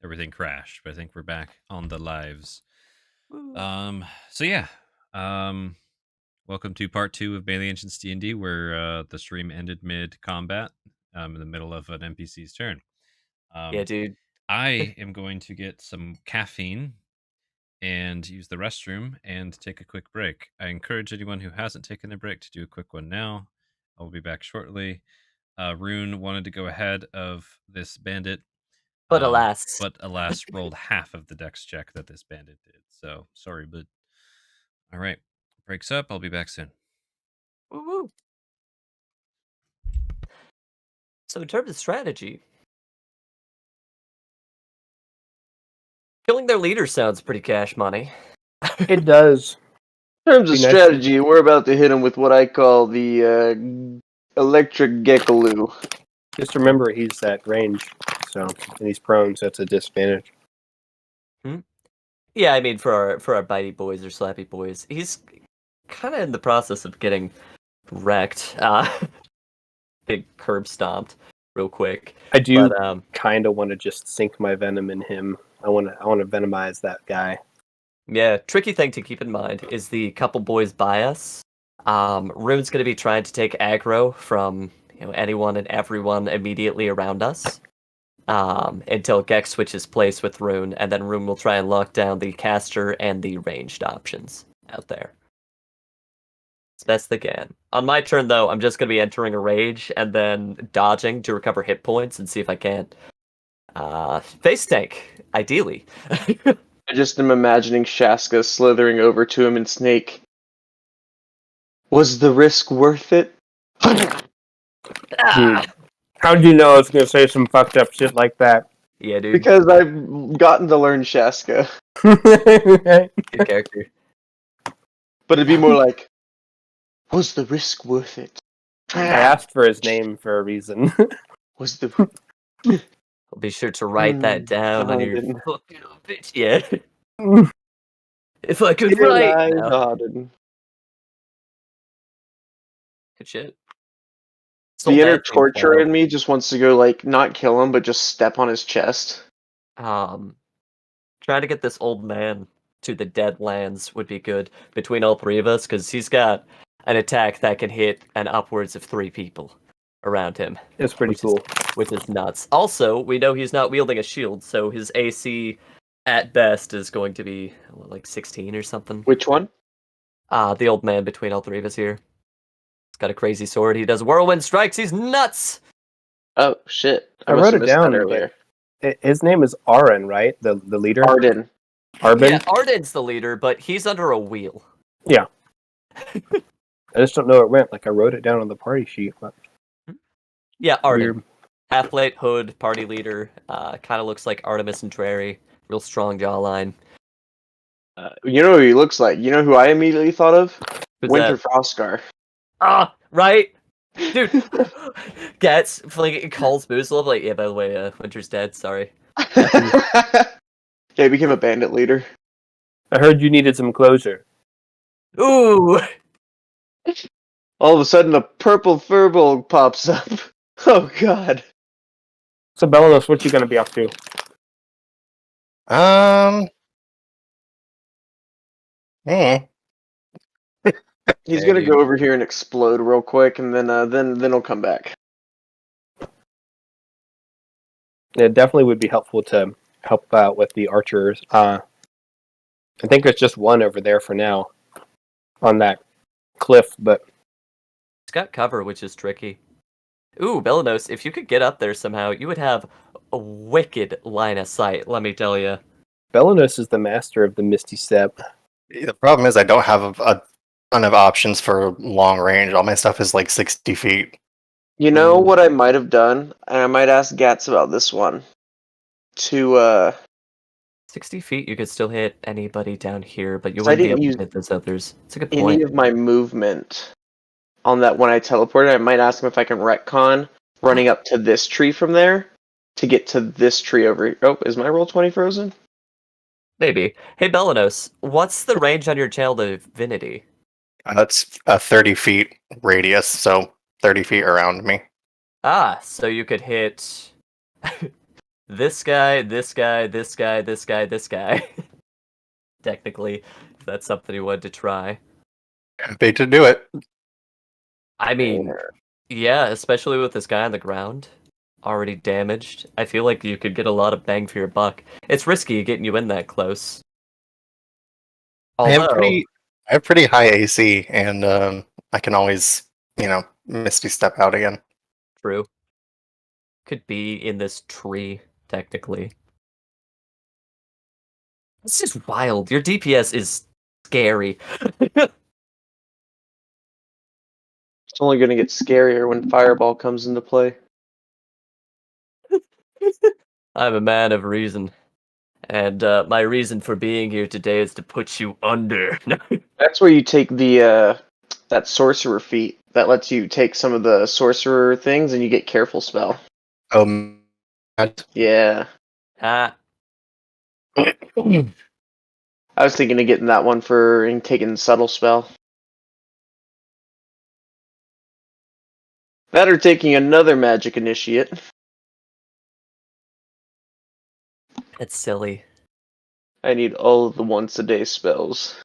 everything crashed, but I think we're back on the lives. Woo. So yeah, welcome to part 2 of Bane Ancients DnD, where the stream ended mid-combat, in the middle of an NPC's turn. Yeah, dude. I am going to get some caffeine and use the restroom and take a quick break. I encourage anyone who hasn't taken a break to do a quick one now. I'll be back shortly. Rune wanted to go ahead of this bandit, But alas. but alas rolled half of the dex check that this bandit did. So sorry, but all right. Breaks up. I'll be back soon. Woo-woo. So in terms of strategy, killing their leader sounds pretty cash money. It does. In terms of Be nice. strategy, we're about to hit him with what I call the electric Gekaloo. Just remember he's at range, so and he's prone, so it's a disadvantage. Yeah, I mean for our bitey boys or slappy boys, he's kind of in the process of getting wrecked. Big curb stomped real quick. I do But, kind of want to just sink my venom in him. I want to venomize that guy. yeah, tricky thing to keep in mind is the couple boys bias. Rune's going to be trying to take aggro from anyone and everyone immediately around us. Until Gex switches place with Rune, and then Rune will try and lock down the caster and the ranged options out there. As best they can. On my turn, though, I'm just going to be entering a rage and then dodging to recover hit points and see if I can. Face tank, ideally. I just am imagining Shaska slithering over to him and Snake. Was the risk worth it? Ah! How do you know I was going to say some fucked up shit like that? Yeah, dude. Because I've gotten to learn Shaska. Good character. But it'd be more like, was the risk worth it? I asked for his name for a reason. Was the... I'll be sure to write that down on your didn't. fucking bitch. Yeah. If I could write. No. nodded. Good shit. The inner Soul torturer dancing, in me just wants to go, like, not kill him, but just step on his chest. trying to get this old man to the Deadlands would be good between all three of us, because he's got an attack that can hit an upwards of 3 people around him. It's pretty cool. Which is nuts. Also, we know he's not wielding a shield, so his AC at best is going to be like 16 or something. Which one? The old man between all three of us here. He's got a crazy sword. He does whirlwind strikes. He's nuts. Oh, shit. I must wrote have it missed that down earlier. His name is Arin, right? The leader? Arden. Arbin? Yeah, Arden's the leader, but he's under a wheel. Yeah. I just don't know where it went. Like, I wrote it down on the party sheet. But Yeah, Arden. weird. Athlete, hood, party leader. Kind of looks like Artemis and Drary. Real strong jawline. You know who he looks like? You know who I immediately thought of? Who's Winter that? Frostscar. Right? Dude, Gets calls Boozlov like, yeah, by the way, Winter's dead, sorry. Yeah, he became a bandit leader. I heard you needed some closure. Ooh! All of a sudden, a purple furball pops up. Oh, God. So, Bellanos, what you going to be up to? He's Okay, gonna dude. go over here and explode real quick, and then he'll come back. It definitely would be helpful to help out with the archers. I think there's just one over there for now on that cliff, but It's got cover, which is tricky. Ooh, Bellanos, if you could get up there somehow, you would have a wicked line of sight, let me tell you. Bellanos is the master of the Misty Step. The problem is I don't have a ton of options for long range. All my stuff is like 60 feet. You know what I might have done? And I might ask Gats about this one. 60 feet, you could still hit anybody down here, but you So I wouldn't be didn't able use to hit those others. It's a good any point. of my movement on that when I teleported. I might ask him if I can retcon running up to this tree from there to get to this tree over here. Oh, is my roll 20 frozen? Maybe. Hey, Bellanos, what's the range on your channel divinity? That's a 30 feet radius, so 30 feet around me. Ah, so you could hit this guy, this guy, this guy, this guy, this guy. Technically, if that's something you wanted to try. Happy to do it. I mean, yeah, especially with this guy on the ground, already damaged. I feel like you could get a lot of bang for your buck. It's risky getting you in that close. I have Although, pretty high AC, and I can always, misty step out again. true. Could be in this tree, technically. This is wild. Your DPS is scary. It's only going to get scarier when Fireball comes into play. I'm a man of reason. And my reason for being here today is to put you under. That's where you take the that sorcerer feat that lets you take some of the sorcerer things and you get careful spell. Yeah. Ah. I was thinking of getting that one for taking subtle spell. That or taking another magic initiate. It's silly. I need all of the once a day spells.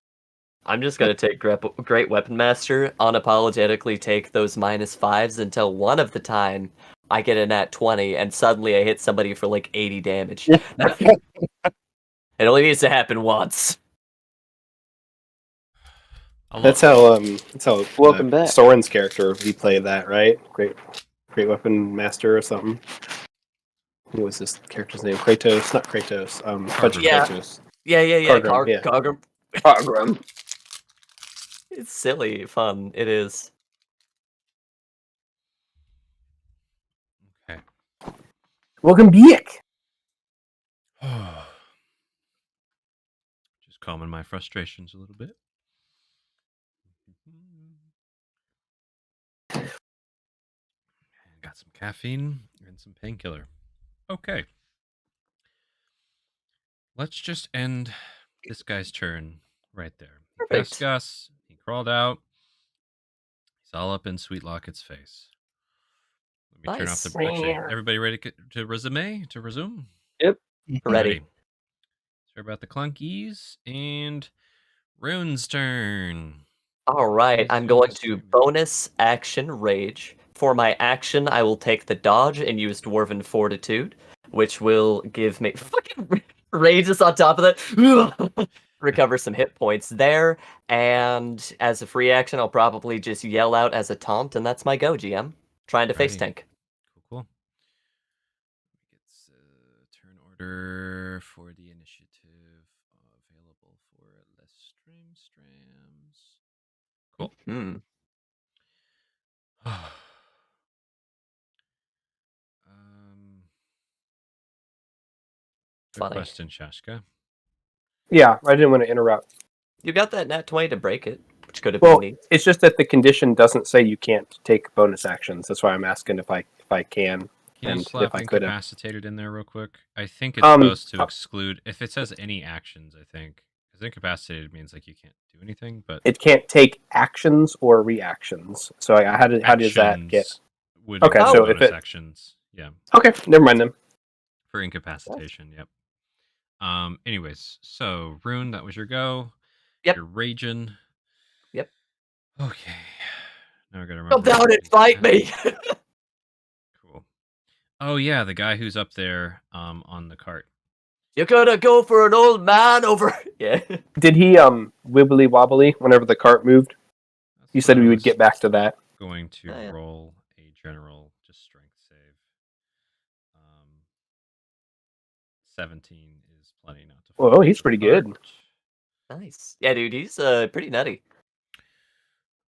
I'm just gonna take Great Weapon Master, unapologetically take those -5s until one of the time I get a nat 20 and suddenly I hit somebody for like 80 damage. It only needs to happen once. That's how Welcome back. Soren's character we play that, right? Great Weapon Master or something. What was this character's name? Kratos, not Kratos. Bunch of Yeah. Kratos. Yeah. Cargrim, yeah. Cargrim. It's silly fun. It is. Okay. Welcome back. Just calming my frustrations a little bit. Got some caffeine and some painkiller. Okay. Let's just end this guy's turn right there. He Perfect. cast Gus. He crawled out. He's all up in Sweet Locket's face. Let me turn off the. Nice. Actually, everybody ready to resume? Ready. Sorry about the clunkies. And Rune's turn. All right, He's I'm doing going the to streaming. bonus action Rage. For my action, I will take the dodge and use Dwarven Fortitude, which will give me fucking Rage is on top of that. Recover some hit points there, and as a free action, I'll probably just yell out as a taunt, and that's my go, GM. Trying to face Alrighty. tank. Cool. Get turn order for the initiative available for less strams. Cool. Good Funny. question, Shashka. Yeah, I didn't want to interrupt. You got that nat 20 to break it, which could have Well, been neat. it's just that the condition doesn't say you can't take bonus actions. That's why I'm asking if I can. Can you And slap if I could have. incapacitated in there real quick? I think it's supposed to exclude if it says any actions. I think because incapacitated means like you can't do anything, but It can't take actions or reactions. So how does that get? actions would Okay, include so if bonus it- actions, yeah, Okay, never mind then. for incapacitation. Yep. Anyways, so Rune, that was your go. Yep. You're raging. Yep. Okay. Now I gotta remember. Come down what and these fight me! stats- Cool. Oh yeah, the guy who's up there on the cart. You're gonna go for an old man over. Yeah. Did he wibbly wobbly whenever the cart moved? You said we would get back to that. Going to Oh, yeah. roll a general just strength save. 17 is plenty not to. Whoa, he's pretty good. Nice. Yeah, dude, he's pretty nutty.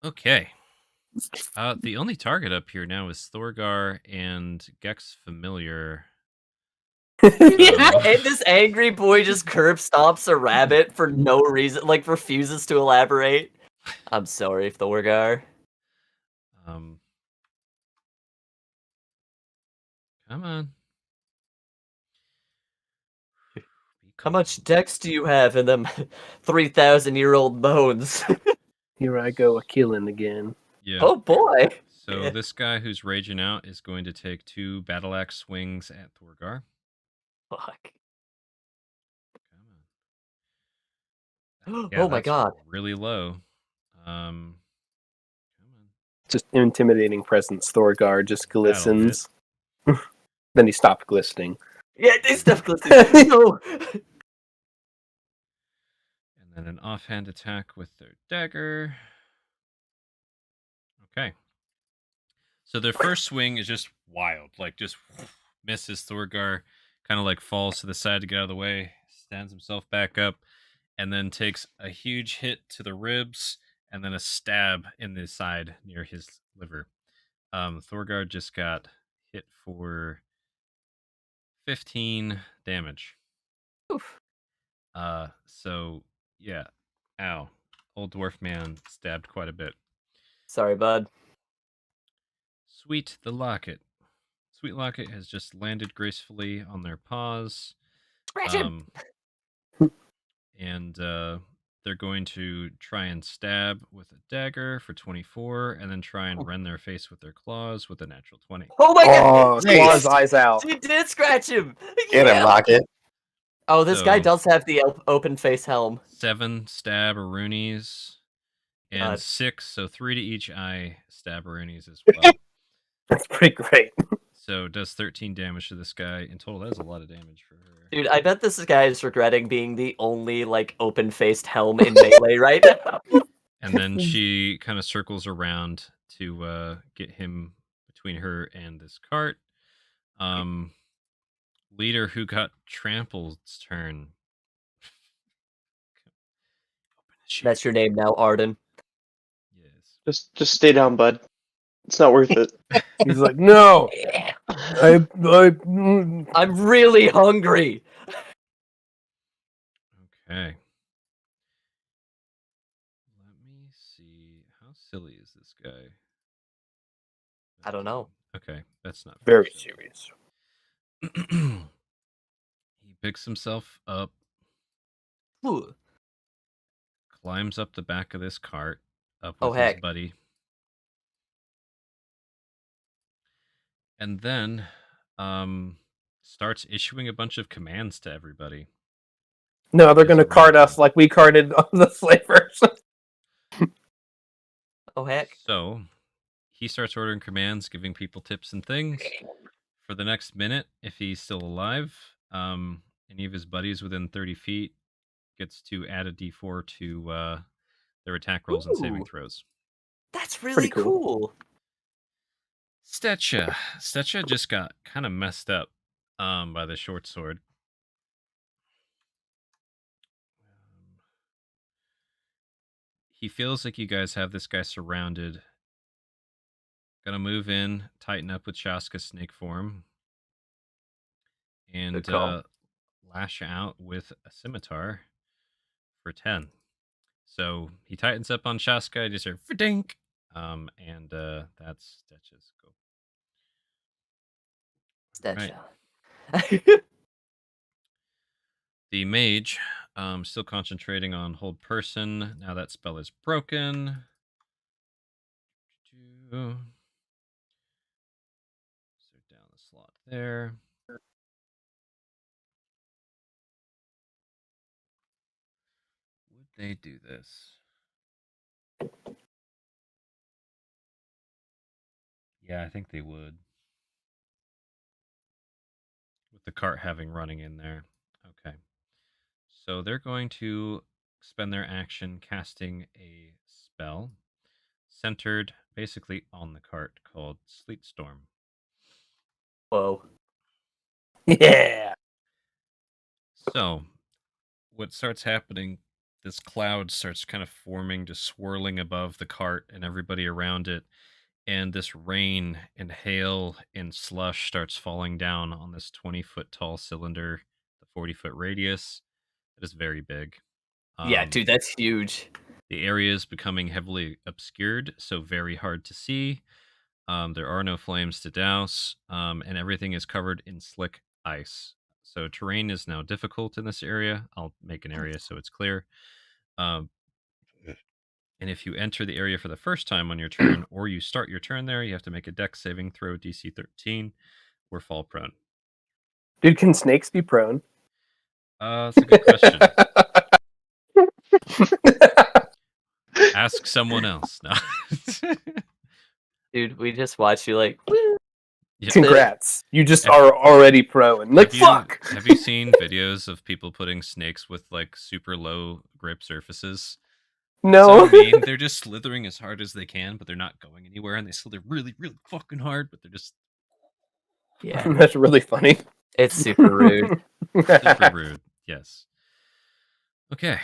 Okay. The only target up here now is Thorgar and Gex Familiar. And this angry boy just curb stomps a rabbit for no reason, like refuses to elaborate. I'm sorry, Thorgar. Come on. How much dex do you have in them 3,000-year-old bones? Here I go a killing again. Yeah. Oh boy. So Yeah. this guy who's raging out is going to take 2 battle axe swings at Thorgar. Fuck. Come on. Oh my god. Really low. Come on. Just intimidating presence. Thorgar just That'll hit. glistens. Then he stopped glistening. Yeah, they stuff glistening. No. And then an offhand attack with their dagger. Okay. So their first swing is just wild. Like, just misses Thorgar. Kind of like falls to the side to get out of the way. Stands himself back up. And then takes a huge hit to the ribs. And then a stab in the side near his liver. Thorgar just got hit for 15 damage. Oof. So yeah, ow. Old dwarf man stabbed quite a bit. Sorry, bud. Sweet the locket. Sweet locket has just landed gracefully on their paws. Scratch him. And they're going to try and stab with a dagger for 24, and then try and rend their face with their claws with a natural 20. Oh my Oh, god. claws eyes out. She did scratch him. Get him, Yeah. Locket. Oh, this guy So- does have the open face helm. 7 stab-a-roonies, and God. 6, so 3 to each eye stab-a-roonies as well. That's pretty great. So it does 13 damage to this guy. In total, that is a lot of damage for her. Dude, I bet this guy is regretting being the only, like, open-faced helm in Melee right now. And then she kind of circles around to get him between her and this cart. Leader who got trampled's turn. That's your name now, Arden. Yes. Just stay down, bud. It's not worth it. He's like, no. I'm really hungry. Okay. Let me see. How silly is this guy? I don't know. Okay, that's not Very serious. He picks himself up, Ooh. climbs up the back of this cart, up Oh, with his heck. buddy. And then starts issuing a bunch of commands to everybody. No, they're Just going to cart around us like we carted the slavers. Oh, heck. So he starts ordering commands, giving people tips and things. For the next minute, if he's still alive, any of his buddies within 30 feet gets to add a d4 to their attack rolls and saving Ooh. throws. That's really cool. cool. Stetcha just got kind of messed up by the short sword. He feels like you guys have this guy surrounded. Gonna move in, tighten up with Shaska's snake form, and Good call. lash out with a scimitar for 10. So he tightens up on Shaska, just hear dink, and that's Stetch's go. Stetcha. The mage, still concentrating on hold person. Now that spell is broken. So down the slot there. Would they do this? Yeah, I think they would. With the cart having running in there. Okay. So they're going to spend their action casting a spell centered basically on the cart called Sleet Storm. Whoa. Yeah. So what starts happening, this cloud starts kind of forming, just swirling above the cart and everybody around it. And this rain and hail and slush starts falling down on this 20-foot tall cylinder, the 40-foot radius. It is very big. Yeah, dude, that's huge. The area is becoming heavily obscured, so very hard to see. There are no flames to douse, and everything is covered in slick ice. So terrain is now difficult in this area. I'll make an area so it's clear. And if you enter the area for the first time on your turn, or you start your turn there, you have to make a dex saving throw DC 13 or fall prone. Dude, can snakes be prone? That's a good question. Ask someone else. No. Dude, we just watched you like. Yeah. Congrats. You just Have- are already prone. Like, fuck! Have you seen videos of people putting snakes with like super low grip surfaces? No. So mean. They're just slithering as hard as they can, but they're not going anywhere, and they slither really, really fucking hard, but they're just Yeah, That's really funny. it's super rude. super rude. Yes. Okay.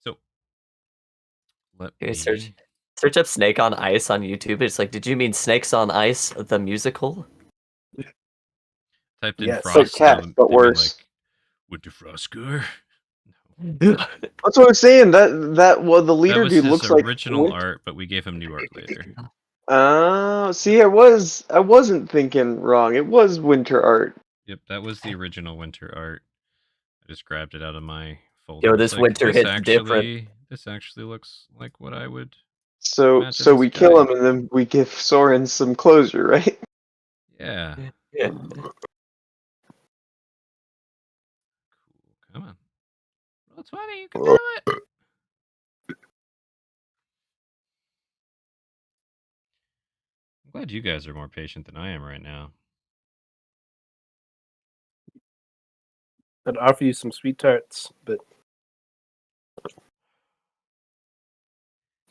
So let Okay, me search up Snake on Ice on YouTube. It's like, did you mean Snakes on Ice, the musical? typed in Yes. frost. Like cats, but they mean worse. like Winter Frostgur. That's what I'm saying. That well, the That leader was dude his looks like original art, but we gave him new art later. See, I wasn't thinking wrong. It was winter art. Yep, that was the original winter art. I just grabbed it out of my folder. Yo, It's this winter this hits different. This actually looks like what I would So imagine this we guy. kill him and then we give Soren some closure, right? Yeah. Yeah. Cool. Come on. Roll 20, you can do it. I'm glad you guys are more patient than I am right now. I'd offer you some sweet tarts, but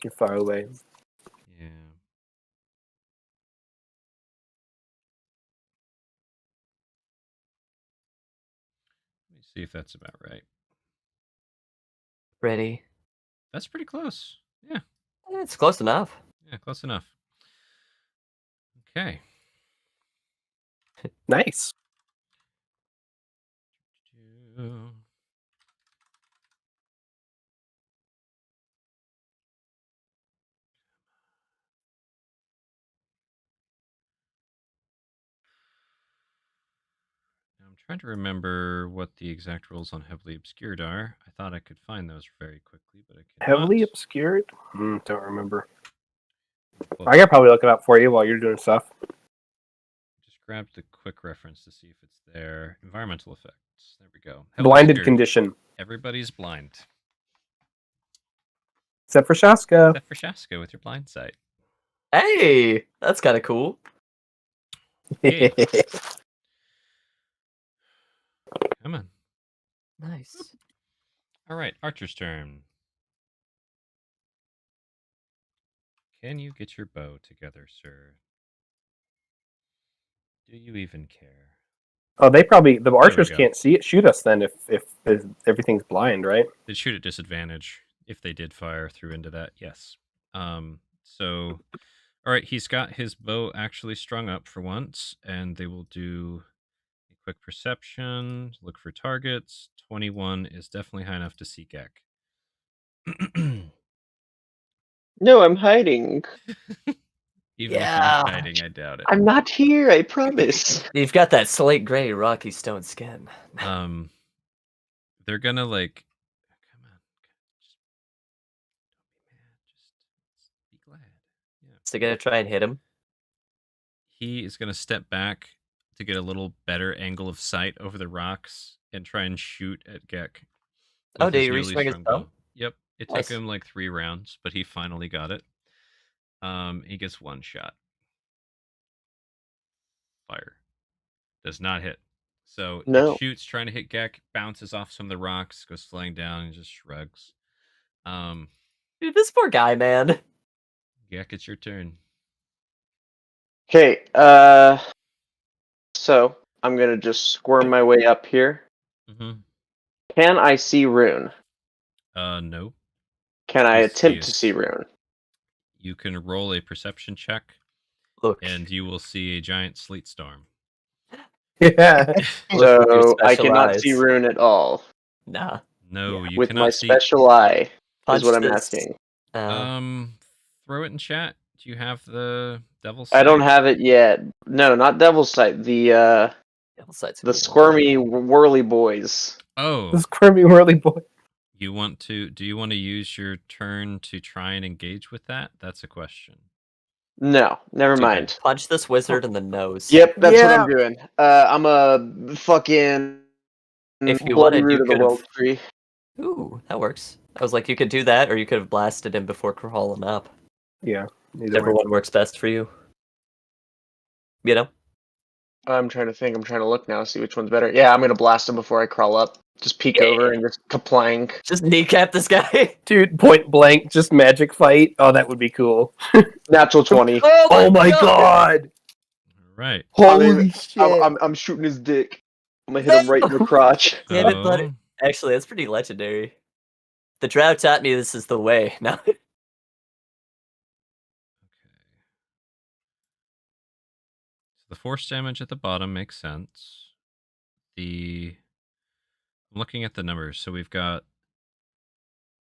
you're far away. Yeah. Let me see if that's about right. Ready? That's pretty close. Yeah. It's close enough. Yeah, close enough. Okay. Nice. Now I'm trying to remember what the exact rules on heavily obscured are. I thought I could find those very quickly, but I cannot. Heavily obscured? Don't remember. Well, I could probably look it up for you while you're doing stuff. just grabbed the quick reference to see if it's there. Environmental effects. There we go. Heavily Blinded obscured. condition. Everybody's blind. Except for Shaska. Except for Shaska with your blind sight. Hey, that's kind of cool. Hey. Come on. Nice. All right, Archer's turn. Can you get your bow together, sir? Do you even care? Oh, they probably the archers go. can't see it. Shoot us then if everything's blind, right? They'd shoot at disadvantage if they did fire through into that. Yes. So, all right, he's got his bow actually strung up for once, and they will do a quick perception, look for targets. 21 is definitely high enough to see Gek. No, I'm hiding. Even if Yeah. you're hiding, I doubt it. I'm not here, I promise. You've got that slate gray rocky stone skin. They're gonna like, come on, just don't be mad, just be glad. Yeah. So gonna try and hit him. He is gonna step back to get a little better angle of sight over the rocks and try and shoot at Gek. Oh, with did his he newly re-swing his strung bow? Yep. It Nice. took him like 3 rounds, but he finally got it. He gets 1 shot. Fire. Does not hit. So No. it shoots, trying to hit Gek, bounces off some of the rocks, goes flying down, and just shrugs. Dude, this poor guy, man. Gek, it's your turn. Okay, so I'm gonna just squirm my way up here. Mm-hmm. Can I see Rune? No. Can I He's- attempt he to is- see Rune? You can roll a perception check, Look. and you will see a giant sleet storm. Yeah. Look with your So I special cannot see eyes. Rune at all. Nah. No, Yeah. you With cannot my see. special eye Punch is what I'm this. asking. Throw it in chat. Do you have the devil's I don't sight? have it yet. No, not Devil's Sight. The Devil Sight's the cool. squirmy whirly boys. Oh, This Kirby whirly boy. you want to? Do you want to use your turn to try and engage with that? That's a question. No, never Too mind. Punch this wizard in the nose. Yep, that's what I'm Yeah. doing. I'm a fucking If you bloody wanted, root you of the could world have. tree. Ooh, that works. I was like, you could do that, or you could have blasted him before crawling up. Yeah. Either Whichever way. one works best for you. You know? I'm trying to think. I'm trying to look now, see which one's better. Yeah, I'm gonna blast him before I crawl up. Just peek over and just kaplank. Just kneecap this guy. Dude, point blank, just magic fight. Oh, that would be cool. Natural 20. Oh my god! Right. Holy shit! I'm shooting his dick. I'm gonna hit him right in the crotch. Damn it, bud. Oh. Actually, that's pretty legendary. The drought taught me this is the way. Now, Okay. So the force damage at the bottom makes sense. I'm looking at the numbers. So we've got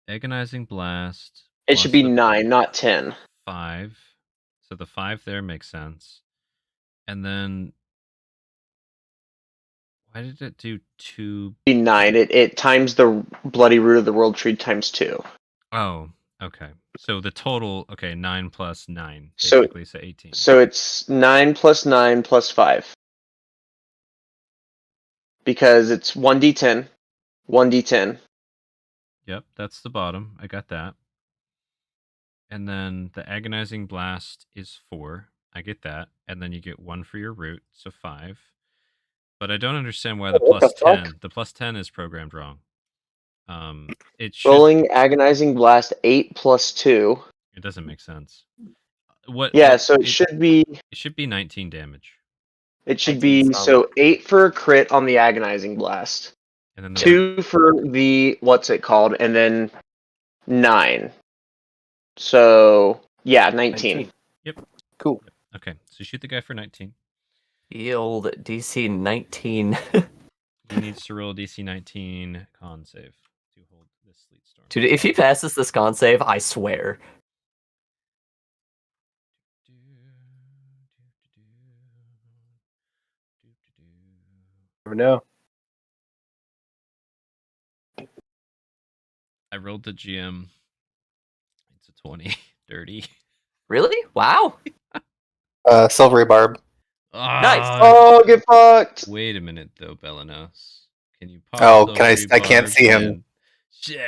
agonizing blast. It plus should be the 9, not 10. 5. So the 5 there makes sense. And then why did it do 2? Be 9. It times the bloody root of the world tree times 2. Oh, okay. So the total, okay, 9 plus 9, So- basically, so 18. So it's 9 plus 9 plus 5. Because it's 1d10, 1d10. Yep, that's the bottom. I got that. And then the agonizing blast is 4. I get that. And then you get 1 for your root, so 5. But I don't understand why the What plus the fuck? 10. The plus 10 is programmed wrong. It should. Rolling agonizing blast 8 plus 2. It doesn't make sense. What? Yeah, so it should be It should be 19 damage. it should 19 be some. so 8 for a crit on the agonizing blast. And then the 2 for the what's it called, and then 9. So yeah, 19. Cool. Okay, so shoot the guy for 19. the old DC 19. He needs to roll a DC 19 con save to hold this sleet storm. Dude, if he passes this con save, I swear. Never know. I rolled the GM. It's a 20. Dirty. Really? Wow. Silvery Barb. Ah, Oh, get fucked. Wait a minute, though, Belenos. Can you pop Oh, can I- Silvery I can't Barb see him. in? Shit.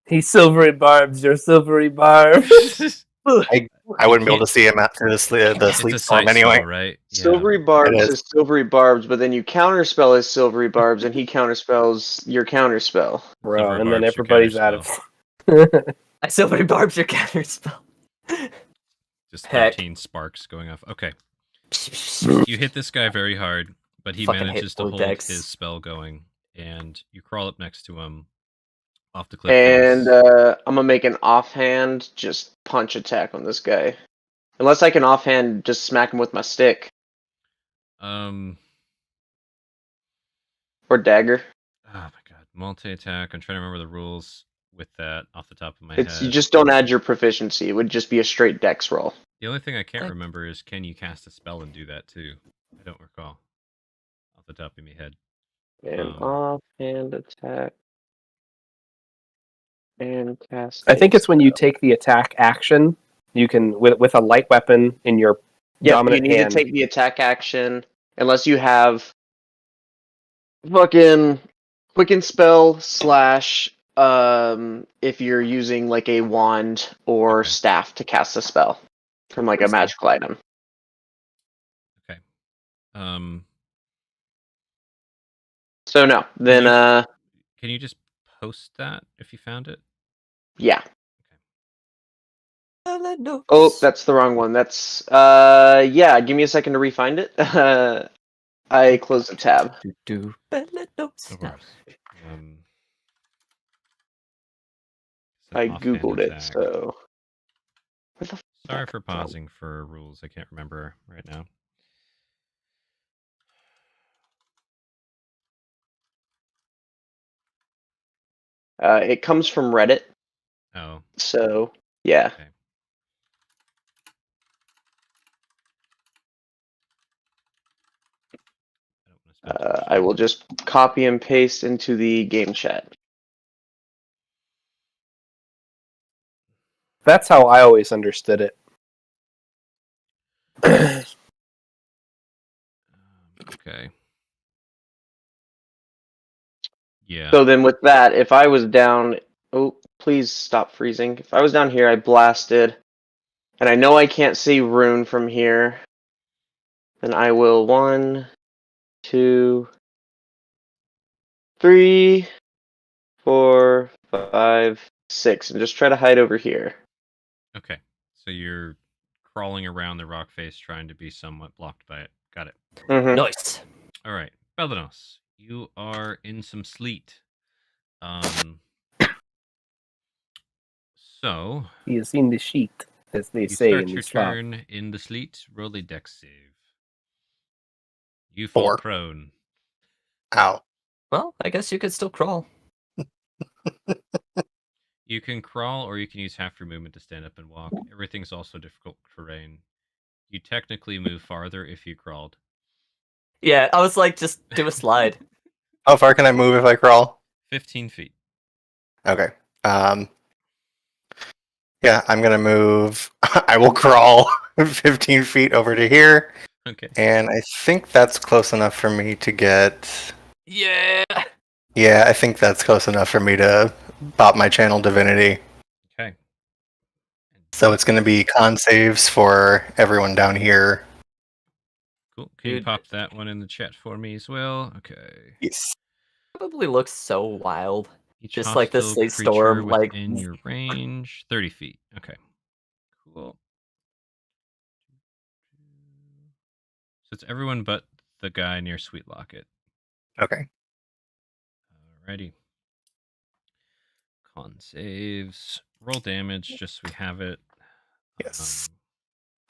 He's silvery barbs, you're silvery barbs. I wouldn't be able to see him after the It's sleep a storm sight anyway. spell, right? Yeah. Silvery barbs It is silvery barbs, but then you counterspell his silvery barbs, and he counterspells your counterspell. Bro, Silvery and then barbs, your everybody's out of. I silvery barbs your counter spell. Just Heck. 13 sparks going off. Okay. You hit this guy very hard, but he Fucking hate manages to hold Vortex. his spell going, and you crawl up next to him off the cliff And face. I'm gonna make an offhand just punch attack on this guy. Unless I can offhand just smack him with my stick Oh or dagger. my god. Multi-attack. I'm trying to remember the rules with that off the top of my It's head. you just don't add your proficiency. It would just be a straight dex roll. The only thing I can't Like- remember is can you cast a spell and do that too? I don't recall off the top of my head. And offhand attack. And cast. I think a it's when you spell. take the attack action, you can with a light weapon in your Yep, dominant you need hand. to take the attack action unless you have fucking quicken spell slash if you're using like a wand or Okay. staff to cast a spell from like a magical item. Okay. Um, So no, then can you just post that if you found it? yeah. No. Oh, that's the wrong one. That's yeah, give me a second to re-find it. I closed the tab. Do. Of course. It's an I offhand googled it, attack. so where the Sorry fuck for from? pausing for rules. I can't remember right now. It comes from Reddit, Oh, so yeah. okay. I don't want to spend too much I time. will just copy and paste into the game chat. That's how I always understood it. Okay. Yeah. So then with that, if I was down, oh, please stop freezing. If I was down here, I blasted, and I know I can't see Rune from here, then I will 1, 2, 3, 4, 5, 6, and just try to hide over here. Okay. So you're crawling around the rock face trying to be somewhat blocked by it. Got it. Mm-hmm. Nice. All right. Beldanos, you are in some sleet. So He has seen the sheet, as they you say start in your the slot. turn in the sleet. Roll a dex save. You fall 4. prone. Ow. Well, I guess you could still crawl. You can crawl or you can use half your movement to stand up and walk. Everything's also difficult terrain. You technically move farther if you crawled. Yeah, I was like, just do a slide. How far can I move if I crawl? 15 feet. Okay. Yeah, I'm gonna move. I will crawl 15 feet over to here, Okay. and I think that's close enough for me to get. Yeah. Yeah, I think that's close enough for me to pop my channel divinity. Okay. So it's gonna be con saves for everyone down here. Cool. Can you Dude. pop that one in the chat for me as well? Okay. Yes. Probably looks so wild. Each Just like the hostile sleet creature storm, like within your range. 30 feet. Okay. Cool. So it's everyone but the guy near Sweet Locket. Okay. Alrighty. Con saves. Roll damage just so we have it. Yes.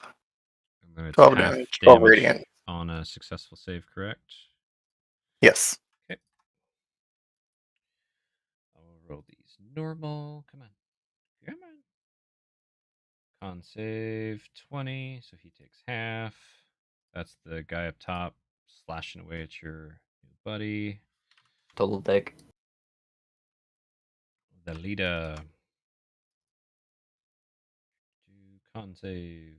I'm going to 12 half damage, 12 damage radiant. on a successful save, correct? Yes. Okay. I'll roll these normal. Come on. Come on. Con save 20, so he takes half. That's the guy up top slashing away at your new buddy. total dick. The leader. Do con save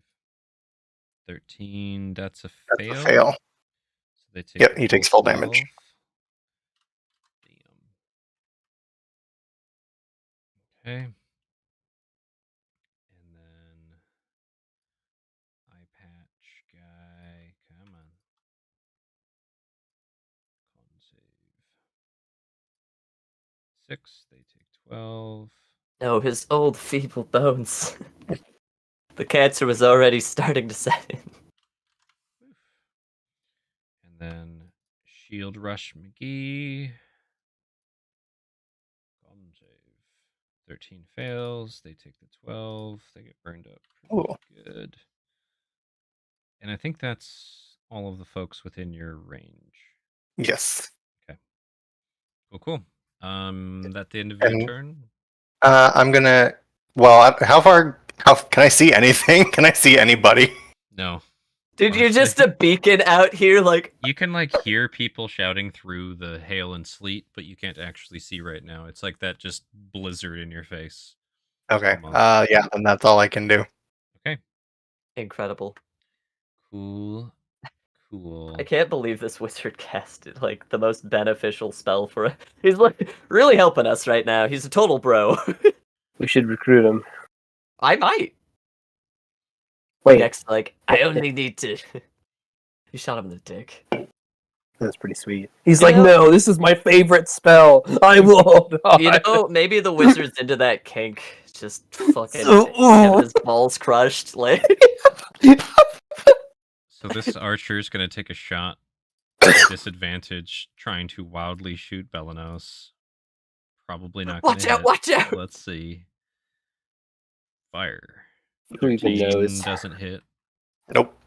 13. That's a That's fail. a fail. So they take Yep, the he takes full damage. 12. Damn. Okay. And then eye patch guy. Come on. Con save 6. They take 12. No, his old feeble bones. The cancer was already starting to set in. And then Shield Rush McGee. Con save 13 fails. They take the 12. They get burned up pretty Ooh. good. And I think that's all of the folks within your range. Yes. Cool. That the end of your And turn? I'm gonna. Well, how far? How can I see anything? Can I see anybody? No. Dude, you're Honestly. just a beacon out here, like. You can hear people shouting through the hail and sleet, but you can't actually see right now. It's like that just blizzard in your face. Okay. Almost. Yeah, then that's all I can do. Okay. Incredible. Cool. I can't believe this wizard casted like the most beneficial spell for it. He's like really helping us right now. He's a total bro. We should recruit him. I might. Wait, Next, like, I only need to. You shot him in the dick. that's pretty sweet. He's You like, know- no, this is my favorite spell. I will hold on. You know, maybe the wizard's into that kink. Just fucking So- having his balls crushed. Like, So this archer is going to take a shot at disadvantage, trying to wildly shoot Belenos. Probably not going watch to out, hit. watch out! Let's see. Fire. Who even 13 knows? doesn't hit. Nope.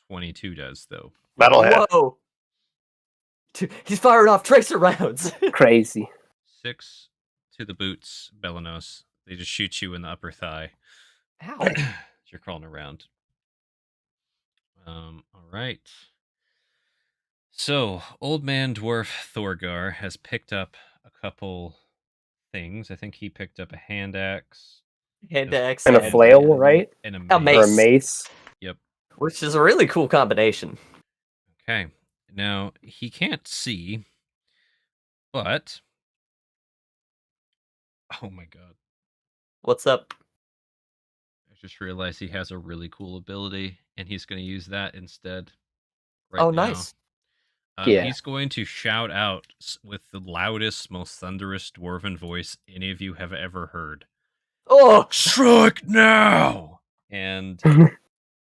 22 does, though. That'll hit. Whoa! He's firing off tracer rounds. Crazy. 6 to the boots, Belenos. They just shoot you in the upper thigh. Ow. As you're crawling around. All right. So, old man dwarf Thorgar has picked up a couple things. I think he picked up a hand axe Hand axe And a and flail, right? and a A mace. Or a mace. mace. Yep. Which is a really cool combination. Okay. Now, he can't see, but... Oh my god. What's up? I just realized he has a really cool ability, and he's going to use that instead Oh, now. nice. Yeah. He's going to shout out with the loudest, most thunderous dwarven voice any of you have ever heard. Oh! Strike now! And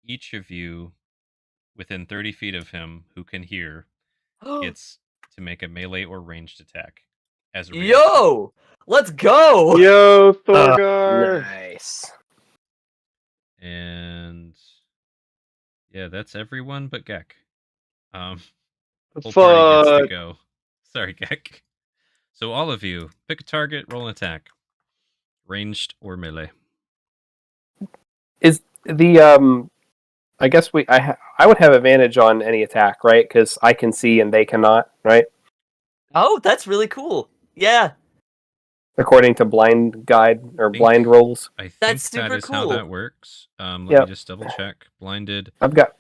each of you within 30 feet of him who can hear gets to make a melee or ranged attack as a reaction. Yo! Let's go! Yo, Thorgar. Nice. And yeah, that's everyone but Gek. Whole Fuck. party gets to go. Sorry, Gek. So all of you, pick a target, roll an attack. Ranged or melee. Is the I guess I would have advantage on any attack, right? Because I can see and they cannot, right? Oh, that's really cool. Yeah. According to blind guide or blind rolls. I think That's that super is how cool. that works. Let me Yep. just double check. Blinded. I've got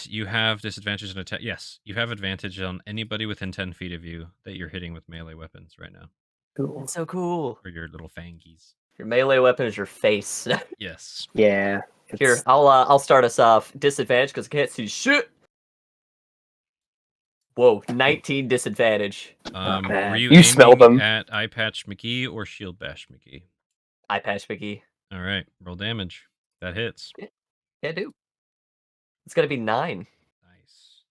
You have disadvantage on attack. Yes, you have advantage on anybody within 10 feet of you that you're hitting with melee weapons right now. That's so cool. Or your little fangies. Your melee weapon is your face. Yes. yeah. Here, I'll start us off. Disadvantage because I can't see shit. Whoa, 19 disadvantage. Were you You smell aiming them. at Eye Patch McGee or Shield Bash McGee? Eye patch McGee. All right, roll damage. That hits. Yeah, dude. It's gonna be 9. Nice.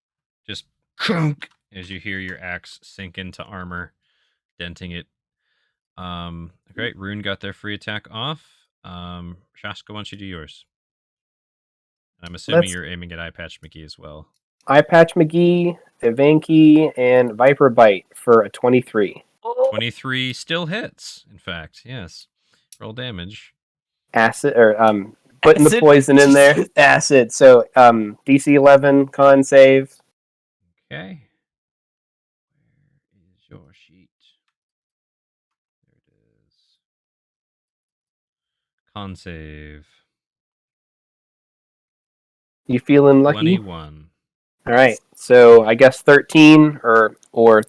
Just crunk as you hear your axe sink into armor, denting it. Great. Rune got their free attack off. Shaska, why don't you do yours? I'm assuming you're aiming at Eye Patch McGee as well. Eye Patch McGee, Ivanki, and Viper Bite for a 23. 23 still hits, in fact. Yes. Roll damage. Acid or putting the Acid? poison in there. Acid. So DC 11 con save. Okay. Where is your sheet? There it is. Con save. You feeling lucky? 21. All right. So I guess 13 or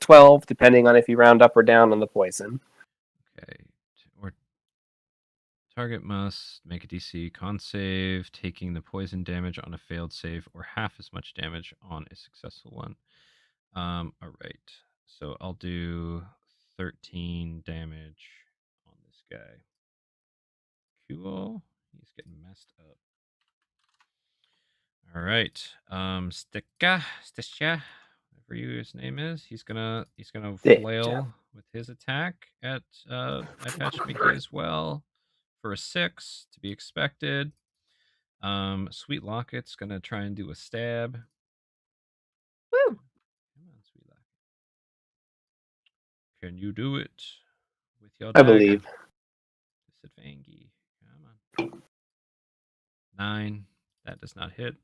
12, depending on if you round up or down on the poison. Okay. Or target must make a DC con save, taking the poison damage on a failed save or half as much damage on a successful one. All right. So I'll do 13 damage on this guy. Cool. He's getting messed up. All right. Stika, whatever his name is, he's gonna flail with his attack at Eye Patch McGee as well for a 6 to be expected. Sweet Locket's gonna try and do a stab. Woo! Come on, Sweet Locket. Can you do it with your I dagger? believe. Disadvantage. Come on. 9. That does not hit.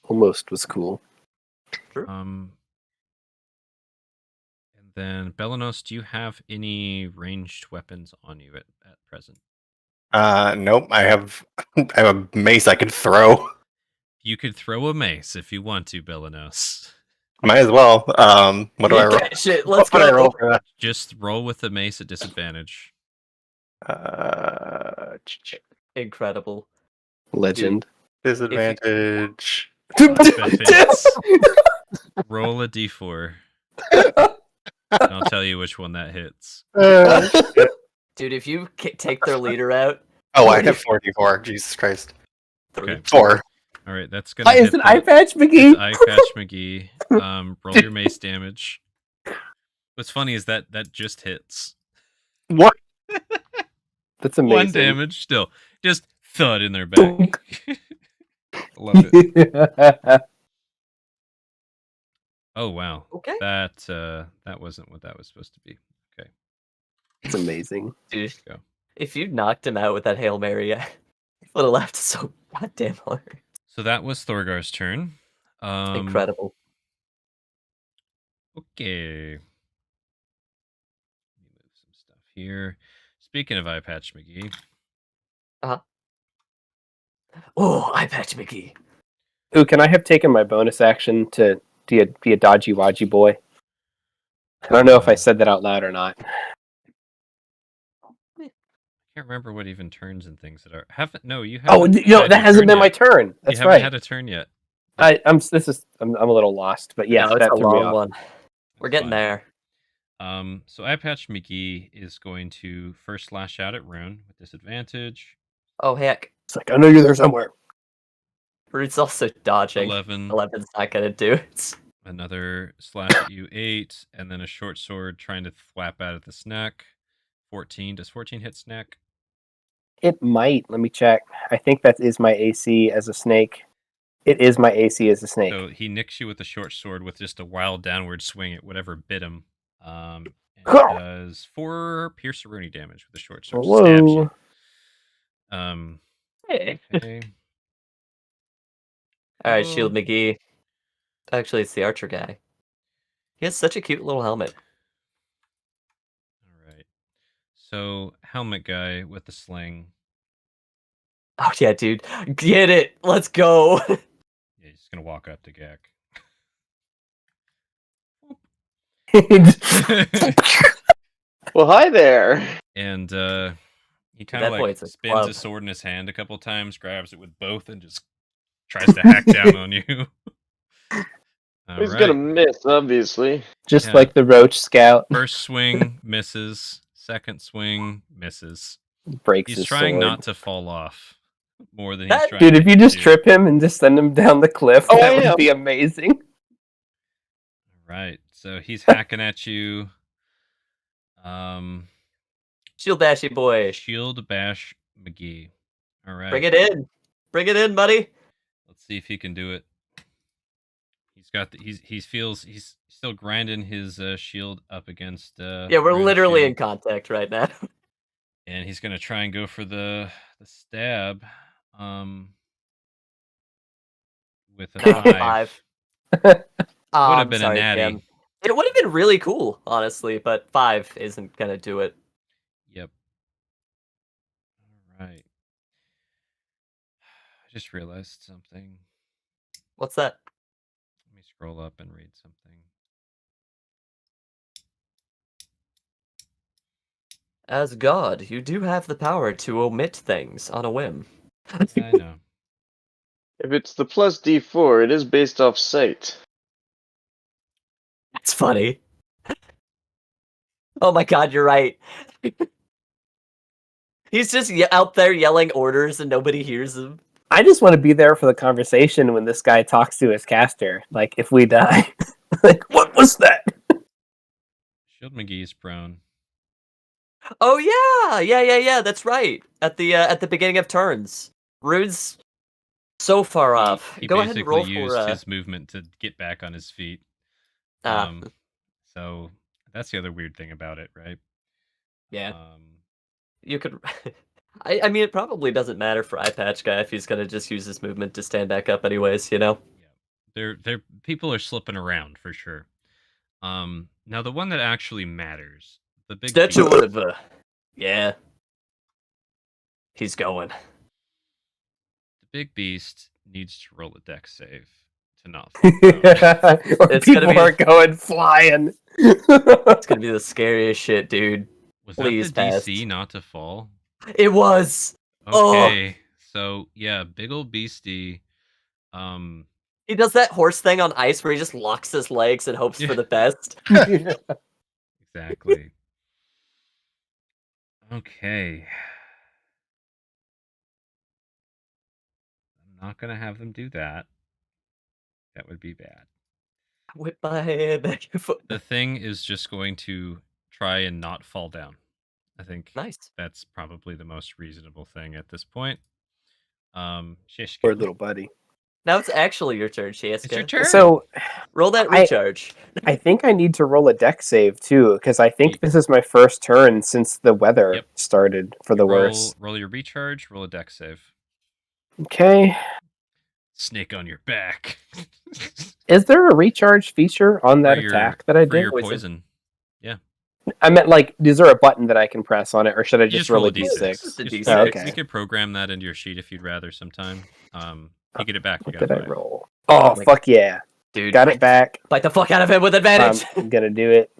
Almost was cool. And then Belenos, do you have any ranged weapons on you at present? Nope. I have a mace I could throw. You could throw a mace if you want to, Belenos. Might as well. What do I roll? Shit, let's What do I go. roll for that? Just roll with the mace at disadvantage. Incredible. Legend. Disadvantage. Roll a d4. And I'll tell you which one that hits. Dude, if you take their leader out. Oh, I have 44. Jesus Christ. Okay. 4. All right, that's gonna. Is it Eye Patch McGee? It's Eye Patch McGee. Roll your mace damage. What's funny is that just hits. What? That's amazing. 1 damage still. Just thud in their back. Love it. Oh wow. Okay. That wasn't what that was supposed to be. Okay. It's amazing. Dude, Go. if you knocked him out with that Hail Mary, I would have laughed so goddamn hard. So that was Thorgar's turn. Incredible. Okay. Let me move some stuff here. Speaking of Eye Patch McGee. Oh, Eye Patch McGee. Ooh, can I have taken my bonus action to be a dodgy wadgy boy? I don't know if I said that out loud or not. I can't remember what even turns and things that are. You Oh, haven't. no, had that your hasn't turn been my yet. turn. You That's haven't right. had a turn yet. I'm a little lost, but yes, no, it's that a threw me long off. one. We're That's getting fine. there. So Eye Patch McGee is going to first lash out at Rune with disadvantage. Oh heck, It's like, I know you're there somewhere. Root's also dodging. 11. 11's not gonna do it. Another slash at you, 8, and then a short sword trying to thwap out at the snack. 14. Does 14 hit snack? It might. Let me check. I think that is my AC as a snake. It is my AC as a snake. So he nicks you with the short sword with just a wild downward swing at whatever bit him. And does 4 pierceroni damage with the short sword. Whoa. Stabs you. Hey. Okay. Alright, Shield McGee. Actually, it's the archer guy. He has such a cute little helmet. All right. So helmet guy with the sling. Oh yeah, dude. Get it! Let's go! Yeah, he's gonna walk up to Gak. Well, hi there. And he kind that of like point, it's a spins club. his sword in his hand a couple times, grabs it with both, and just tries to hack down on you. All He's right. gonna miss, obviously. Just Yeah. like the Roach Scout. First swing misses. Second swing misses. Breaks He's his trying sword. not to fall off more than he's That- trying. Dude, to if you hit just you. trip him and just send him down the cliff, Oh, that I would am. be amazing. Right. So he's hacking at you. Shield Bashy boy. Shield bash McGee. All right. Bring it in. Bring it in, buddy. Let's see if he can do it. He's got the, he's still grinding his shield up against Yeah, we're Rune's literally shield. in contact right now. And he's gonna try and go for the stab. With a 5. Would have been sorry, a natty. Jim. It would have been really cool, honestly, but 5 isn't gonna do it. Yep. All right. I just realized something. What's that? Let me scroll up and read something. As God, you do have the power to omit things on a whim. I know. If it's the plus D4, it is based off sight. That's funny. Oh my God, you're right. He's just out there yelling orders and nobody hears him. I just want to be there for the conversation when this guy talks to his caster. Like, if we die. Like, what was that? Shield McGee's prone. Oh yeah, that's right. At the beginning of turns, Rude's so far off. He Go ahead and roll basically used for. his movement to get back on his feet. Ah. So that's the other weird thing about it, right? Yeah. You could. I mean, it probably doesn't matter for Eye Patch guy if he's gonna just use his movement to stand back up, anyways. You know. Yeah. They're people are slipping around for sure. Now the one that actually matters, the big Statue beast. of. Yeah. He's going. The big beast needs to roll a dex save to not fall down. Or It's people gonna be- are going flying. It's gonna be the scariest shit, dude. Was Please that the pass. DC not to fall? It was. Oh. Okay. So yeah, big old beastie. He does that horse thing on ice where he just locks his legs and hopes for the best. Exactly. Okay. I'm not gonna have them do that. That would be bad. Whip my hand back and forth. The thing is just going to try and not fall down. I think Nice. that's probably the most reasonable thing at this point. Shishka. Poor little buddy. Now it's actually your turn, Shiaska. It's your turn. So, Roll that I- recharge. I think I need to roll a deck save, too, because I think this is my first turn since the weather Yep. started for the worst. Roll your recharge, roll a dex save. Okay. Snake on your back. Is there a recharge feature on that For your- attack that I For did? your Poison. poison. I meant, like, is there a button that I can press on it, or should I You just roll a d6. d6? Just a Just- D6. Okay. We could program that into your sheet if you'd rather sometime. You get it back. You What got did I 5. roll? Oh, Like- fuck yeah. Dude, Got it back. bite the fuck out of him with advantage. I'm gonna do it.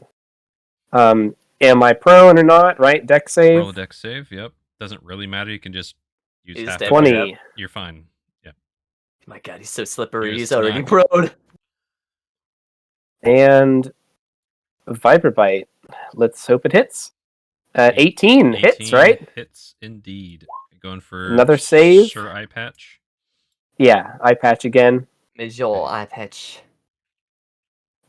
Am I prone or not? Right, deck save. Roll a dex save. Yep. Doesn't really matter. You can just use Use half damage, damage. 20. You're fine. My god, he's so slippery. You're a He's already snack. prone. And Viper Bite. Let's hope it hits. 18 hits, right? Hits indeed. Going for Another save. Sure eye patch. Yeah, eye patch again. Visual eye patch.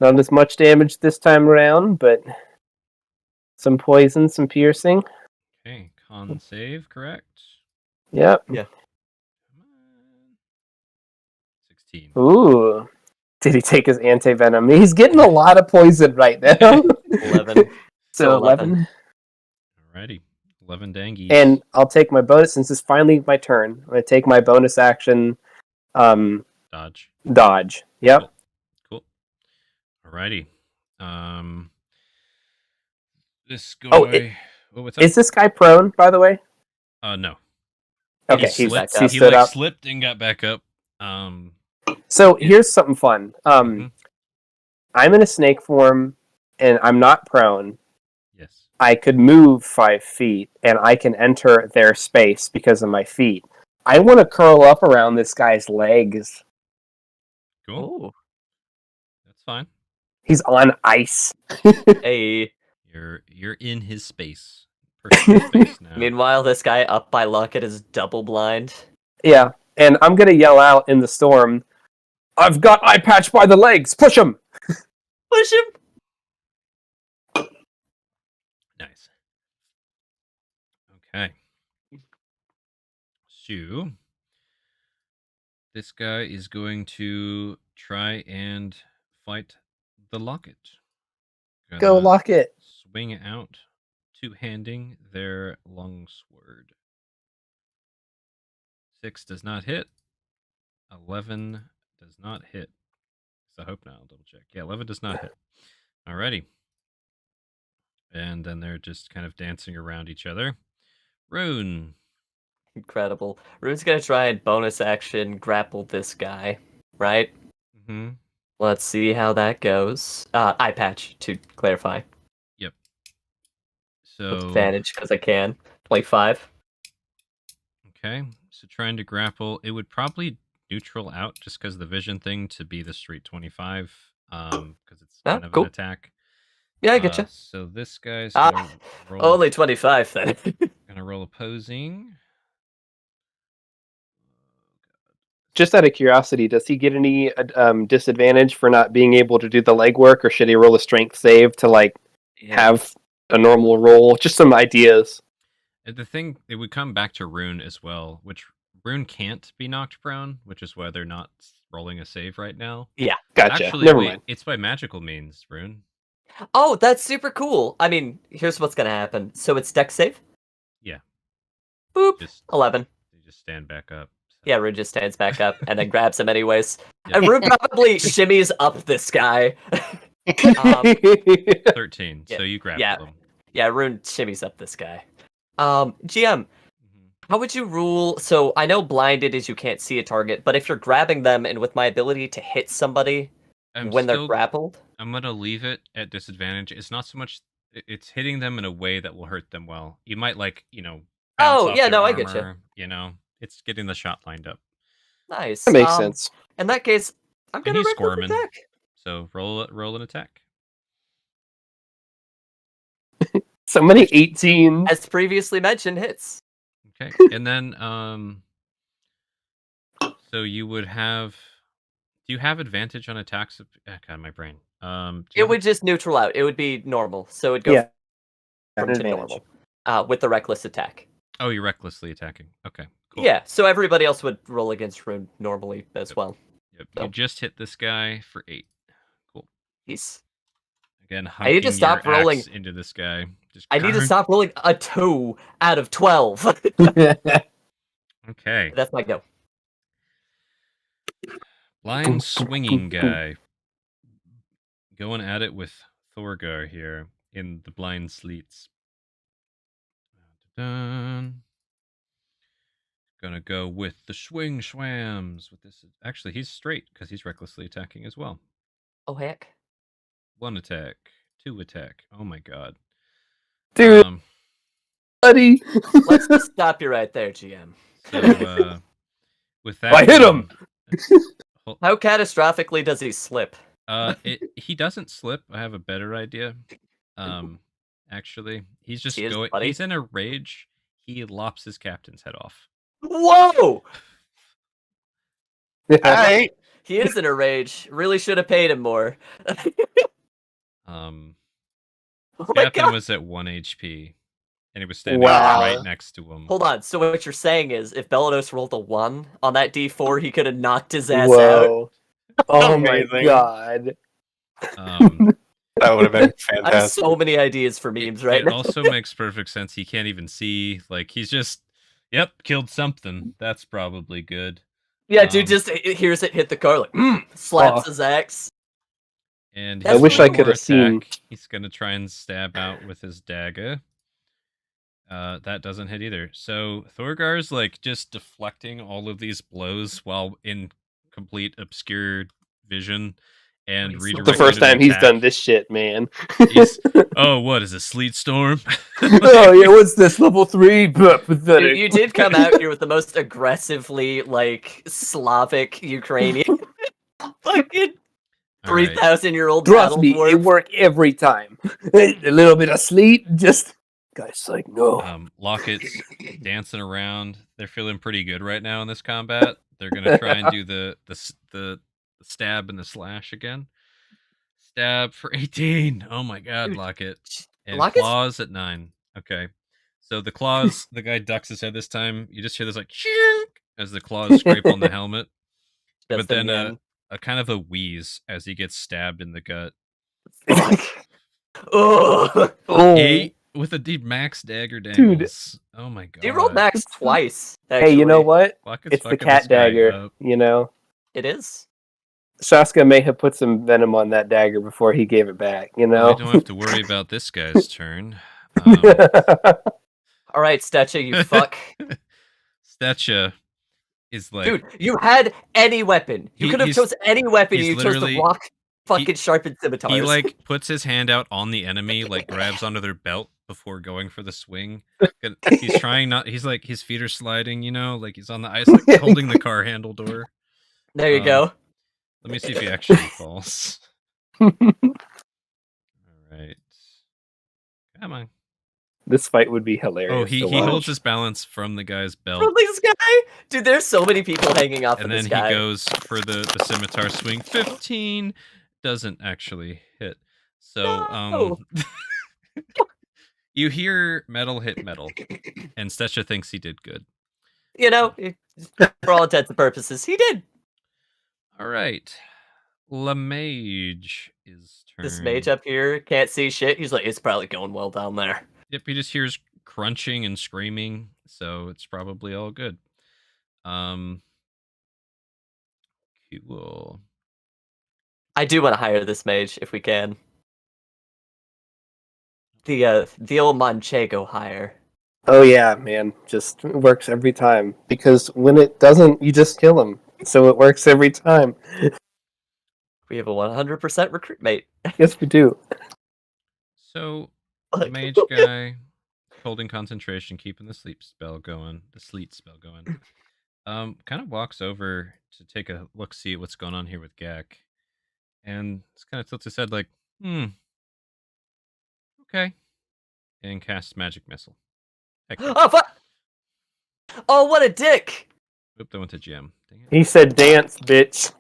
Not as much damage this time around, but some poison, some piercing. Okay, con save, correct? Yep. Come on. 16. Ooh. Did he take his anti-venom? He's getting a lot of poison right now. 11. So 11. Alrighty. 11 dangies. And I'll take my bonus since it's finally my turn. I'm going to take my bonus action Dodge. dodge. Yep. Cool. Alrighty. This guy. Oh, what's up? Is this guy prone, by the way? No. Okay, he back up. He stood up. slipped and got back up. So here's something fun. Mhm. I'm in a snake form, and I'm not prone. Yes. I could move 5 feet, and I can enter their space because of my feet. I want to curl up around this guy's legs. Cool. Ooh. That's fine. He's on ice. Hey. You're in his space. Personal space now. Meanwhile, this guy up by Luckett is double blind. Yeah, and I'm going to yell out in the storm, I've got eye patch by the legs! Push him! Push him! Nice. Okay. So this guy is going to try and fight the locket. Go lock it. Swing out, two-handing their longsword. 6 does not hit. 11 does not hit. So I hope not. I'll double check. Yeah, 11 does not hit. Alrighty. And then they're just kind of dancing around each other. Rune. Incredible. Rune's gonna try and bonus action grapple this guy, right? Mm-hmm. Let's see how that goes. Eye patch, to clarify. Yep. With So advantage, because I can. 25. okay. So trying to grapple, it would probably neutral out just because the vision thing to be the street 25. Because it's Ah, kind of cool. an attack. Yeah, I getcha. So this guy's gonna roll. Only 25 then. Gonna roll opposing. Just out of curiosity, does he get any disadvantage for not being able to do the legwork, or should he roll a strength save to have a normal roll? Just some ideas. The thing, it would come back to Rune as well, which Rune can't be knocked prone, which is why they're not rolling a save right now. Yeah. Gotcha. Actually, Never wait, mind. it's by magical means, Rune. Oh, that's super cool. I mean, here's what's gonna happen. So it's dex save? Yeah. Boop. Just 11. They just stand back up. So. Yeah, Rune just stands back up and then grabs him anyways. Yep. And Rune probably shimmies up this guy. 13. yeah, So you grab yeah. them. Yeah, Rune shimmies up this guy. GM, Mhm. how would you rule? So I know blinded is you can't see a target, but if you're grabbing them and with my ability to hit somebody when they're grappled, I'm gonna leave it at disadvantage. It's not so much. It's hitting them in a way that will hurt them well. You might bounce Oh, off yeah, their no, I armor, getcha. It's getting the shot lined up. nice. That makes sense. In that case, I'm And gonna he's reckless squirming. attack. So roll an attack. So many 18s. As previously mentioned, hits. Okay, and then so you would have. Do you have advantage on attacks? God, my brain. It would just neutral out. It would be normal, so it'd go Yeah. from An to advantage. normal. With the reckless attack. Oh, you're recklessly attacking. Okay, cool. Yeah, so everybody else would roll against Rune normally as well. Yep. So. You just hit this guy for 8. Cool. He's. Again, I need to hunking stop your rolling. axe into this guy. Just I need to stop rolling a 2 out of 12. Okay. That's my go. Blind swinging guy. Going at it with Thorgar here in the blind sleets. Dun. gonna go with the swing swams. With this, actually, he's straight because he's recklessly attacking as well. Oh heck. 1 attack, 2 attack. Oh my god, Dude, buddy. Let's just stop you right there, GM. So with that, I hit him! How catastrophically does he slip? He doesn't slip. I have a better idea. Actually, he's just Cheers, going. buddy. He's in a rage. He lops his captain's head off. Whoa! Hi. He is in a rage. Really should have paid him more. Um, Oh my Captain god! was at 1 HP, and he was standing Wow. right next to him. Hold on. So what you're saying is, if Belados rolled a 1 on that D4, he could have knocked his ass out. Whoa. Oh my Amazing. god. That would have been I have fantastic. so many ideas for memes right it now. also makes perfect sense. He can't even see. Like he's just, yep, killed something. That's probably good. Yeah, dude just hears it hit the car, like, slaps his axe. And I his wish one I could more have seen- attack, He's gonna try and stab out with his dagger. That doesn't hit either. So Thorgar's like just deflecting all of these blows while in complete obscure vision and He's redirecting. The first an time he's attack. done this shit, man. He's, oh, what is a sleet storm? Oh yeah, what's this, level 3? But pathetic. Dude, you did come out here with the most aggressively, like, Slavic Ukrainian fucking All right. 3,000-year-old Trust battle me, dwarf. it worked every time. A little bit of sleet, just... Guys, like, no. Locket's dancing around. They're feeling pretty good right now in this combat. They're gonna try and do the stab and the slash again. Stab for 18. Oh my god, Dude, Locket. And Locket's- claws at 9. Okay. So the claws, the guy ducks his head this time. You just hear this like chink as the claws scrape on the helmet. That's But the then yen. a kind of a wheeze as he gets stabbed in the gut. Ugh. Oh. 8 with a deep max dagger dangles. Oh my god. He rolled max twice. Hey, you know actually. what? Locket's It's the fucking cat this guy dagger, up. you know? It is. Shaska may have put some venom on that dagger before he gave it back, you Well, know? I don't have to worry about this guy's turn. All right, Stetcha, you fuck. Stetcha is like, Dude, you had any weapon. You could have he's- chosen any weapon. he's You chose the literally- rock fucking sharpened scimitars. he like puts his hand out on the enemy, like grabs onto their belt before going for the swing. He's trying not. He's like his feet are sliding, you know, like he's on the ice, like holding the car handle door. There you go. Let me see if he actually falls. All right, come on. This fight would be hilarious. Oh, he to watch. holds his balance from the guy's belt. From this guy? Dude, there's so many people hanging off And of then this he guy. goes for the scimitar swing. 15 doesn't actually hit. So No! you hear metal hit metal, and Stetcha thinks he did good. You know, for all intents and purposes, he did. All right, Lamage is turn. This mage up here can't see shit. He's like, it's probably going well down there. Yep, he just hears crunching and screaming, so it's probably all good. Cool. I do want to hire this mage if we can. The old Manchego hire. Oh yeah, man. Just works every time. Because when it doesn't, you just kill him. So it works every time. We have a 100% recruit mate. Yes, we do. So Like- mage guy holding concentration, keeping the sleep spell going. Kind of walks over to take a look, see what's going on here with Gak, and it's kind of tilts his head like, okay, and casts magic missile. Heck yeah. Oh fuck! Oh, what a dick! Oop, that went to GM. Dang it. He said dance, bitch.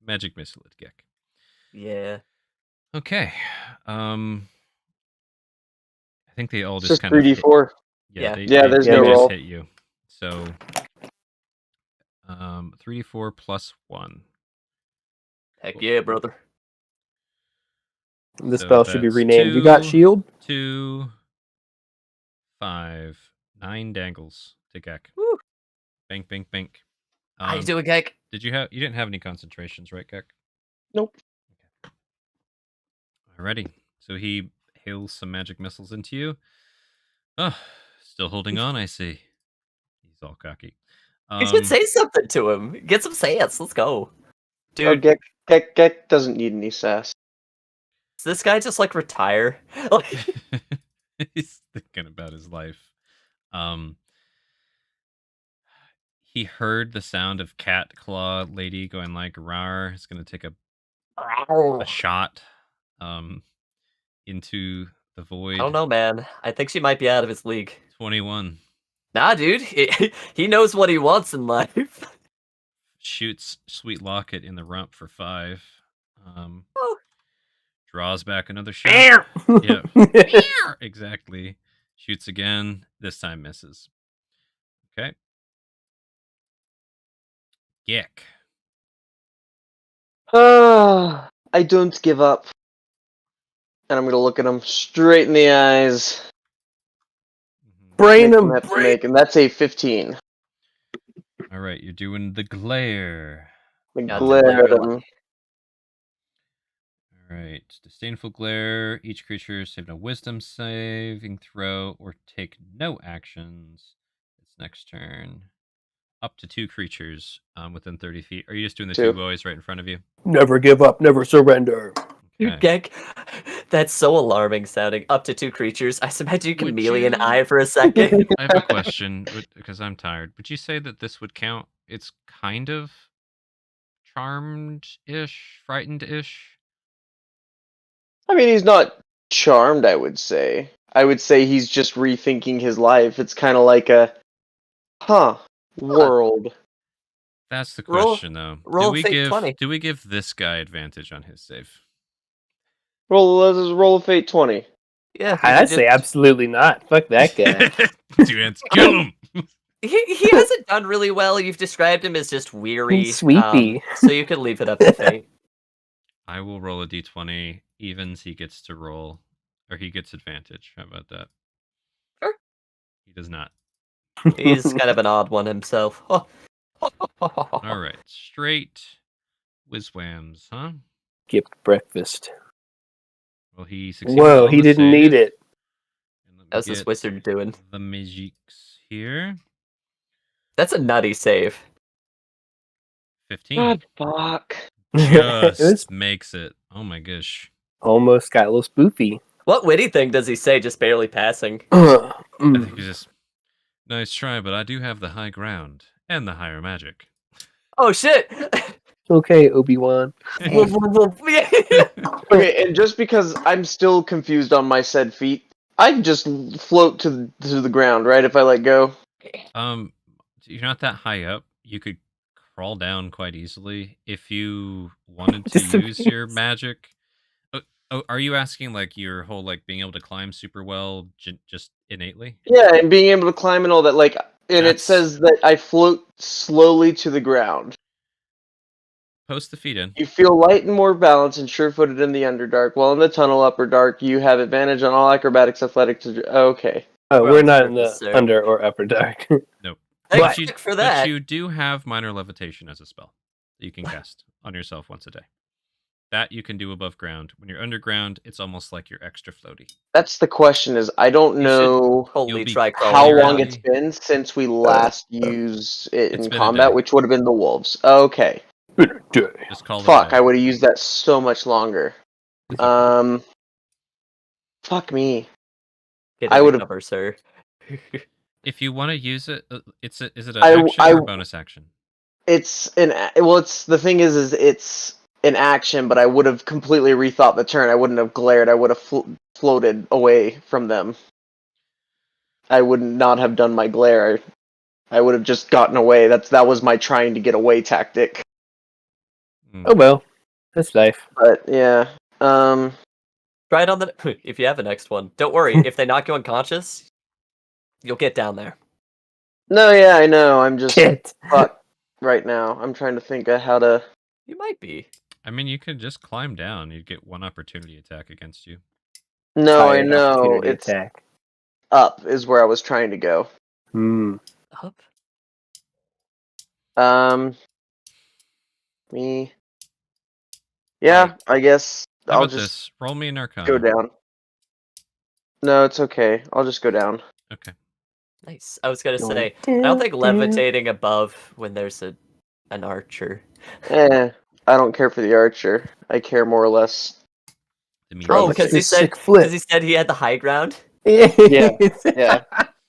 Magic missile at Gek. Yeah. Okay. I think they all It's just just kind of 3d4. Yeah. Yeah, there's no just roll. hit you. So 3d4 plus 1. Heck yeah, brother. The So spell should be that's renamed. You got 2, shield? 2, 5, 9 dangles to Gek. Woo. Bank, bank, bank. How you doing, Gek? You didn't have any concentrations, right, Gek? Nope. Okay. Alrighty. So he hails some magic missiles into you. Oh, still holding on, I see. He's all cocky. You should say something to him. Get some sass. Let's go. Oh, Dude, Gek doesn't need any sass. does this guy just like retire? Like, He's thinking about his life. He heard the sound of cat claw lady going like rawr. He's gonna take a shot into the void. I don't know, man. I think she might be out of his league. 21. Nah, dude. He knows what he wants in life. Shoots Sweet Locket in the rump for 5. Oh. Draws back another shot. Yeah. Exactly. Shoots again. This time misses. Okay. Gek. I don't give up. And I'm gonna look at him straight in the eyes. Brain Make him. have to make, and that's a 15. All right, you're doing the glare. The Got glare the at glare. him. All right, disdainful glare. Each creature save a wisdom saving throw or take no actions. It's next turn. Up to 2 creatures within 30 feet. Are you just doing the 2 Two. boys right in front of you? Never give up, never surrender. Dude, Okay. Gek, that's so alarming sounding. Up to 2 creatures. I imagine you can Would melee an you- eye for a second. I have a question because I'm tired. Would you say that this would count? It's kind of charmed-ish, frightened-ish. I mean, he's not charmed, I would say. I would say he's just rethinking his life. It's kind of like a, world. That's the Roll- question, though. roll fate 20. Do we give this guy advantage on his save? Let's roll a fate 20. Yeah, you I'd could say just- absolutely not. Fuck that guy. 2 hands, kill him. He hasn't done really well. You've described him as just weary. He's sweepy. So you could leave it up to fate. I will roll a d20. Evens, he gets to roll, or he gets advantage. How about that? Sure. He does not. He's kind of an odd one himself. All right, straight whizwams, huh? Skipped breakfast. Well, he succeeded. Whoa, on he the didn't need save. it. And let me How's this get wizard doing? the magics here. That's a nutty save. 15. God, fuck. Just It was makes it. Oh my gosh. almost got a little spoofy. What witty thing does he say, just barely passing? I think he's just nice try, but I do have the high ground and the higher magic. Oh shit! Okay, Obi-Wan. Okay, and just because I'm still confused on my said feet, I can just float to the ground, right? If I let go. You're not that high up. You could crawl down quite easily if you wanted to Just use your amazing. magic. Oh, are you asking like your whole like being able to climb super well just innately? Yeah, and being able to climb and all that, like, and it That's- says that I float slowly to the ground. Post the feet in. You feel light and more balanced and sure-footed in the Underdark. While in the Tunnel Upper Dark, you have advantage on all acrobatics, athletics. Okay. Oh, Well, we're not in the surface, sir. under or upper dark. Nope. Thanks But for that. But you do have minor levitation as a spell that you can cast on yourself once a day. That you can do above ground. When you're underground, it's almost like you're extra floaty. That's the question. Is I don't You should know totally You'll be try how crawling long around. it's been since we last used it It's in been a combat, day. which would have been the wolves. Okay. Just call Fuck, it a I day. would have used that so much longer. It's okay. Fuck me. Get I into would've- cover, sir. If you want to use it, is it an I- action I- or a bonus action? It's the thing is it's an action, but I would have completely rethought the turn. I wouldn't have glared. I would have floated away from them. I would not have done my glare. I would have just gotten away. That was my trying to get away tactic. Oh well, that's life. But yeah, Try it on the. If you have a next one, don't worry. If they knock you unconscious, you'll get down there. no, yeah, I know. I'm just Shit. fucked right now. I'm trying to think of how to. You might be. I mean, you could just climb down. You'd get 1 opportunity attack against you. No, I Tired know. opportunity It's attack. up is where I was trying to go. Up. Me. Yeah, Right. I guess How I'll about just this? Roll me an Arcana. go down. No, it's okay. I'll just go down. Okay. Nice. I was gonna say, I don't think levitating above when there's an archer. I don't care for the archer. I care more or less. Oh, because he said he had the high ground. Yeah.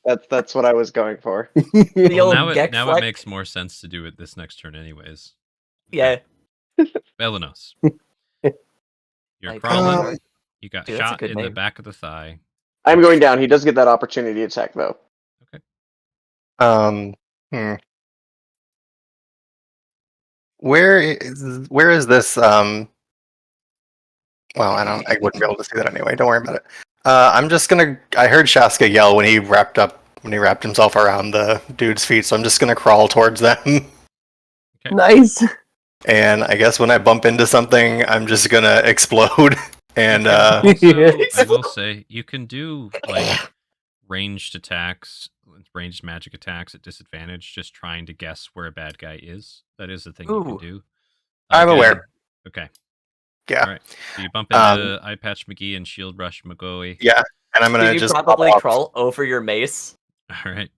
That's what I was going for. The Well, old now it makes more sense to do it this next turn, anyways. Yeah. Belenos. You're Like, crawling. You got dude, that's a shot good in the name. back of the thigh. I'm going down. He does get that opportunity attack though. Okay. Where is this? Well, I wouldn't be able to see that anyway. Don't worry about it. I'm just gonna. I heard Shaska yell when he wrapped himself around the dude's feet. So I'm just gonna crawl towards them. Okay. Nice. And I guess when I bump into something, I'm just gonna explode. And I will say you can do like ranged attacks, ranged magic attacks at disadvantage, just trying to guess where a bad guy is. That is a thing you can do. I'm aware. Okay. Yeah. All right. So you bump into Eye Patch McGee and Shield Rush McGoey. Yeah, and I'm gonna you just probably crawl over your mace. All right.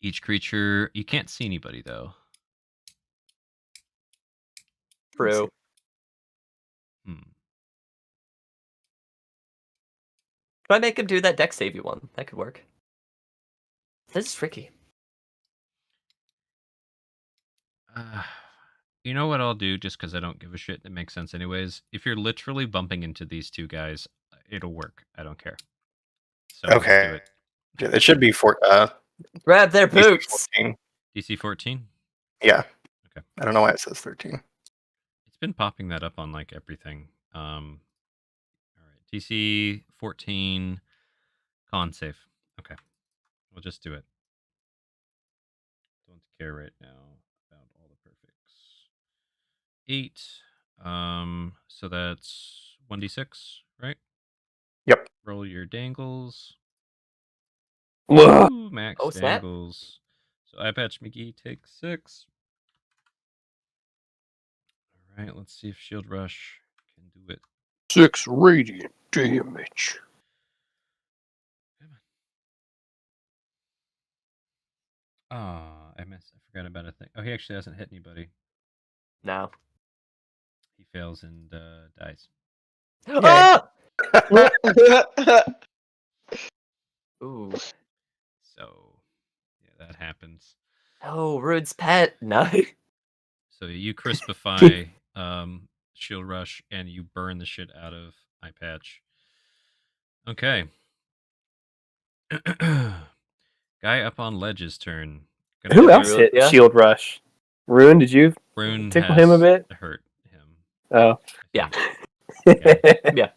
Each creature, you can't see anybody though. True. Try make him do that deck save you one. That could work. This is tricky. You know what I'll do, just because I don't give a shit. It makes sense anyways. If you're literally bumping into these two guys, it'll work. I don't care. So okay. Do it. It should be grab their boots. DC 14? Yeah. Okay. I don't know why it says 13. It's been popping that up on like everything. All right. DC 14 con save. Okay. We'll just do it. Don't care right now about all the perfects. 8. So that's 1d6, right? Yep. Roll your dangles. Whoa. Ooh, max snap. dangles. So Eye Patch McGee takes 6. All right, let's see if Shield Rush can do it. 6 radiant damage. I forgot about a thing. Oh, he actually hasn't hit anybody. No. He fails and dies. Ah! Ooh. So, yeah, that happens. Oh, Rude's pet. No. So you crispify Shield Rush and you burn the shit out of Eye Patch. Okay. Guy up on ledge's turn. Who else hit Shield Rush? Rune, did you tickle him a bit? Hurt him. Oh. Yeah. Yeah.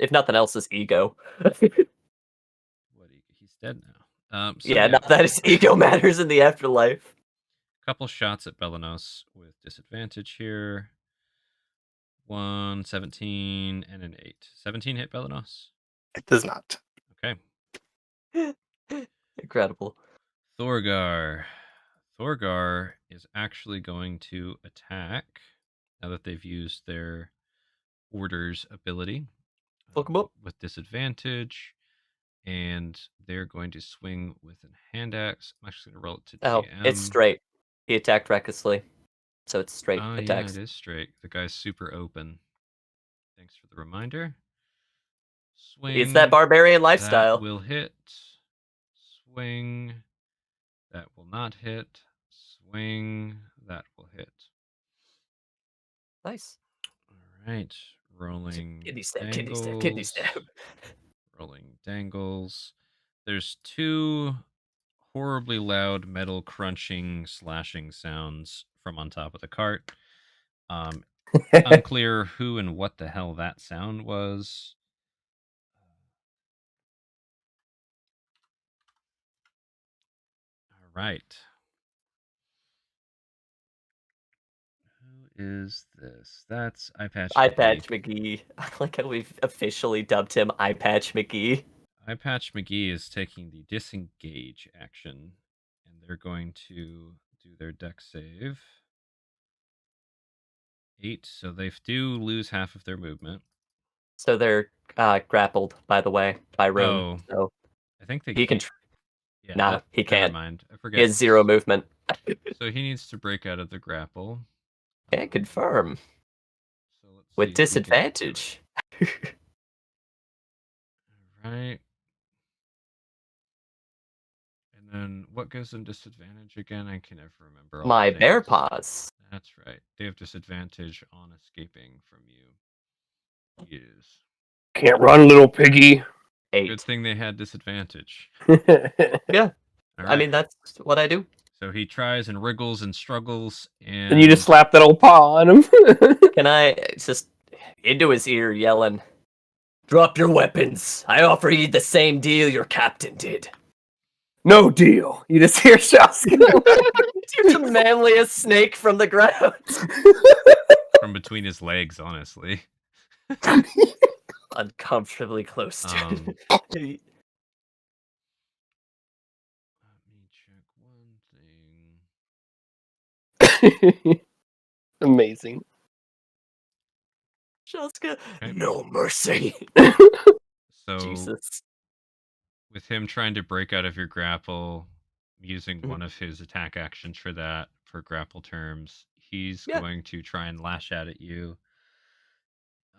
If nothing else, his ego. He's dead now. Not that his ego matters in the afterlife. Couple shots at Belenos with disadvantage here. 1, 17, and an 8. 17 hit Belenos? It does not. Okay. Incredible. Thorgar. Thorgar is actually going to attack now that they've used their Order's ability with disadvantage. And they're going to swing with a hand axe. I'm actually going to roll it to TM. It's straight. He attacked recklessly. So it's straight attacks. Yeah, it is straight. The guy's super open. Thanks for the reminder. Swing. It's that barbarian lifestyle. That will hit. Swing. That will not hit. Swing. That will hit. Nice. All right. Rolling Kidney stab, dangles. kidney stab. Rolling dangles. There's 2 horribly loud metal crunching, slashing sounds from on top of the cart. Unclear who and what the hell that sound was. All right. Who is this? That's Eye Patch McGee. Eye Patch McGee. I like how we've officially dubbed him Eye Patch McGee. Eye Patch McGee is taking the disengage action, and they're going to do their deck save. 8, so they do lose half of their movement. So they're grappled, by the way, by Rune. Oh. So I think they He can. can't. Yeah, Nah, he never can't. mind. I He forget. has 0 movement. So he needs to break out of the grapple. Okay, confirm. So let's With see if he can do it. disadvantage. Right. And then what gives them disadvantage again? I can never remember. All My the bear names. paws. That's right. They have disadvantage on escaping from you. Yes. Can't run, little piggy. Good 8. thing they had disadvantage. Yeah, All I right. mean that's what I do. So he tries and wriggles and struggles, and And you just slap that old paw on him. Can I just into his ear yelling, "Drop your weapons! I offer you the same deal your captain did." No deal. You just hear Shaska. You're the manliest snake from the ground. from between his legs, honestly. Uncomfortably close to. Um, it. Let me check one thing. Amazing. Shaska, Okay. no mercy. So Jesus. with him trying to break out of your grapple, using Mhm. one of his attack actions for that, for grapple terms, he's Yeah. going to try and lash out at you.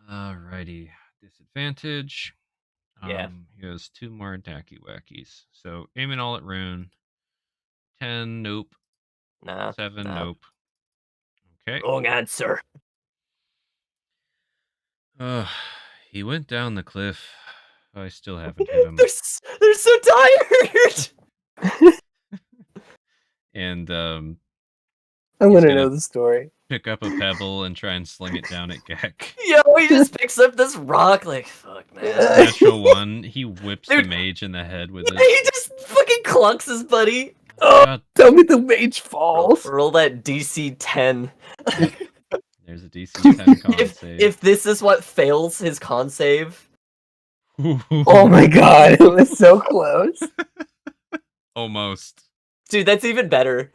Alrighty. Disadvantage. Yeah. He has 2 more dacky wackies. So aiming all at Rune. 10, nope. Nah. 7, nah. nope. Okay. Wrong answer. He went down the cliff. I still haven't hit him. They're so tired. And I He's want to gonna- know the story. pick up a pebble and try and sling it down at Gek. Yo, he just picks up this rock like, fuck, man. Natural 1. He whips Dude. the mage in the head with Yeah, it. he just fucking clunks his buddy. God, Tell me the mage falls. Roll that DC 10. there's a DC 10 con save. If this is what fails his con save, Oh my god, it was so close. Almost. dude, that's even better.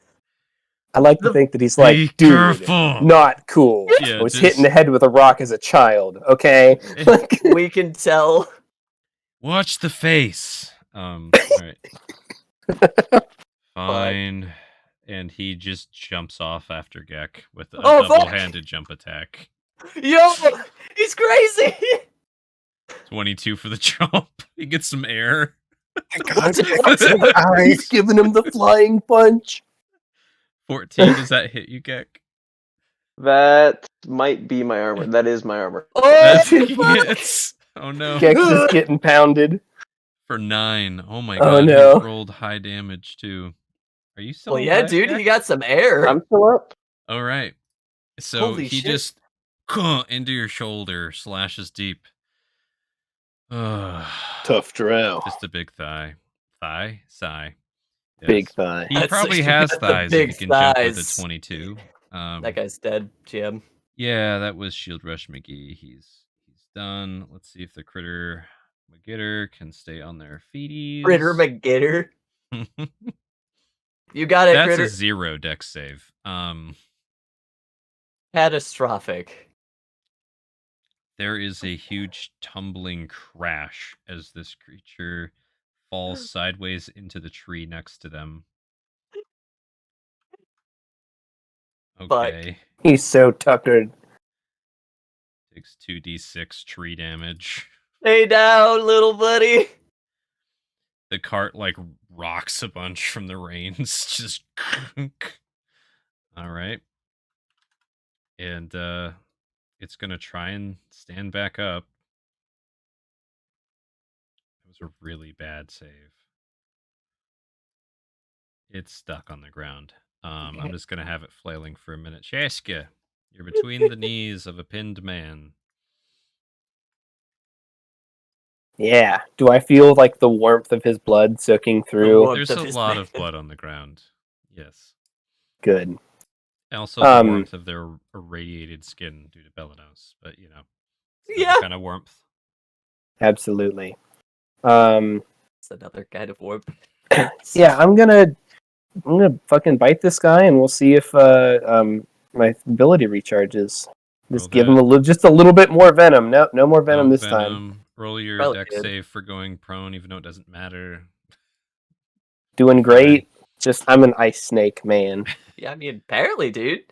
I like to think that he's Be like, dude, careful. not cool. Yeah, I was just- hit in the head with a rock as a child, okay? Like, We can tell. Watch the face. All right. Fine. And he just jumps off after Gek with a Oh, fuck! double-handed jump attack. Yo, he's crazy. 22 for the jump. He gets some air. God, he's giving him the flying punch. 14. Does that hit you, Gek? That might be my armor. That is my armor. Oh, That fuck. hits. Oh no. Gex is getting pounded. For 9. Oh my Oh, god. no. He rolled high damage too. Are you still Well, yeah, alive, dude, Gek? he got some air. I'm still up. All right. So Holy he shit. just into your shoulder, slashes deep. Tough drow. Just a big thigh. Thigh? Sigh. Big Yes. thigh. He That's probably actually has got the thighs if big he can jump with a thighs. 22. That guy's dead, Jim. Yeah, that was Shield Rush McGee. He's done. Let's see if the critter McGitter can stay on their feeties. Critter McGitter. You got it, That's Critter. a 0 dex save. Catastrophic. There is a huge tumbling crash as this creature falls sideways into the tree next to them. Fuck. Okay. He's so tuckered. Takes 2d6 tree damage. Stay down, little buddy. The cart like rocks a bunch from the reins. Just all right. And it's gonna try and stand back up. It was a really bad save. It's stuck on the ground. I'm just gonna have it flailing for a minute. Shaska, you're between the knees of a pinned man. Yeah. Do I feel like the warmth of his blood soaking through? warmth There's of a his lot man. of blood on the ground. Yes. Good. Also the warmth of their irradiated skin due to Belanos, but you know, Yeah. kind of warmth. Absolutely. It's another kind of warp. Yeah, I'm gonna fucking bite this guy, and we'll see if my ability recharges. Just Roll give that. him just a little bit more venom. No more venom No this time. venom. Roll your Probably dex good. save for going prone, even though it doesn't matter. Doing great. Just, I'm an ice snake, man. Yeah, I mean, apparently, dude.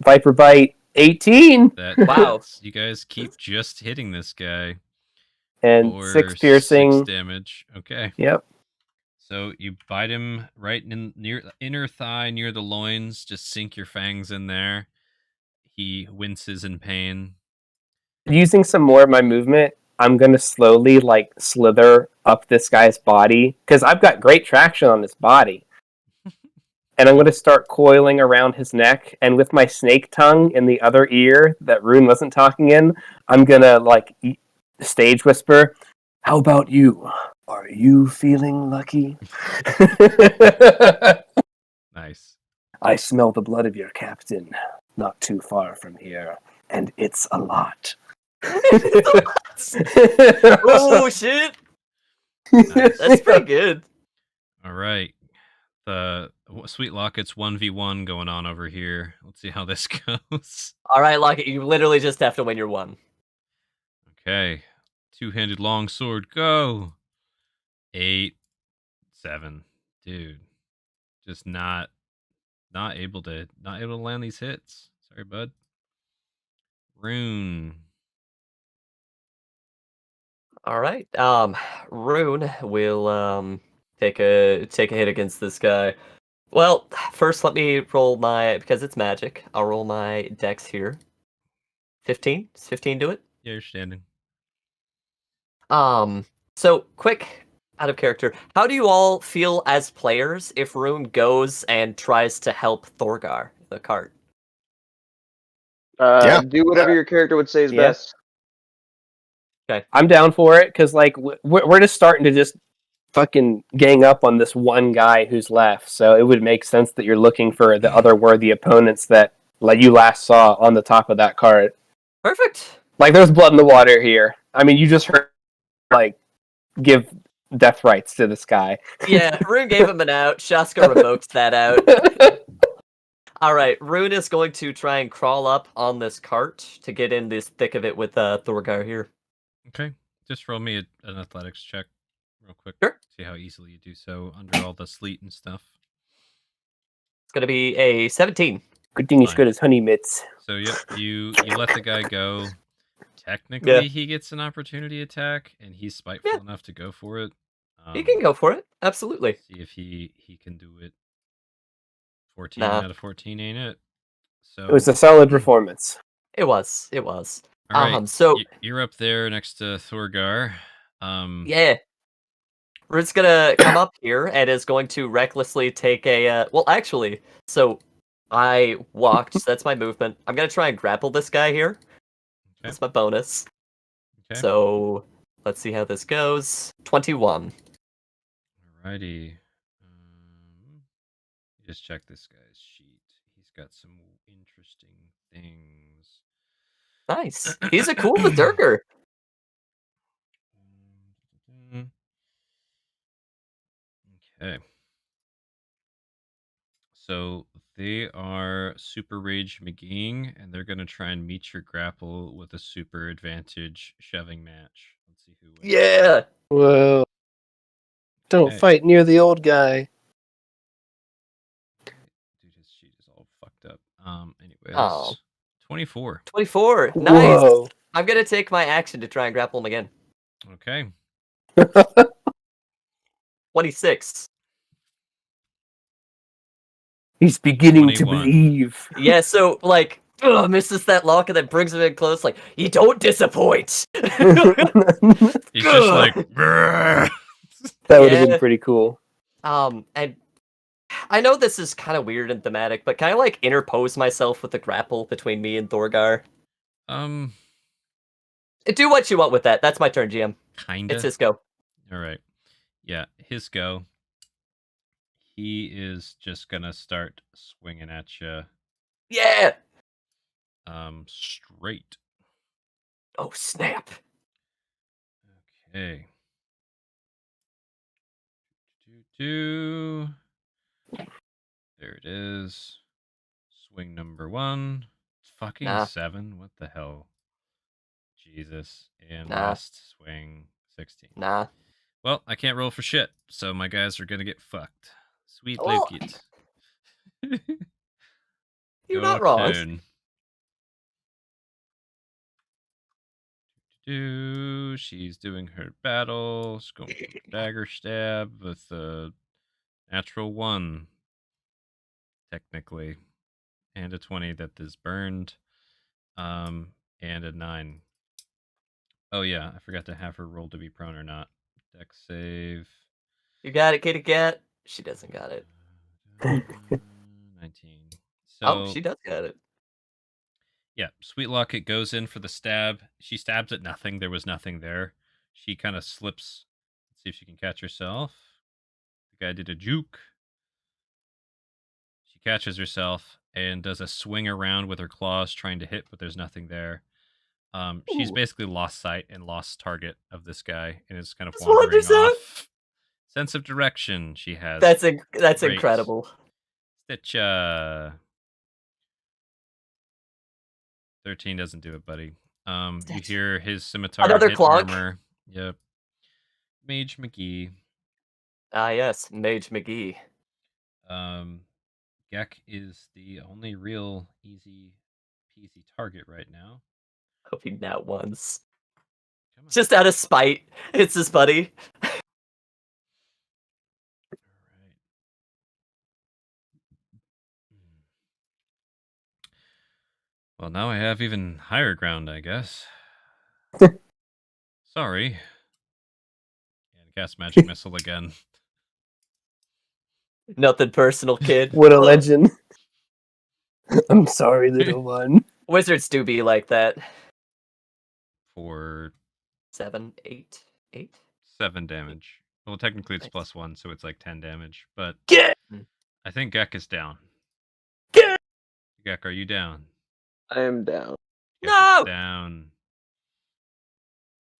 Viper bite 18. That Wow. hits. You guys keep just hitting this guy And for 6 piercing. 6 damage. Okay. Yep. So you bite him right near the inner thigh, near the loins. Just sink your fangs in there. He winces in pain. Using some more of my movement, I'm going to slowly, like, slither up this guy's body. Because I've got great traction on this body. And I'm going to start coiling around his neck. And with my snake tongue in the other ear that Rune wasn't talking in, I'm going to, like, stage whisper, "How about you? Are you feeling lucky?" Nice. "I smell the blood of your captain not too far from here. And it's a lot." Oh, shit. Nice. That's pretty good. All right. The Sweet Locket's 1v1 going on over here. Let's see how this goes. All right, Lockett, you literally just have to win your one. Okay. Two-handed longsword, go. 8, 7. Dude. Just not able to land these hits. Sorry, bud. Rune. All right. Rune will take a hit against this guy. Well, first let me roll because it's magic. I'll roll my dex here. 15. Does 15 do it? Yeah, you're standing. So quick out of character. How do you all feel as players if Rune goes and tries to help Thorgar, the cart? Yeah. Do whatever your character would say is Yeah. best. I'm down for it, because, like, we're just starting to just fucking gang up on this one guy who's left. So it would make sense that you're looking for the other worthy opponents that, like, you last saw on the top of that cart. Perfect. Like, there's blood in the water here. I mean, you just heard, like, give death rights to this guy. Yeah, Rune gave him an out. Shaska revoked that out. All right, Rune is going to try and crawl up on this cart to get in this thick of it with Thorgar here. Okay. Just roll me an athletics check real quick. Sure. See how easily you do so under all the sleet and stuff. It's going to be a 17. Good thing he's Fine. good as honey mitts. So yep, you let the guy go. Technically, he gets an opportunity attack, and he's spiteful enough to go for it. He can go for it. Absolutely. See if he can do it. 14 Nah. out of 14 ain't it? So It was a solid performance. It was. It was. all right. So you're up there next to Thorgar. yeah, Rune's gonna come up here and is going to recklessly take a. Well, actually, so I walked. So that's my movement. I'm gonna try and grapple this guy here. Okay. That's my bonus. Okay. So let's see how this goes. 21. Alrighty. Just check this guy's sheet. He's got some interesting things. Nice. He's a cool berserker. Okay. So they are Super Rage McGeeing, and they're going to try and meet your grapple with a super advantage shoving match. Let's see who wins. Yeah. Whoa. Don't Okay. fight near the old guy. Dude, his sheet is all fucked up. Anyways. Oh. 24. 24. Nice. Whoa. I'm gonna take my action to try and grapple him again. Okay. 26. He's beginning 21. to believe. Yeah, so, like, misses that lock and then brings him in close, like, you don't disappoint! He's just like, "Brrr." That would have Yeah. been pretty cool. And I know this is kind of weird and thematic, but can I, like, interpose myself with the grapple between me and Thorgar? Do what you want with that. That's my turn, GM. Kinda. It's his go. All right. Yeah, his go. He is just gonna start swinging at you. Yeah! Straight. Oh, snap. Okay. There it is. Swing number 1. Fucking Nah. 7. What the hell? Jesus. And Nah. last swing 16. Nah. Well, I can't roll for shit, so my guys are gonna get fucked. Sweet Well, Lukit. You're Go not wrong. turn. She's doing her battle. She's going for dagger stab with a natural 1, technically, and a 20 that is burned, and a 9. Oh yeah, I forgot to have her roll to be prone or not. Dex save. You got it, kitty cat. She doesn't got it. 19. Oh, So she does got it. yeah, Sweet Locket goes in for the stab. She stabs at nothing. There was nothing there. She kind of slips. Let's see if she can catch herself. The guy did a juke. She catches herself and does a swing around with her claws trying to hit, but there's nothing there. She's Ooh. basically lost sight and lost target of this guy and is kind of Just wandering wanders out. off. Sense of direction she has. That's Great. incredible. Stitch. 13 doesn't do it, buddy. You hear his scimitar Another hit clog. armor. Yep. Mage McGee. Ah, yes, Mage McGee. Gek is the only real easy peasy target right now. Hope he nat ones. Come on. Just out of spite, it's his buddy. All right. Well, now I have even higher ground, I guess. Sorry. And cast magic missile again. Nothing personal, kid. What a legend. I'm sorry, little one. Wizards do be like that. For 7, 8, 8. 7 damage. Well, technically it's Nice. +1, so it's like 10 damage. But Get! I think Gek is down. Get! Gek, are you down? I am down. Gek No! is down.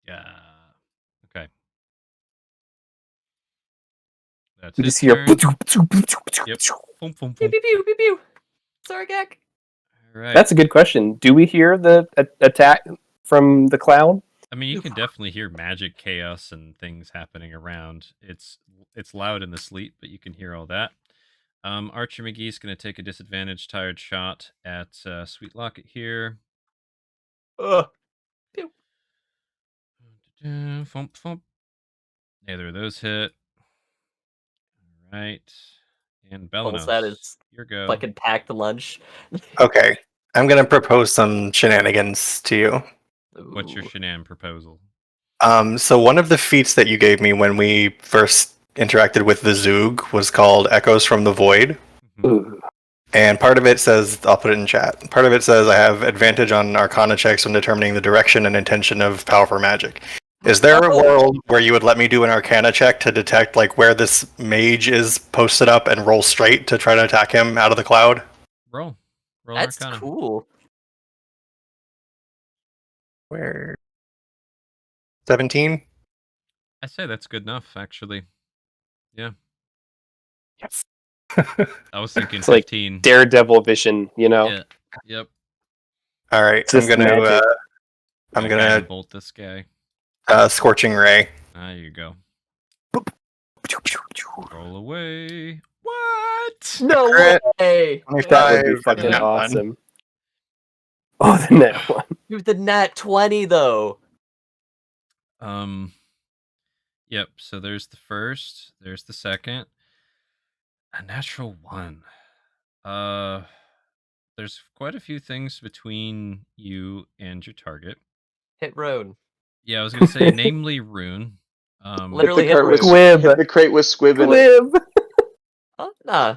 Yeah. Okay. That's You his just hear. turn. Yep. Boom, boom, Pew, boom. pew, pew, pew, pew. Sorry, Gek. All right. That's a good question. Do we hear the attack from the cloud? I mean, you can definitely hear magic, chaos, and things happening around. It's loud in the sleep, but you can hear all that. Archer McGee's going to take a disadvantage tired shot at Sweet Locket here. Ugh. Thump, thump. Neither of those hit. All right. And Pulls Belanos, out his your go. fucking packed lunch. Okay, I'm gonna propose some shenanigans to you. What's your Ooh. shenan proposal? So one of the feats that you gave me when we first interacted with the Zoog was called Echoes from the Void. Ooh. And part of it says, I'll put it in chat. Part of it says I have advantage on Arcana checks when determining the direction and intention of powerful magic. Is there a Oh. world where you would let me do an Arcana check to detect like where this mage is posted up and roll straight to try to attack him out of the cloud? Roll That's Arcana. cool. Where? 17? I say that's good enough, actually. Yeah. Yes. I was thinking It's like 15. Daredevil vision, you know? Yeah. Yep. All right, It's I'm just gonna magic. I'm gonna bolt this guy. Scorching Ray. There you go. Roll away. What? No Crit. way! That would be 25, fucking and that one. awesome. Oh, the net one. Dude, the nat 20 though. Yep, so there's the first, there's the second. A natural 1. There's quite a few things between you and your target. Hit Roan. Yeah, I was gonna say namely Rune. Literally hit the, hit cart with, Rune. Squib. hit the crate with squib in it. Squib. Oh, nah.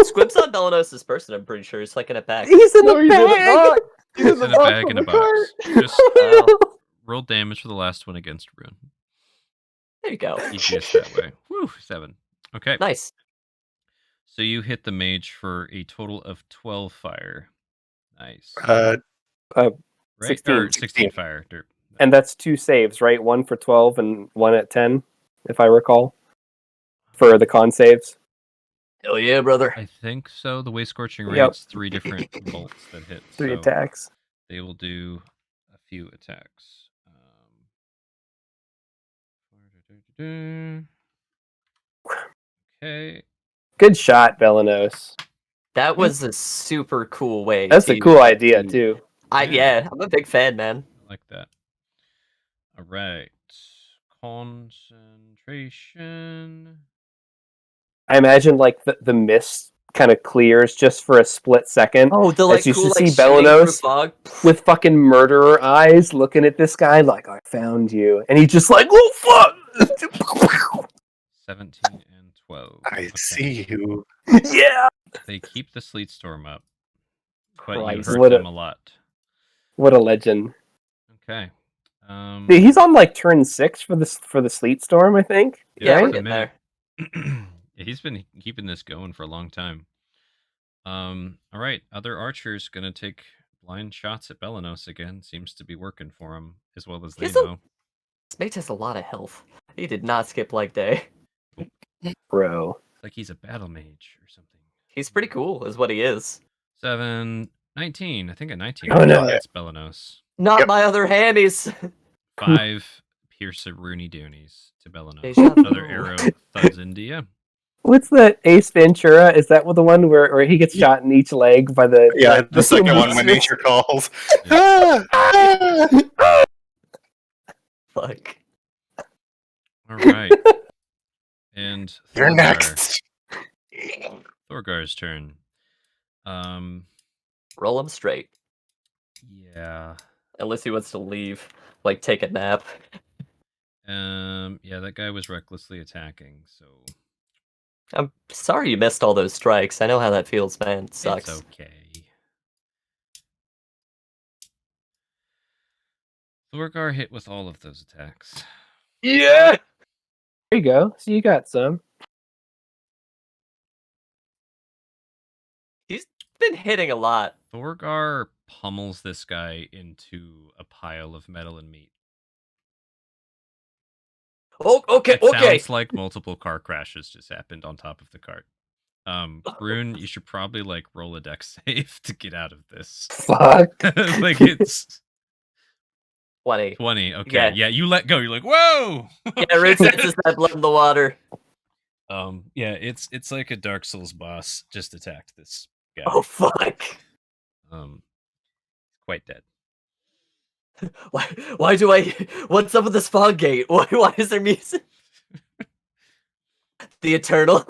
Squib's on Belanos' person, I'm pretty sure. He's like in a bag. He's in No, the he's in the bag. box. He's in It's the in a box bag of in a the box. cart. Just Oh, roll damage for the last one against Rune. there you go. Easiest that way. Woo, 7. Okay. Nice. So you hit the mage for a total of 12 fire. Nice. Uh, Right? 16. Or 16 fire. Derp. And that's 2 saves, right? 1 for 12 and 1 at 10, if I recall, for the con saves. Hell yeah, brother. I think so. The way Scorching Yep. Rate's 3 different bolts that hit. 3 so attacks. They will do a few attacks. Okay. Good shot, Belanos. That was a super cool way. That's to a use cool that idea feat. too. Yeah, I'm a big fan, man. I like that. All right. Concentration. I imagine like the mist kind of clears just for a split second. Oh, the as you cool see shooting through Belanos fog. with fucking murderer eyes looking at this guy like, I found you. And he just like, oh fuck! 17 and 12. I Okay. see you. Yeah! They keep the sleet storm up, but you Christ. hurt them a lot. What a legend. Okay. He's on like turn 6 for the sleet storm, I think. Yeah, we're right? getting there. Yeah, he's been keeping this going for a long time. All right, other archers gonna take blind shots at Belanos again. Seems to be working for him as well as they He's a- know. This mage has a lot of health. He did not skip leg day. Bro. It's like he's a battle mage or something. He's pretty cool, is what he is. 7, 19. I think a 19. Oh, no. That's Belanos. Not Yep. my other hammies. 5 pierce of Rooney Doonies to Belanos. Deja Another vu. arrow thuds into you. What's that Ace Ventura? Is that the one where he gets shot in each leg by the Yeah, the second little one when meat nature calls. Yeah. Fuck. All right. And You're Thorgar. next. Thorgar's turn. Roll him straight. Yeah. Unless he wants to leave. Like, take a nap. Yeah, that guy was recklessly attacking, so I'm sorry you missed all those strikes. I know how that feels, man. It sucks. it's okay. Thorgar hit with all of those attacks. Yeah! There you go. So you got some. He's been hitting a lot. Thorgar pummels this guy into a pile of metal and meat. Oh, okay, It okay. sounds like multiple car crashes just happened on top of the cart. Rune, you should probably like roll a dex save to get out of this. Fuck. Like it's 20. 20. Okay, Yeah. yeah, you let go. You're like, whoa. Yeah, Root senses that blood in the water. Yeah, it's like a Dark Souls boss just attacked this guy. Oh, fuck. Quite dead. Why do I... What's up with this fog gate? Why is there music? The Eternal.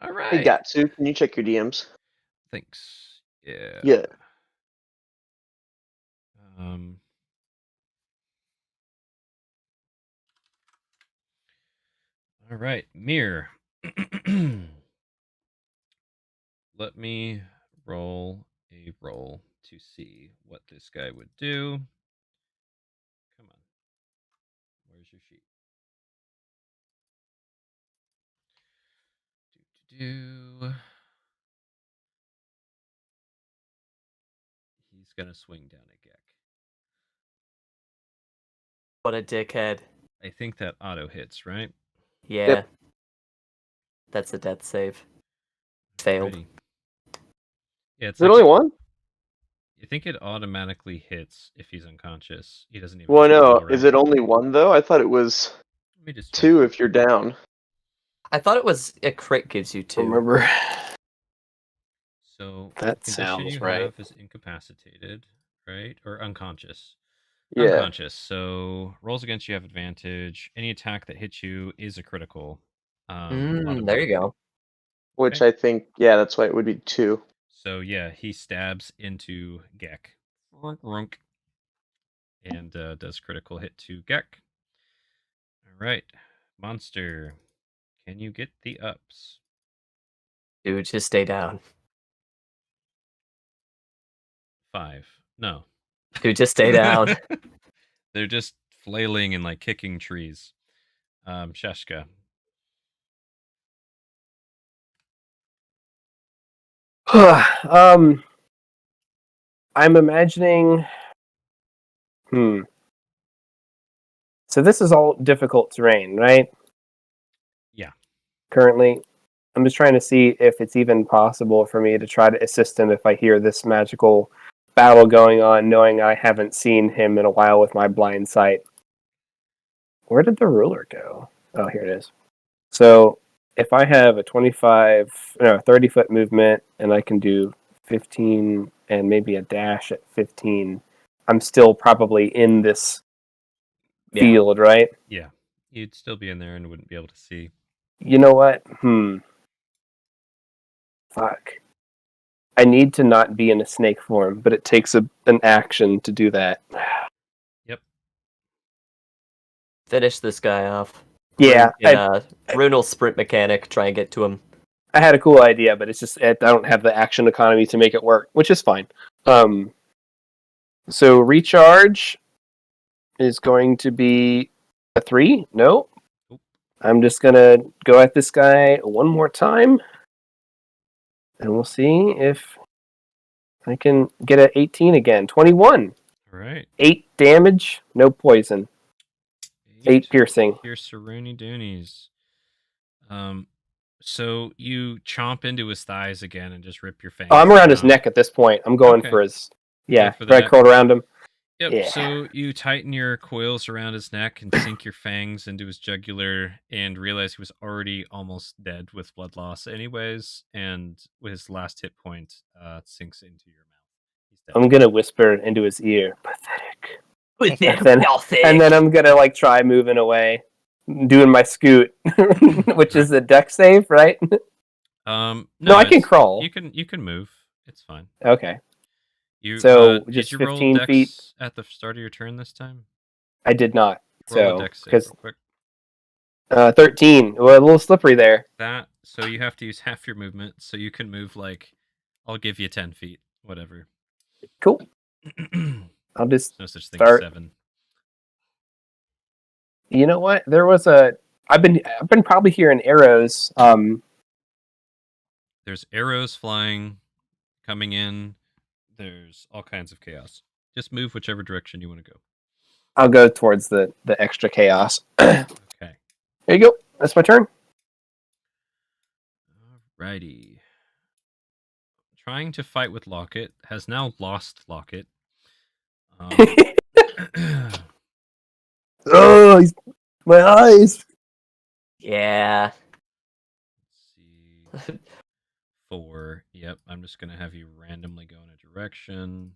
All right. Hey, Gatsu, can you check your DMs? Thanks. Yeah. Yeah. All right, Mir. Let me roll a roll to see what this guy would do. Come on. Where's your sheet? He's gonna swing down at Gek. What a dickhead. I think that auto hits, right? Yeah. Yep. That's a death save. Failed. Alrighty. Yeah, it's Is it like only one? I think it automatically hits if he's unconscious. He doesn't even. Well, have to no. roll, Is right? it only one, though? I thought it was Let me just check. 2 if you're down. I thought it was a crit gives you 2. Remember. So That condition sounds you right. have is incapacitated, right? Or unconscious. Yeah. Unconscious. So rolls against you have advantage. Any attack that hits you is a critical. There you automatically. go. Which Okay. I think, yeah, that's why it would be 2. So yeah, he stabs into Gek. Runk. And does critical hit to Gek. All right. Monster. Can you get the ups? Dude, just stay down. 5. No. Dude, just stay down. They're just flailing and like kicking trees. Sheshka. I'm imagining. So this is all difficult terrain, right? Yeah. Currently, I'm just trying to see if it's even possible for me to try to assist him if I hear this magical battle going on, knowing I haven't seen him in a while with my blind sight. Where did the ruler go? Oh, here it is. So if I have a 30-foot movement, and I can do 15 and maybe a dash at 15, I'm still probably in this Yeah. field, right? Yeah, you'd still be in there and wouldn't be able to see. You know what? Fuck. I need to not be in a snake form, but it takes an action to do that. Yep. Finish this guy off. Yeah, Rune will sprint mechanic, try and get to him. I had a cool idea, but it's just I don't have the action economy to make it work, which is fine. So recharge is going to be a 3. No, Oop. I'm just gonna go at this guy one more time, and we'll see if I can get an 18 again. 21. All right. 8 damage, no poison. 8 piercing. Pierce Rooney Doonies. So you chomp into his thighs again and just rip your fangs. Oh, I'm around his down. neck at this point. I'm going Okay. for his. Go Yeah, for the I neck. curled around him. Yep. Yeah. So you tighten your coils around his neck and sink your fangs into his jugular and realize he was already almost dead with blood loss anyways, and with his last hit point sinks into your mouth. He's dead. I'm gonna whisper into his ear, pathetic. Pathetic. And then I'm gonna try moving away, doing my scoot, which is a deck save, right? No, I can crawl. You can move. It's fine. Okay. You So, did just you roll 15 dex feet? at the start of your turn this time? I did not. Roll a So dex save because real quick. 13, well, a little slippery there. So you have to use half your movement, so you can move I'll give you 10 feet, whatever. Cool. I'll just no such thing start. as 7. You know what? There was I've been probably hearing arrows. There's arrows flying, coming in. There's all kinds of chaos. Just move whichever direction you want to go. I'll go towards the extra chaos. Okay. There you go. That's my turn. Alrighty. Trying to fight with Locket has now lost Locket. Oh, my eyes. Yeah. Let's see. 4. Yep, I'm just going to have you randomly go in a direction.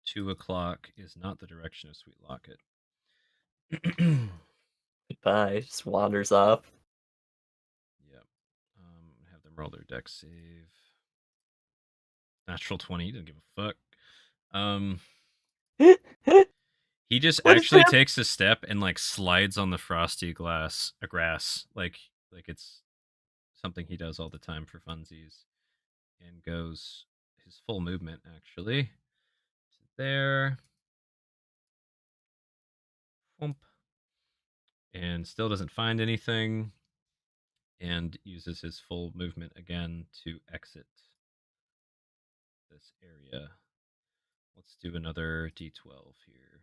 2 o'clock is not the direction of Sweet Locket. Goodbye. Just wanders off. Yep. Have them roll their dex save. Natural 20, don't give a fuck. He just actually takes a step and slides on the frosty grass, like it's something he does all the time for funsies, and goes his full movement actually to there. Whoomp. And still doesn't find anything, and uses his full movement again to exit this area. Let's do another D12 here.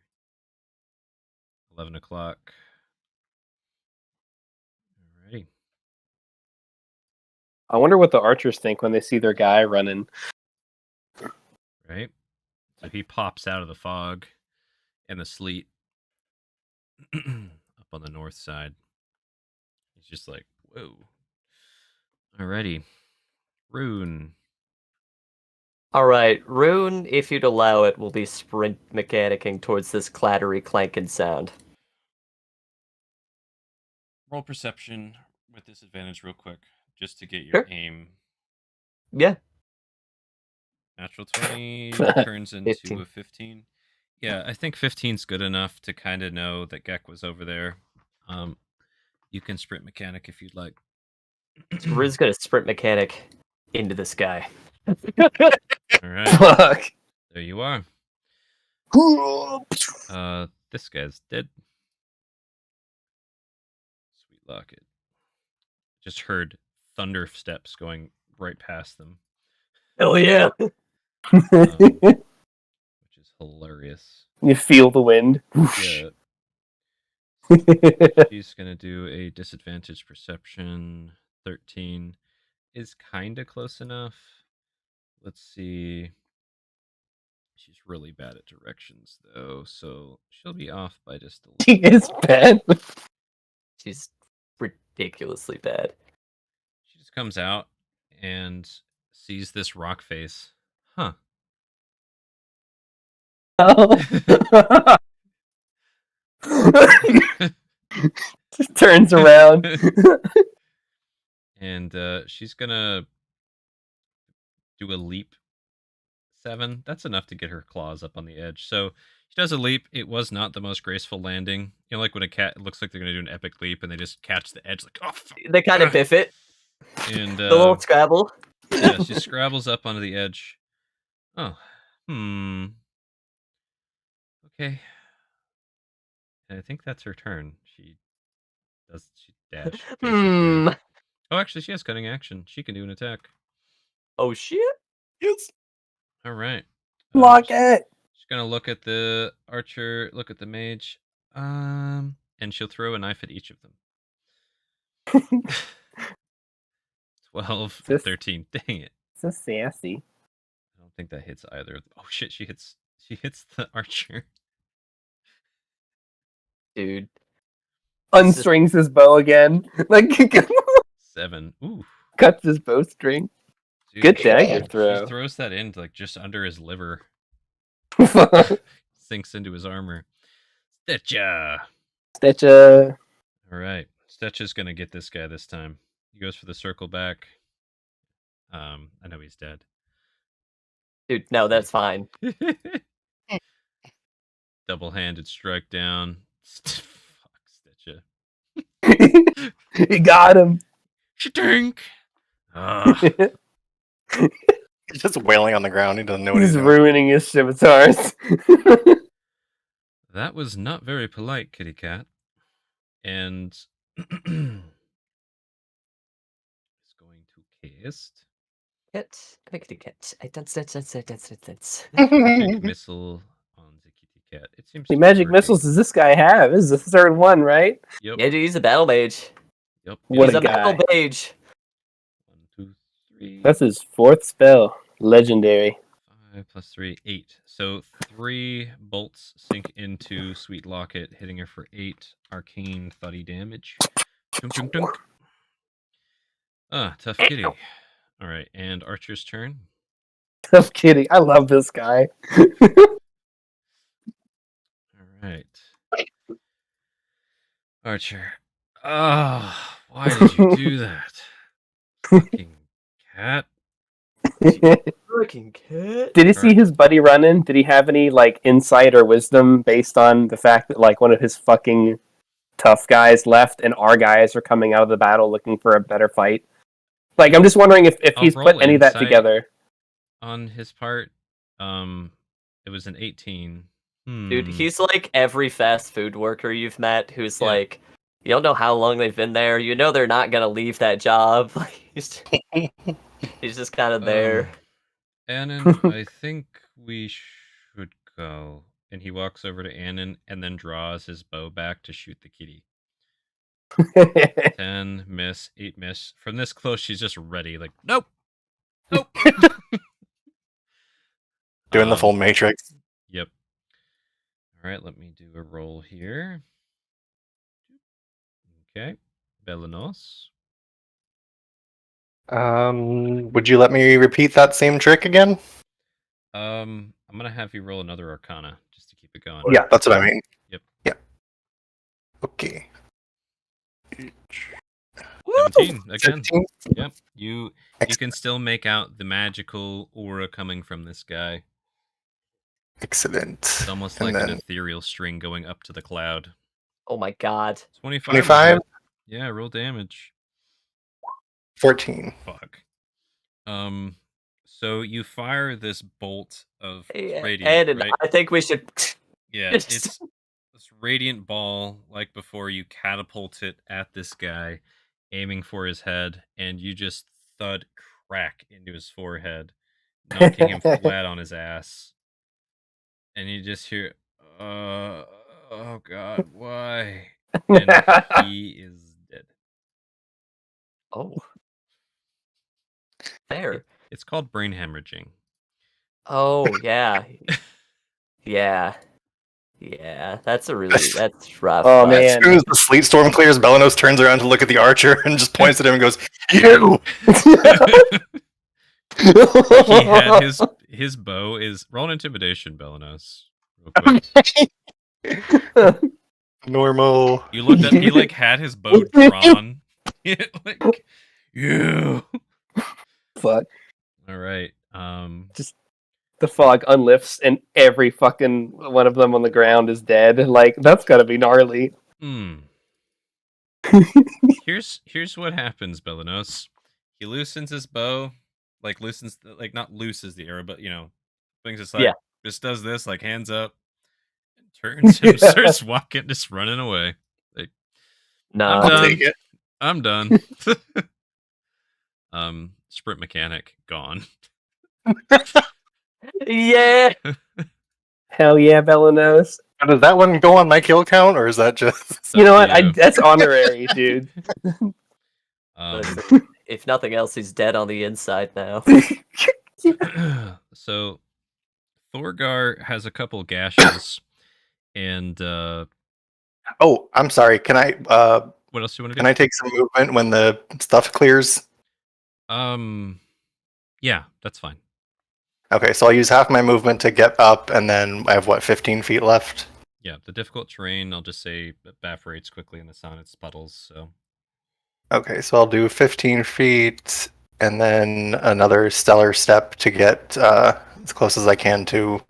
11 o'clock. Alrighty. I wonder what the archers think when they see their guy running. Right? So he pops out of the fog and the sleet up on the north side. He's just like, whoa. Alrighty. Rune. Alright, Rune, if you'd allow it, will be sprint mechanicking towards this clattery clanking sound. Roll perception with disadvantage real quick, just to get your Sure. aim. Yeah. Natural 20 turns into 15. a 15. Yeah, I think 15's good enough to kind of know that Gek was over there. You can sprint mechanic if you'd like. So Rune's gonna sprint mechanic into this guy. All right. Fuck. There you are. This guy's dead. Sweet Locket. Just heard thunder steps going right past them. Hell yeah! Which is hilarious. You feel the wind. Yeah. She's gonna do a disadvantage perception. 13 is kind of close enough. Let's see. She's really bad at directions, though, so she'll be off by just a little. She is bad. She's ridiculously bad. She just comes out and sees this rock face. Huh. Oh. Just turns around. And she's gonna do a leap. 7. That's enough to get her claws up on the edge. So she does a leap. It was not the most graceful landing. You know, like when a cat looks like they're gonna do an epic leap and they just catch the edge, like, oh, fuck. They kind of biff it. And The little Scrabble. yeah, she scrabbles up onto the edge. Oh, okay. And I think that's her turn. She dash. Basically. Oh, actually, she has cutting action. She can do an attack. Oh shit! Yes. All right. Lock it. She's gonna look at the archer, look at the mage, and she'll throw a knife at each of them. 12, This- 13. Dang it! So sassy. I don't think that hits either. Oh shit! She hits the archer. Dude. Unstrings his bow again. Like 7. Ooh. cuts his bowstring. Dude, Good dagger She throw. throws that in like just under his liver. Sinks into his armor. Stetcha. Stitcha. All right. Stetcha's gonna get this guy this time. He goes for the circle back. I know he's dead. Dude, no, that's fine. Double-handed strike down. Fuck, Stitcha. He got him. Shtink. He's just wailing on the ground. He doesn't know what He's he's doing. ruining his scimitars. That was not very polite, kitty cat. And is going to cast magic missile on the kitty cat. It seems The to be magic working. missiles does this guy have? This is the third one, right? Yep. Yeah, dude, he's a battle mage. Yep. What He's a a battle guy. mage. 1, 2, 3. That's his fourth spell. Legendary. 5 plus 3, 8. So 3 bolts sink into Sweet Locket, hitting her for 8 arcane thuddy damage. Dunk, dunk, dunk. Ah, tough kitty. All right, and Archer's turn. I'm kidding. I love this guy. All right. Archer. Oh, why did you do that? Fucking cat. Freaking cat. Did he see his buddy running? Did he have any like insight or wisdom based on the fact that like one of his fucking tough guys left and our guys are coming out of the battle looking for a better fight? Like, I'm just wondering if I'll he's roll put any of that insight. together. On his part, it was an 18. Dude, he's like every fast food worker you've met who's Yeah. like, you don't know how long they've been there. You know they're not gonna leave that job. He's just kind of there. Annan, I think we should go. And he walks over to Annan and then draws his bow back to shoot the kitty. 10 miss, 8 miss. From this close, she's just ready. Like, nope, nope. Doing the full Matrix. Yep. All right, let me do a roll here. Okay, Belanos. Would you let me repeat that same trick again? I'm gonna have you roll another Arcana just to keep it going. Yeah, that's what I mean. Yep. Yeah. Okay. 17 again. 17? Yep. You can still make out the magical aura coming from this guy. Excellent. It's almost And like an then- ethereal string going up to the cloud. Oh my god. 25. 25? Yeah, roll damage. 14. Fuck. So you fire this bolt of radiant, And right? I think we should. Yeah, Just- it's this radiant ball, like before, you catapult it at this guy, aiming for his head, and you just thud crack into his forehead, knocking him flat on his ass. And you just hear, oh god, why? And he is dead. Oh. Fair. It's called brain hemorrhaging. Oh yeah, yeah. That's rough. Oh, but- man. As soon as the sleet storm clears, Belenos turns around to look at the archer and just points at him and goes, "You!" He had his bow is roll an intimidation, Belenos. Real quick. Normal. You looked at he like had his bow drawn. Like you. Fuck. All right. The fog unlifts and every fucking one of them on the ground is dead. Like, that's gotta be gnarly. Here's what happens, Belenos. He loosens his bow, like not looses the arrow, but things just like Yeah. just does this, like hands up, and turns and starts walking, just running away. Like Nah. I'm I'll done. take it. I'm done. Sprint mechanic gone. Yeah. Hell yeah, Belenos. Does that one go on my kill count, or is that just? You know what? You. That's honorary, dude. Listen, if nothing else, he's dead on the inside now. So Thorgar has a couple gashes, and Oh, I'm sorry. Can I? what else do you want to do? Can I take some movement when the stuff clears? Yeah, that's fine. Okay, so I'll use half my movement to get up, and then I have 15 feet left. Yeah, the difficult terrain, I'll just say, evaporates quickly in the sun. It's puddles, so. Okay, so I'll do 15 feet, and then another stellar step to get as close as I can to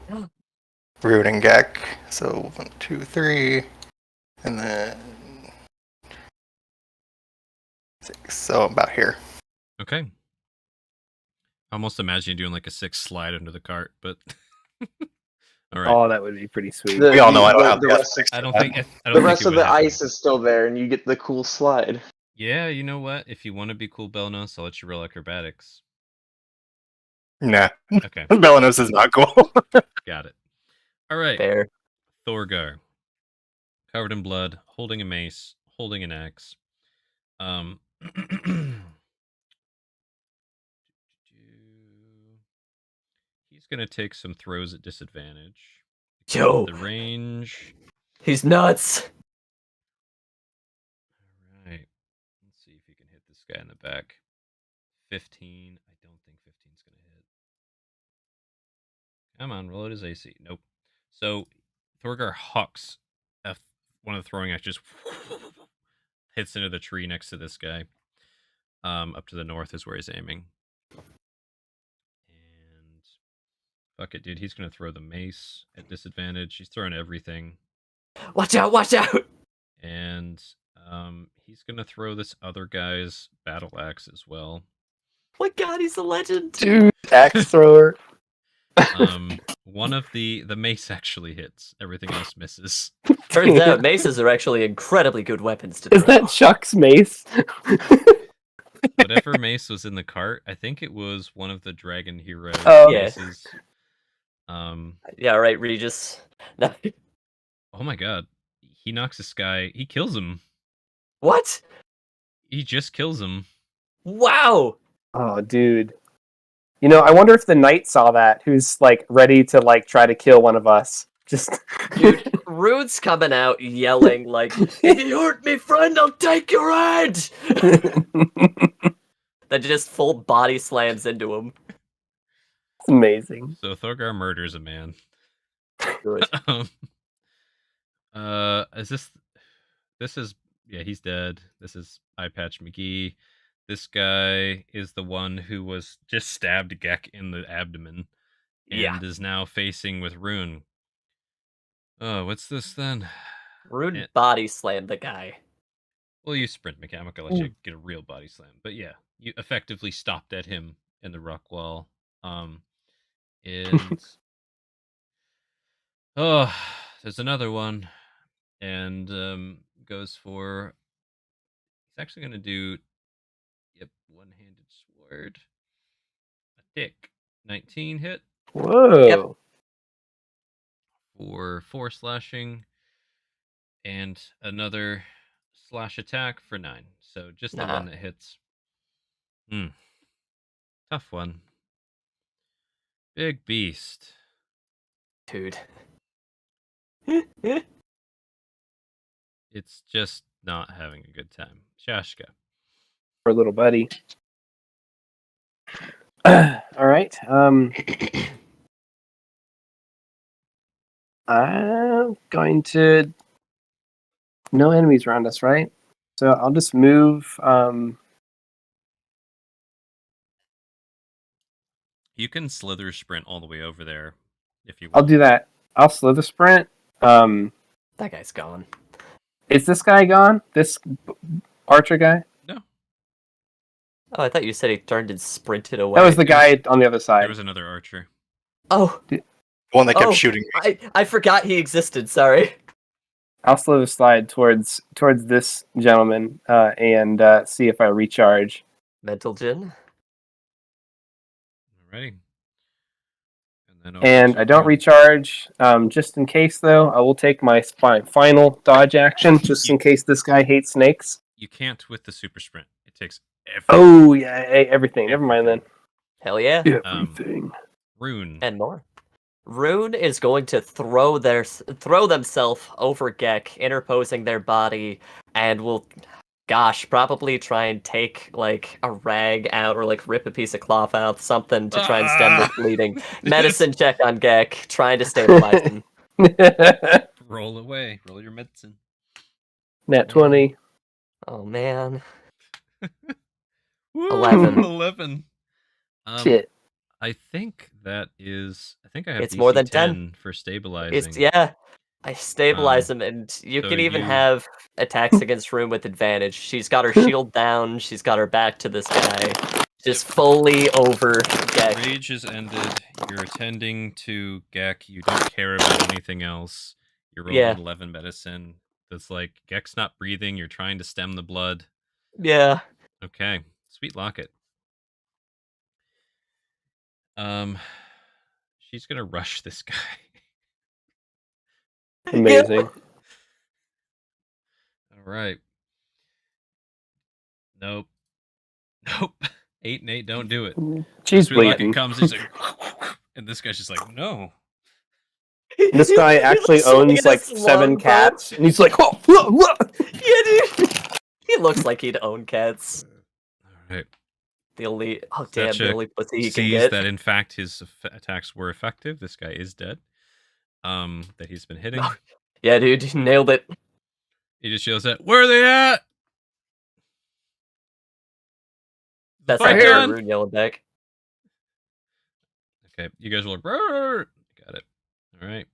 Root and Gek. So 1, 2, 3, and then 6. So about here. Okay. I almost imagine you doing like a 6 slide under the cart, but. All right. Oh, that would be pretty sweet. We all know I don't have the the rest, athletics. I don't think it of would the happen. ice is still there, and you get the cool slide. Yeah, you know what? If you want to be cool, Belnos, I'll let you roll acrobatics. Nah. Okay, Belenos is not cool. got it. All right. Fair. Thorgar, covered in blood, holding a mace, holding an axe. He's gonna take some throws at disadvantage. Yo. The range. He's nuts. All right. Let's see if he can hit this guy in the back. 15. I don't think 15's gonna hit. Come on, roll it as AC. Nope. So Thorgar hawks one of the throwing axes, hits into the tree next to this guy. Up to the north is where he's aiming. And fuck it, dude. He's gonna throw the mace at disadvantage. He's throwing everything. Watch out! Watch out! And he's gonna throw this other guy's battle axe as well. My God, he's a legend. Dude, axe thrower. One of the mace actually hits. Everything else misses. Turns out maces are actually incredibly good weapons to throw. Is that Chuck's mace? Whatever mace was in the cart, I think it was one of the dragon hero Oh. Yeah. maces. Yeah, right, Regis. No. Oh my god. He knocks this guy. He kills him. What? He just kills him. Wow! Oh, dude. You know, I wonder if the knight saw that, who's, like, ready to, like, try to kill one of us. Just... Dude, Rude's coming out yelling like, if you hurt me, friend, I'll take your head! That just full body slams into him. It's amazing. So Thorgar murders a man. Good. Is this is yeah, he's dead. This is Eye Patch McGee. This guy is the one who was just stabbed Gek in the abdomen and is now facing with Rune. Oh, what's this then? Rude body slammed the guy. Well, you sprint mechanic, I'll let you get a real body slam. But yeah, you effectively stopped at him in the rock wall. And oh, there's another one. And goes for he's actually gonna do one-handed sword. A tick. 19 hit. Whoa. Yep. For 4 slashing. And another slash attack for 9. So just the one that hits. Tough one. Big beast. Dude. It's just not having a good time. Shashka. For little buddy. All right. I'm going to. No enemies around us, right? So I'll just move. You can slither sprint all the way over there if you want. I'll do that. I'll slither sprint. That guy's gone. Is this guy gone? This archer guy? No. Oh, I thought you said he turned and sprinted away. That was the guy on the other There side. was another archer. Oh, One that kept Oh. shooting me. I forgot he existed. Sorry. I'll slither slide towards this gentleman and see if I recharge. Mental Gin. Alrighty. And I don't recharge. Just in case, though, I will take my final dodge action, just in case this guy hates snakes. You can't with the super sprint. It takes everything. Oh, yeah, everything. Never mind then. Hell yeah. Everything. Rune. And more. Rune is going to throw themselves over Gek, interposing their body, and will, probably try and take like a rag out or like rip a piece of cloth out, something to try and stem the bleeding. Medicine check on Gek, trying to stabilize him. Roll away. Roll your medicine. Nat 20. Oh man. Woo, 11. 11. Shit. I think I have It's DC more than 10 for stabilizing. I stabilize him, and you so can even you- have attacks against Rune with advantage. She's got her shield down, she's got her back to this guy. Just fully over Gek. Rage is ended. You're attending to Gek. You don't care about anything else. You're rolling Yeah. 11 medicine. That's like Gek's not breathing. You're trying to stem the blood. Yeah. Okay. Sweet locket. She's gonna rush this guy. Amazing. All right. Nope. Nope. 8 and 8 don't do it. She's Sweet locket bleeding. comes. He's like, and this guy's just like, no. This guy actually owns like 7 cats, and he's like, oh, whoa, whoa. Yeah, dude. He looks like he'd own cats. All right. The only the Setcha only pussy he can sees get. that in fact his attacks were effective. This guy is dead. That he's been hitting. Yeah, dude, you nailed it. He just yells at, "Where are they at?" That's Fight like done! Rune yelling back. Okay, you guys will like, "Roar!" Got it. All right,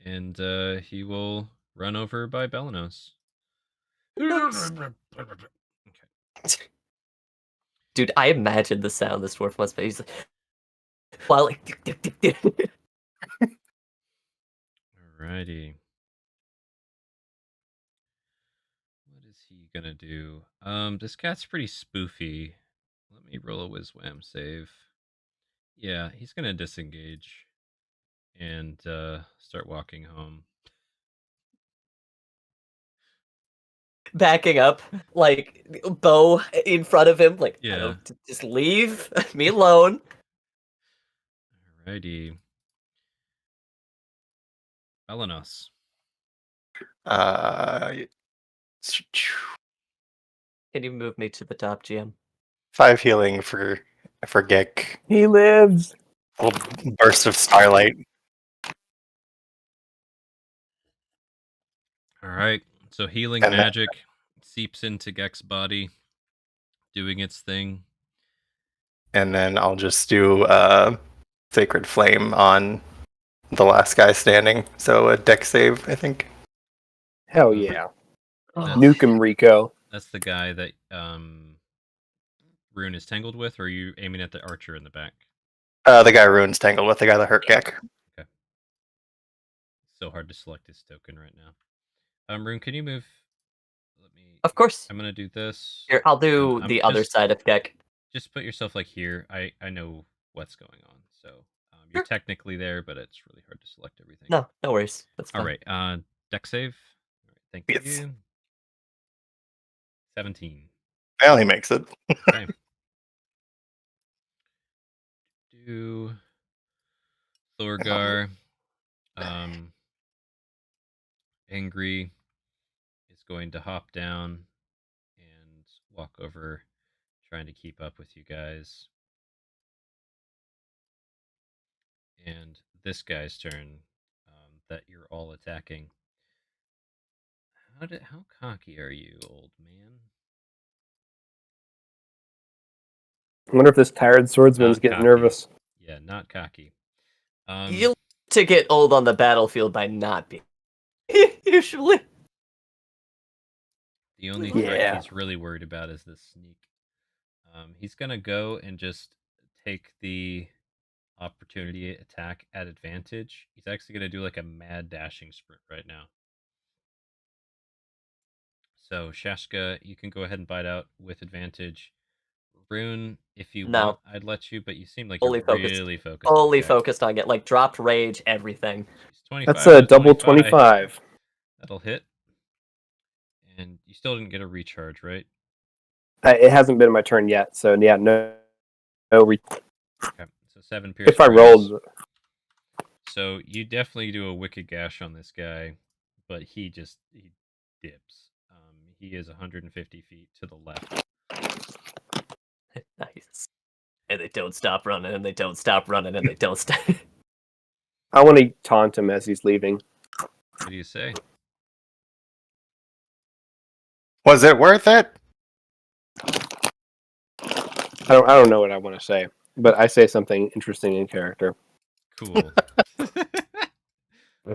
and he will run over by Belanos. Okay. Dude, I imagine the sound this dwarf must be. He's like, well, like, Alrighty. What is he gonna do? This cat's pretty spoofy. Let me roll a Wizwam save. Yeah, he's gonna disengage and start walking home. backing up, like bow in front of him, like, Yeah. I don't, just leave me alone. Alrighty. Belanos. Uh, Can you move me to the top, GM? 5 healing for Gek. He lives. A little burst of starlight. Alright. So healing And then- magic seeps into Gek's body, doing its thing. And then I'll just do Sacred Flame on the last guy standing. So a deck save, I think. Hell yeah. Oh, Nuke him, Rico. That's the guy that Rune is tangled with, or are you aiming at the archer in the back? The guy Rune's tangled with, the guy that hurt Gek. So hard to select his token right now. Rune, can you move? Let me. of course. I'm gonna do this. Here, I'll do I'm the other just- side of Gek. Just put yourself like here. I know what's going on. So you're Sure. technically there, but it's really hard to select everything. No worries. That's fine. All right. Deck save. All right, thank Yes. you. 17. Well, he makes it. Okay. Do Thorgar, angry, is going to hop down and walk over, trying to keep up with you guys. And this guy's turn, that you're all attacking. How cocky are you, old man? I wonder if this tired swordsman's Not getting cocky. nervous. Yeah, not cocky. You to get old on the battlefield by not being. Usually. The only Yeah. threat he's really worried about is this sneak. He's gonna go and just take the opportunity attack at advantage. He's actually gonna do like a mad dashing sprint right now. So Shashka, you can go ahead and bite out with advantage. Rune, if you No. want, I'd let you, but you seem like Fully you're focused. really focused. on Fully Gek. focused on it, like dropped rage, everything. She's 25 That's a out of double 25. That'll hit. And you still didn't get a recharge, right? It hasn't been my turn yet, so yeah, no. Okay, so 7 pierce. If I rolled, So you definitely do a wicked gash on this guy, but he dips. He is 150 feet to the left. Nice. And they don't stop running, and they don't stop running, and they don't stop. I want to taunt him as he's leaving. What do you say? Was it worth it? I don't know what I want to say, but I say something interesting in character. Cool.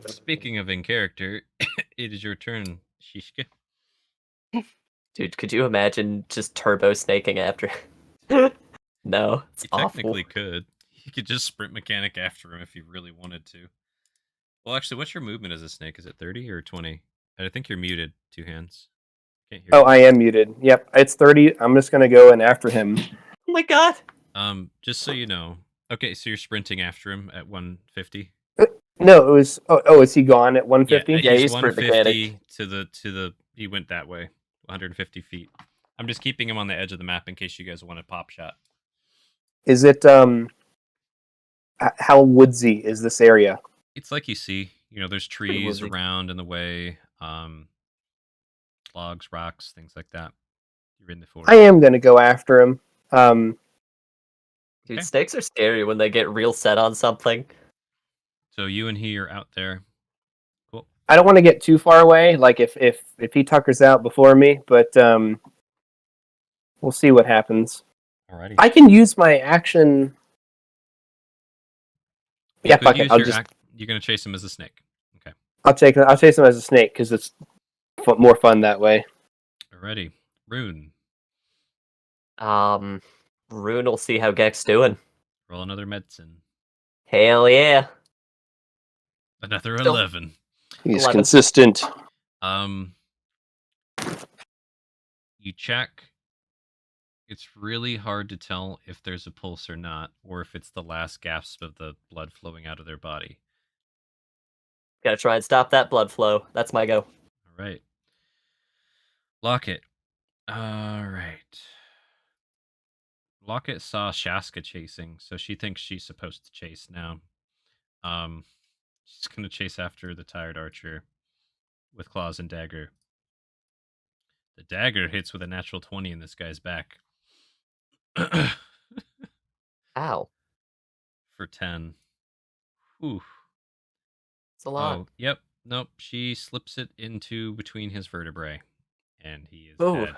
Speaking of in character, it is your turn, Shishka. Dude, could you imagine just turbo snaking after? No, it's You awful. technically could. You could just sprint mechanic after him if you really wanted to. Well, actually, what's your movement as a snake? Is it 30 or 20? I think you're muted. 2 hands. Can't hear Oh, you. I am muted. Yep, it's 30. I'm just gonna go in after him. Oh my god! Just so you know. Okay, so you're sprinting after him at 150. No, it was. Oh, is he gone at 150? Yeah, he's he's sprint 150 to the. He went that way, 150 feet. I'm just keeping him on the edge of the map in case you guys want a pop shot. Is it how woodsy is this area? It's like you see, there's trees woodsy. around in the way, logs, rocks, things like that. You're in the forest. I am gonna go after him. Dude, Okay. snakes are scary when they get real set on something. So you and he are out there. Cool. I don't want to get too far away. Like if he tuckers out before me, but we'll see what happens. Alrighty. I can use my action. You Yeah, could fuck it. use you're gonna chase him as a snake. Okay. I'll chase him as a snake because it's more fun that way. Alrighty. Rune. Rune will see how Gek's doing. Roll another medicine. Hell yeah. Another Still- 11. He's 11. consistent. You check. It's really hard to tell if there's a pulse or not, or if it's the last gasp of the blood flowing out of their body. Gotta try and stop that blood flow. That's my go. All right. Locket. All right. Locket saw Shaska chasing, so she thinks she's supposed to chase now. She's gonna chase after the tired archer with claws and dagger. The dagger hits with a natural 20 in this guy's back. Ow. For 10. Oof. It's a lot. Oh, yep. Nope. She slips it into between his vertebrae, and he is Ooh. dead.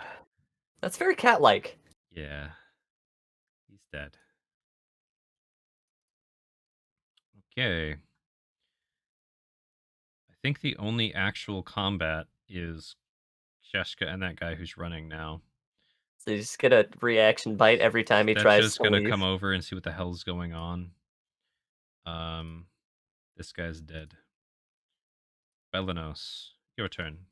That's very cat-like. Yeah. He's dead. Okay. I think the only actual combat is Sheshka and that guy who's running now. So he's just gonna reaction bite every time he tries Just to gonna leave. come over and see what the hell's going on. This guy's dead. Belenos, your turn.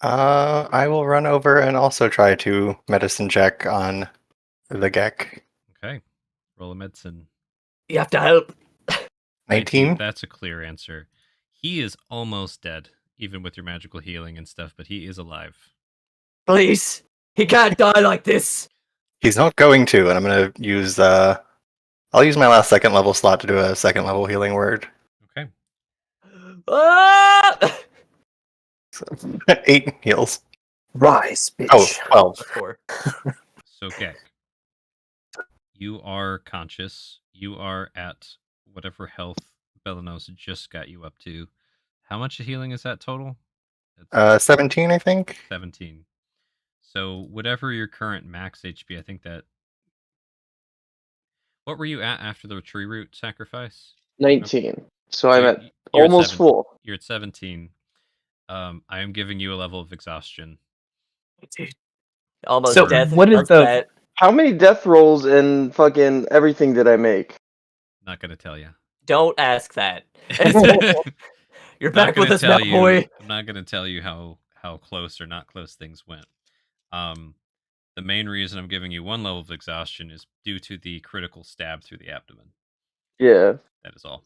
I will run over and also try to medicine check on the Gek. Okay. Roll a medicine. You have to help. 19? That's a clear answer. He is almost dead, even with your magical healing and stuff, but he is alive. Please. He can't die like this. He's not going to, and I'm going to use I'll use my last second level slot to do a second level healing word. Okay. Ah! 8 heals. Rise, bitch. Oh, 12. 4. So Gek, you are conscious. You are at whatever health Belanos just got you up to. How much healing is that total? It's 17, I think. 17. So whatever your current max HP, I think that. What were you at after the tree root sacrifice? 19. So So I'm at you're almost 7 full. You're at 17. I am giving you a level of exhaustion. Almost So, death. what is Like the- that. How many death rolls and fucking everything did I make? Not gonna tell you. Don't ask that. You're Not back with gonna us now, tell you. boy. I'm not gonna tell you how close or not close things went. The main reason I'm giving you 1 level of exhaustion is due to the critical stab through the abdomen. Yeah. That is all.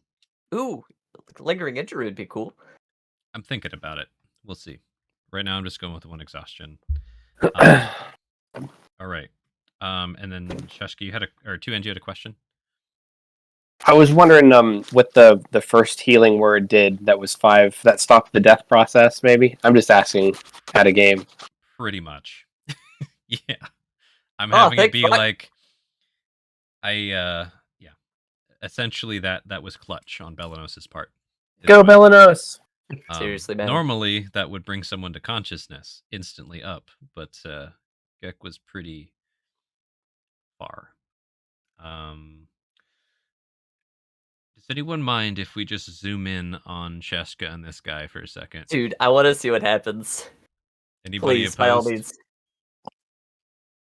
Ooh, lingering injury would be cool. I'm thinking about it. We'll see. Right now, I'm just going with 1 exhaustion. All right. And then Sheshka, you had or 2N, you had a question. I was wondering what the first healing word did that was 5 that stopped the death process, maybe? I'm just asking at a game. Pretty much. Yeah. I'm Oh, having it thank be fuck. like yeah. Essentially that was clutch on Belanos' part. Go, Belanos! Seriously, man. Normally that would bring someone to consciousness instantly up, but Gek was pretty far. Does anyone mind if we just zoom in on Sheshka and this guy for a second? Dude, I want to see what happens. Anybody Please, by all opposed? means.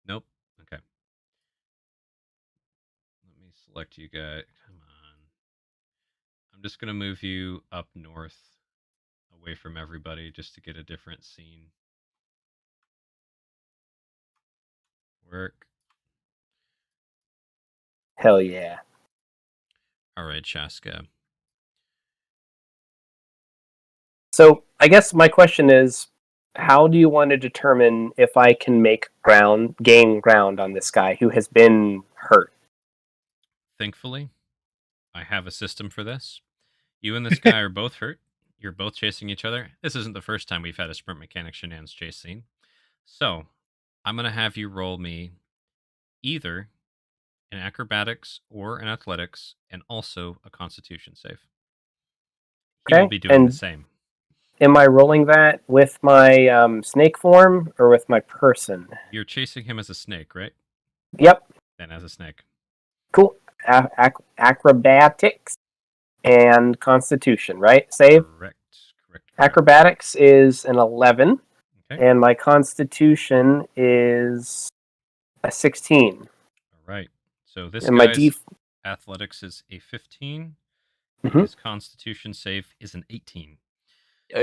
Nope. Okay. Let me select you guys. Come on. I'm just gonna move you up north, away from everybody, just to get a different scene. Work. Hell yeah. All right, Sheshka. So, I guess my question is, how do you want to determine if I can gain ground on this guy who has been hurt? Thankfully, I have a system for this. You and this guy are both hurt. You're both chasing each other. This isn't the first time we've had a sprint mechanic shenanigans chase scene. So, I'm going to have you roll me either an acrobatics or an athletics and also a constitution save. He will Okay, be doing and the same. am I rolling that with my snake form or with my person? You're chasing him as a snake, right? Yep, Then as a snake. cool. Acrobatics and constitution, right? Save. Correct. Acrobatics is an 11, Okay. and my constitution is a 16. All right. So this And my guy's athletics is a 15. Mhm. His constitution save is an 18.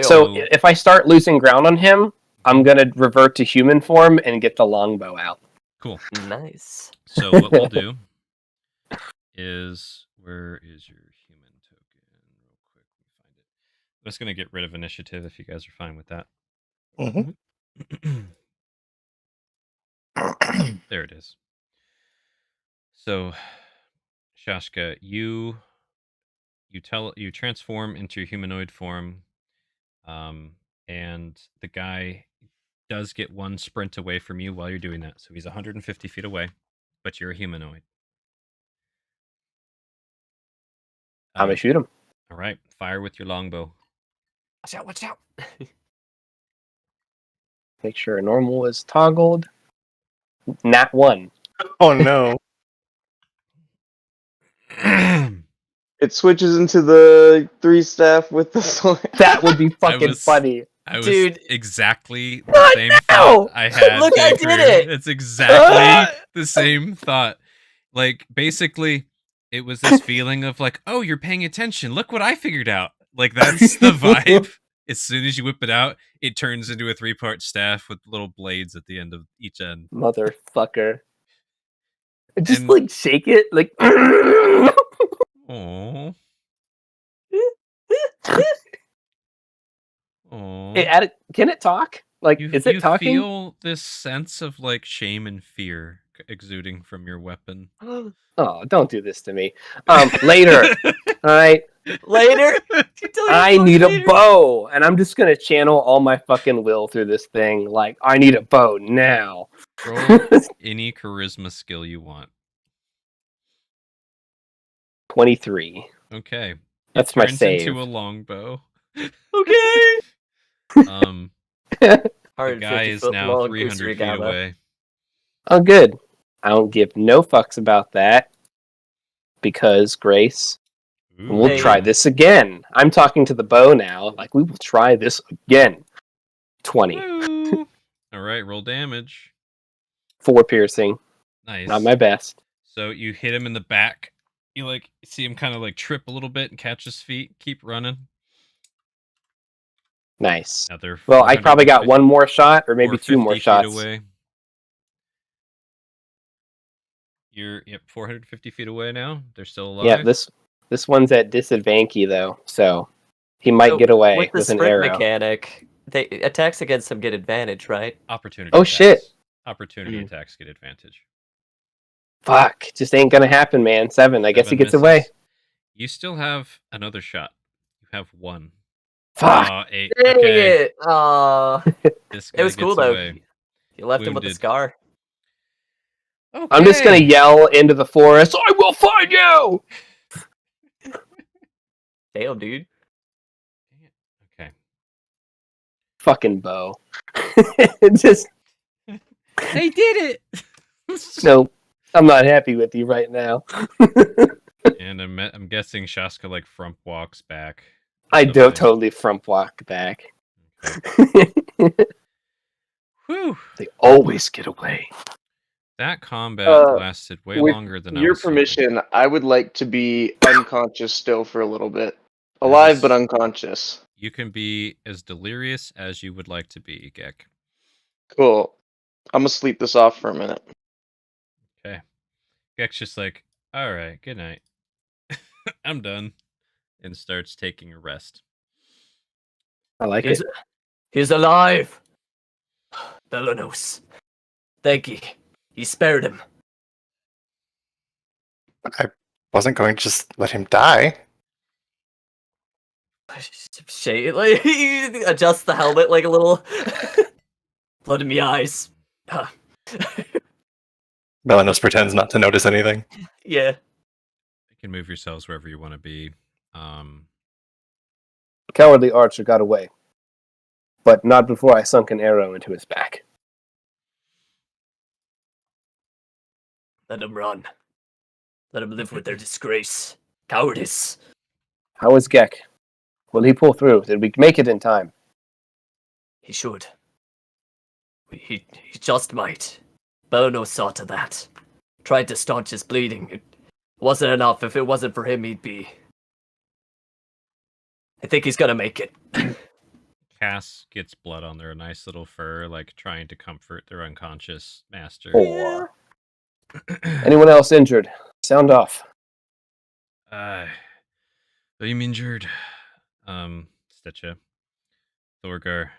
So if I start losing ground on him, I'm going to revert to human form and get the longbow out. Cool. Nice. So what we'll do is, where is your human token? Real quick, let me find it. I'm just going to get rid of initiative if you guys are fine with that. Mm-hmm. There it is. So, Sheshka, you transform into your humanoid form, and the guy does get 1 sprint away from you while you're doing that. So he's 150 feet away, but you're a humanoid. I'm going to shoot him. All right, fire with your longbow. Watch out, watch out. Make sure normal is toggled. Nat 1. Oh no. It switches into the 3 staff with the sword. That would be fucking funny. I was Dude. exactly the same thought I had. Look, I Baker. did it! It's exactly the same thought. Like, basically, it was this feeling of like, oh, you're paying attention. Look what I figured out. Like, that's the vibe. As soon as you whip it out, it turns into a 3-part staff with little blades at the end of each end. Motherfucker. Just And- like shake it, like. Aww. Aww. Can it talk? Like, is it talking? You feel this sense of like shame and fear exuding from your weapon. Oh, don't do this to me. Later. All right. Later. I need a bow, and I'm just gonna channel all my fucking will through this thing. Like, I need a bow now. Roll any charisma skill you want. 23. Okay. That's it my turns save. into a longbow. Okay. The guy is now long 300 feet Kusarigama. away. Oh, good. I don't give no fucks about that. Because, Grace, we'll Hey. try this again. I'm talking to the bow now. Like, we will try this again. 20. Woo. All right, roll damage. 4 piercing. Nice. Not my best. So you hit him in the back. You like see him kind of like trip a little bit and catch his feet. Keep running. Nice. Now they're Well, I probably got 450 one more shot, or maybe 2 more 450 feet shots. away. You're 450 feet away now. They're still alive. Yeah, this one's at disadvantage though, so he might get away with the with an sprint arrow. mechanic. Attacks against him get advantage, right? Opportunity. Oh, attacks. shit. Opportunity attacks get advantage. Fuck, just ain't gonna happen, man. 7. I guess he 7 gets misses. away. You still have another shot. You have 1. Fuck. 8. Dang Okay. it! Aw. This guy It was cool gets though. away. You left him with a Wounded. scar. Okay. I'm just gonna yell into the forest, I will find you! Damn, dude. Okay. Fucking bow. Just They did it. no, I'm not happy with you right now. And I'm guessing Shaska like frump walks back. I So don't they- totally frump walk back. Whew. They always get away. That combat lasted way with longer than I your was hoping. permission, I would like to be unconscious still for a little bit. Alive but unconscious. You can be as delirious as you would like to be, Gek. Cool. I'm gonna sleep this off for a minute. Okay. Gek's just like, all right, good night. I'm done. And starts taking a rest. I like He's, it. he's alive. Belanos. Thank you. You spared him. Wasn't going to just let him die. Shay, like, he adjusts the helmet like a little. Blood in my eyes. Huh. Melanos pretends not to notice anything. Yeah. You can move yourselves wherever you want to be. Cowardly archer got away. But not before I sunk an arrow into his back. Let him run. Let him live with their disgrace. Cowardice. How is Gek? Will he pull through? Did we make it in time? He should. He just might. Bono saw to that. Tried to staunch his bleeding. It wasn't enough. If it wasn't for him, he'd be... I think he's gonna make it. Cass gets blood on their nice little fur, like trying to comfort their unconscious master. Oh. Anyone else injured? Sound off. I'm injured. Stitcha. Thorgar.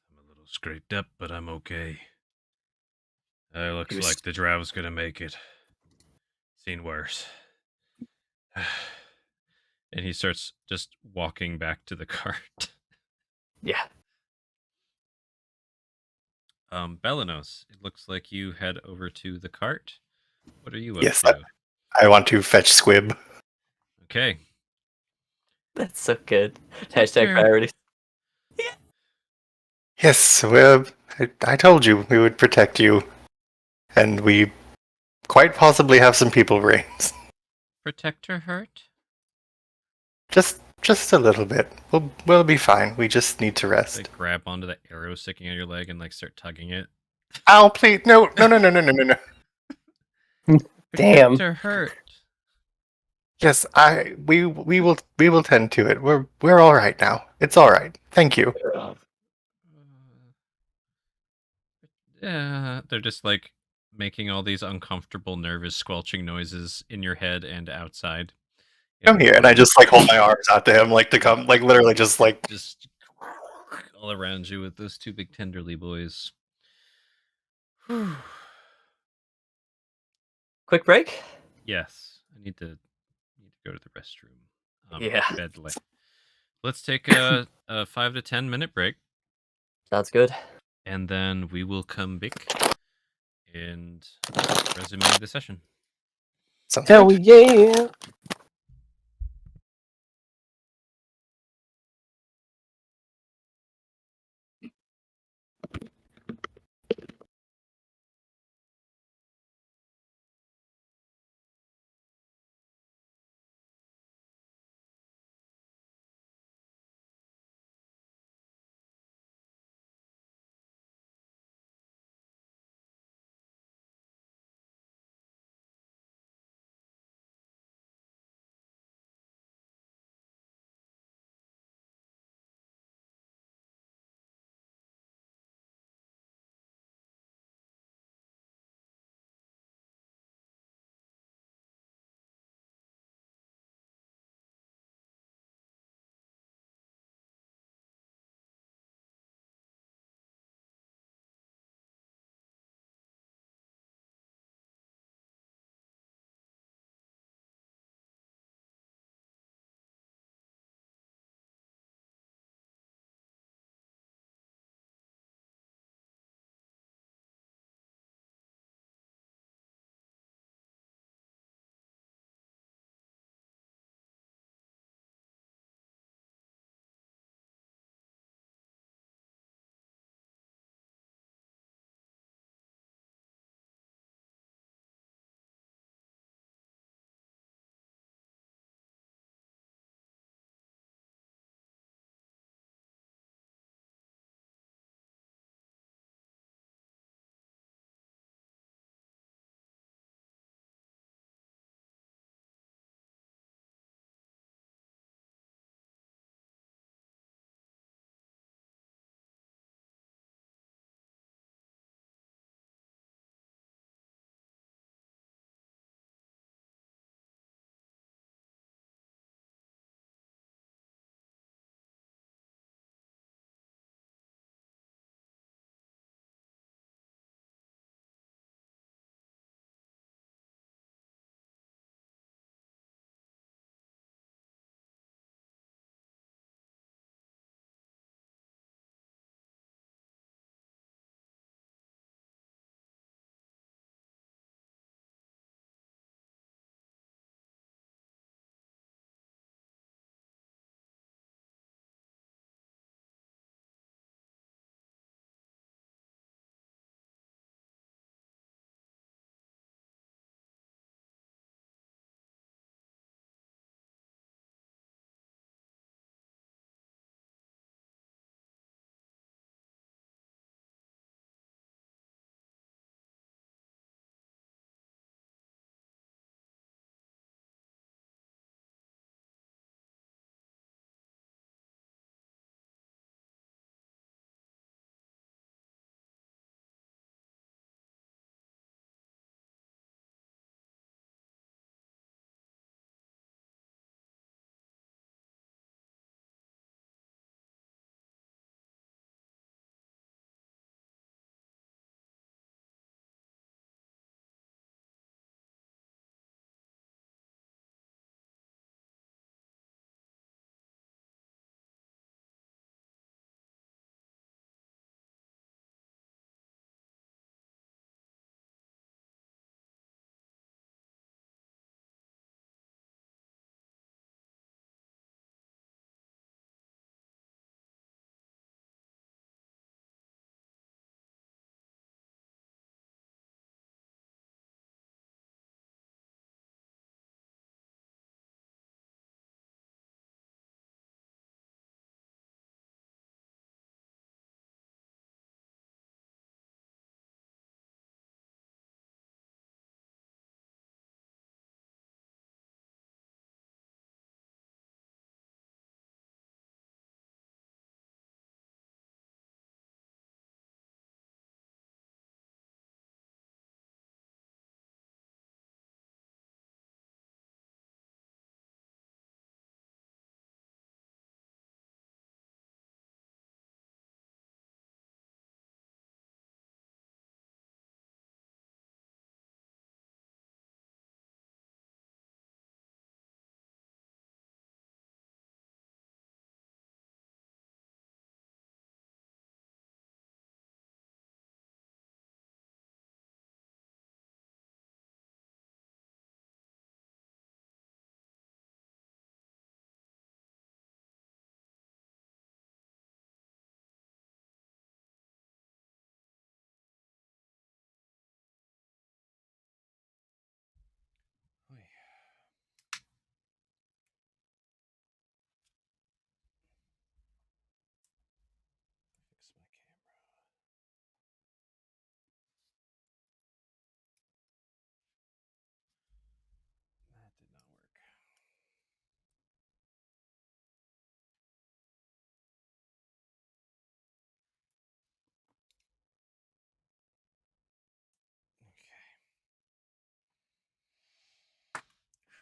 I'm a little scraped up, but I'm okay. Looks like the drough's gonna make it. Seen worse. And he starts just walking back to the cart. Yeah. Belanos, it looks like you head over to the cart. What are you up Yes, to? I want to fetch Squib. Okay. That's so good. Hashtag priorities. Yes, well, I told you we would protect you. And we quite possibly have some people brains. Protector hurt? Just a little bit. We'll be fine. We just need to rest. Like grab onto the arrow sticking out your leg and like start tugging it. Ow, please, no. Damn. Protector hurt. Yes, we will tend to it. We're all right now. It's all right. Thank you. Yeah, they're just like making all these uncomfortable, nervous, squelching noises in your head and outside. Come here, and I just like hold my arms out to him, like to come, like literally just like just all around you with those two big tenderly boys. Quick break? Yes, I need to go to the restroom. Yeah. Badly. Let's take a 5 to 10 minute break, Sounds good. and then we will come back and resume the session. Sounds Hell good. yeah!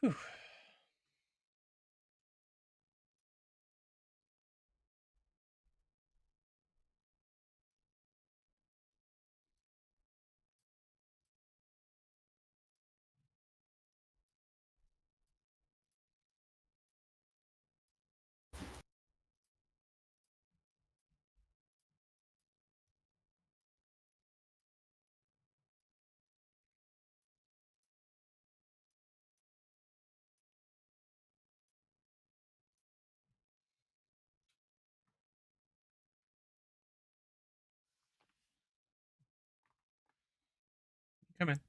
Whew. Come in.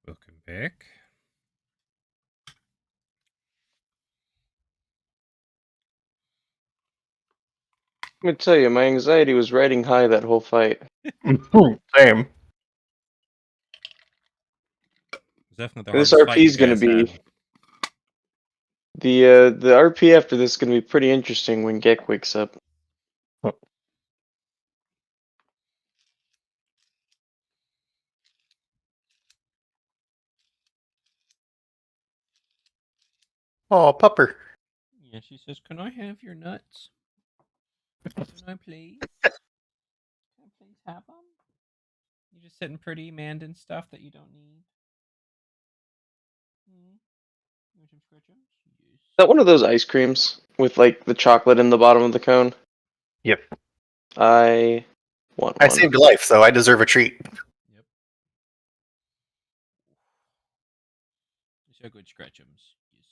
Welcome back. I'm gonna tell you, my anxiety was riding high that whole fight. Same. It's definitely the This hardest fight RP you is gonna guys be had. the RP after this is gonna be pretty interesting when Gek wakes up. Oh, pupper. Yeah, she says, "Can I have your nuts? Can I please? Can I please have them? You're just sitting pretty, manding stuff that you don't need. Hmm? You want some scratch-ups? Yes. Is that one of those ice creams with like the chocolate in the bottom of the cone? Yep. I want I one. saved your life, so I deserve a treat. Yep. These are good scratch-ums. Yes.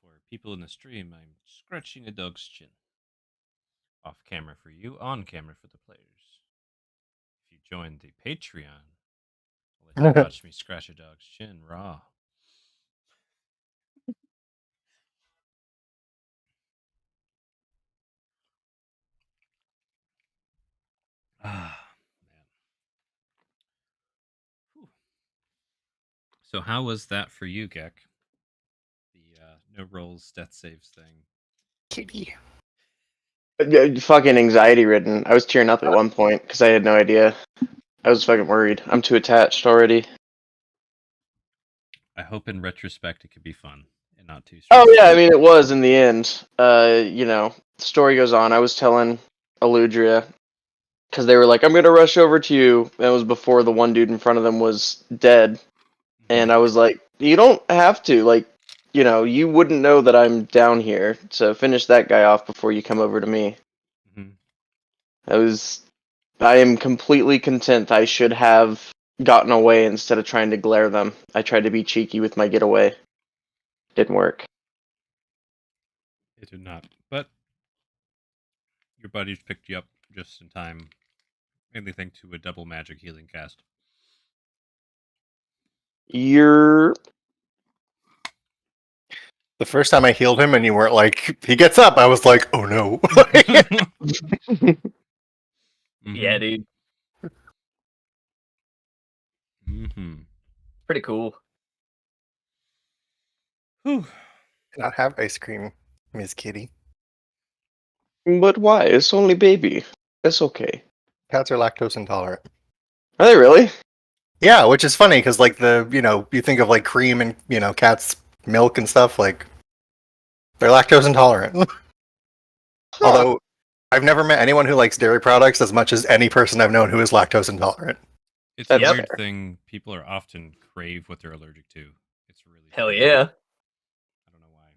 For people in the stream, I'm scratching a dog's chin. Off camera for you, on camera for the players. If you join the Patreon, I'll let you watch me scratch a dog's chin raw. Ah, man. Whew. So how was that for you, Gek? The no rolls, death saves thing. Kitty. Fucking anxiety ridden. I was tearing up at one point because I had no idea. I was fucking worried. I'm too attached already. I hope in retrospect it could be fun and not too Oh stressful. yeah, I mean it was in the end. The story goes on. I was telling Aludriea because they were like, "I'm gonna rush over to you." And it was before the one dude in front of them was dead, and I was like, "You don't have to. Like, you wouldn't know that I'm down here. So finish that guy off before you come over to me." Mhm. I am completely content. I should have gotten away instead of trying to glare them. I tried to be cheeky with my getaway. Didn't work. It did not. But your buddies picked you up just in time. Mainly thanks to a double magic healing cast. You're The first time I healed him and you weren't like, he gets up, I was like, oh no. Yeah, dude. Mm-hmm. Pretty cool. Whew. Not have ice cream, Miss Kitty. But why? It's only baby. It's okay. Cats are lactose intolerant. Are they really? Yeah, which is funny because like you think of like cream and cats milk and stuff, like they're lactose intolerant. Although I've never met anyone who likes dairy products as much as any person I've known who is lactose intolerant. It's That's a weird fair. thing. People are often crave what they're allergic to. It's really Hell strange. yeah. I don't know why.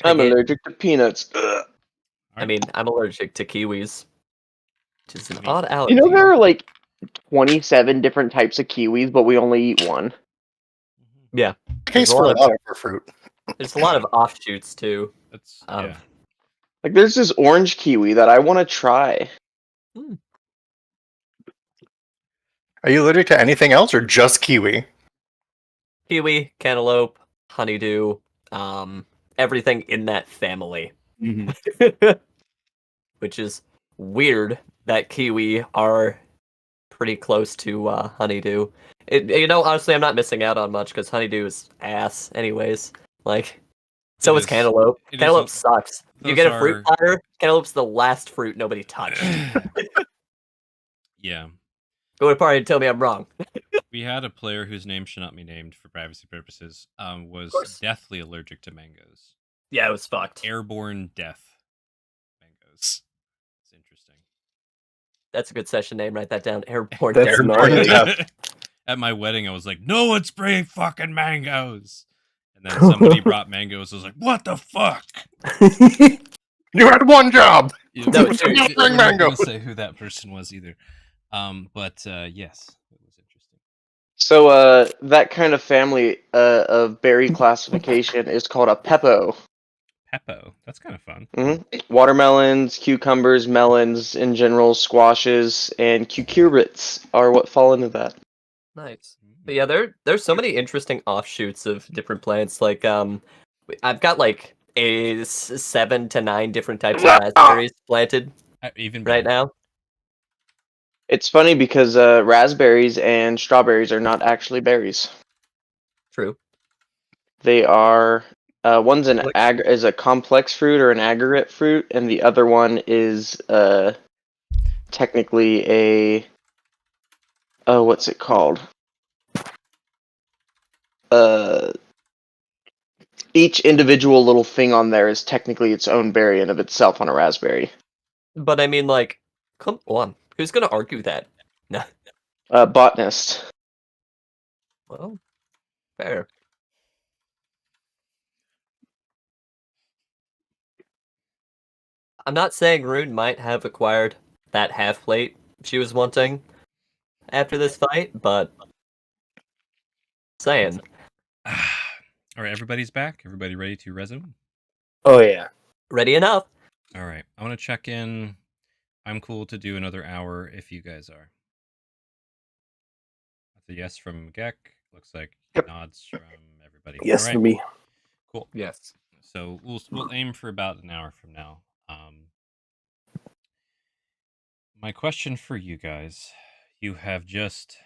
I'm Again, allergic to peanuts. Ugh. I mean, I'm allergic to kiwis, which is an Me odd too. allergy. You know there are like 27 different types of kiwis, but we only eat one. Mhm. Yeah, Case a for lot a lot of fruit. there's a lot of offshoots too. That's Of yeah. Like there's this orange kiwi that I want to try. Are you allergic to anything else or just kiwi? kiwi, cantaloupe, honeydew, everything in that family. Which is weird that kiwi are pretty close to honeydew. Honestly, I'm not missing out on much because honeydew is ass, anyways. Like, so It is is- cantaloupe. it is Cantaloupe a- sucks. You those get a fruit are- platter, cantaloupe's the last fruit nobody touched. Yeah. Who would probably tell me I'm wrong? We had a player whose name should not be named for privacy purposes. Was course. deathly allergic to mangoes. Yeah, it was fucked. Airborne death mangoes. It's interesting. That's a good session name. Write that down. Airborne That's death. gnarly. Yeah. At my wedding, I was like, "No one's bringing fucking mangoes." And then somebody brought mangoes. I was like, "What the fuck?" You had one job. You No, we're seriously. not gonna mangoes. say who that person was either. But yes, it was interesting. So that kind of family of berry classification is called a Peppo. Peppo, that's kind of fun. Watermelons, cucumbers, melons in general, squashes, and cucurbits are what fall into that. Nice. But yeah, there's so many interesting offshoots of different plants. Like I've got like 7 to 9 different types of raspberries planted Even right better. now. It's funny because raspberries and strawberries are not actually berries. True. They are one's an Complex. is a complex fruit or an aggregate fruit, and the other one is technically a what's it called? Each individual little thing on there is technically its own berry in of itself on a raspberry. But I mean, like, come on. Who's gonna argue that? No. Botanist. Well, fair. I'm not saying Rune might have acquired that half plate she was wanting after this fight, but saying. All right, everybody's back. Everybody ready to resume? Oh yeah. Ready enough. All right, I want to check in. I'm cool to do another hour if you guys are. That's a yes from Gek. Looks like Yep. nods from everybody. Yes All right, for me. cool. Yes. So we'll aim for about an hour from now. My question for you guys: you have just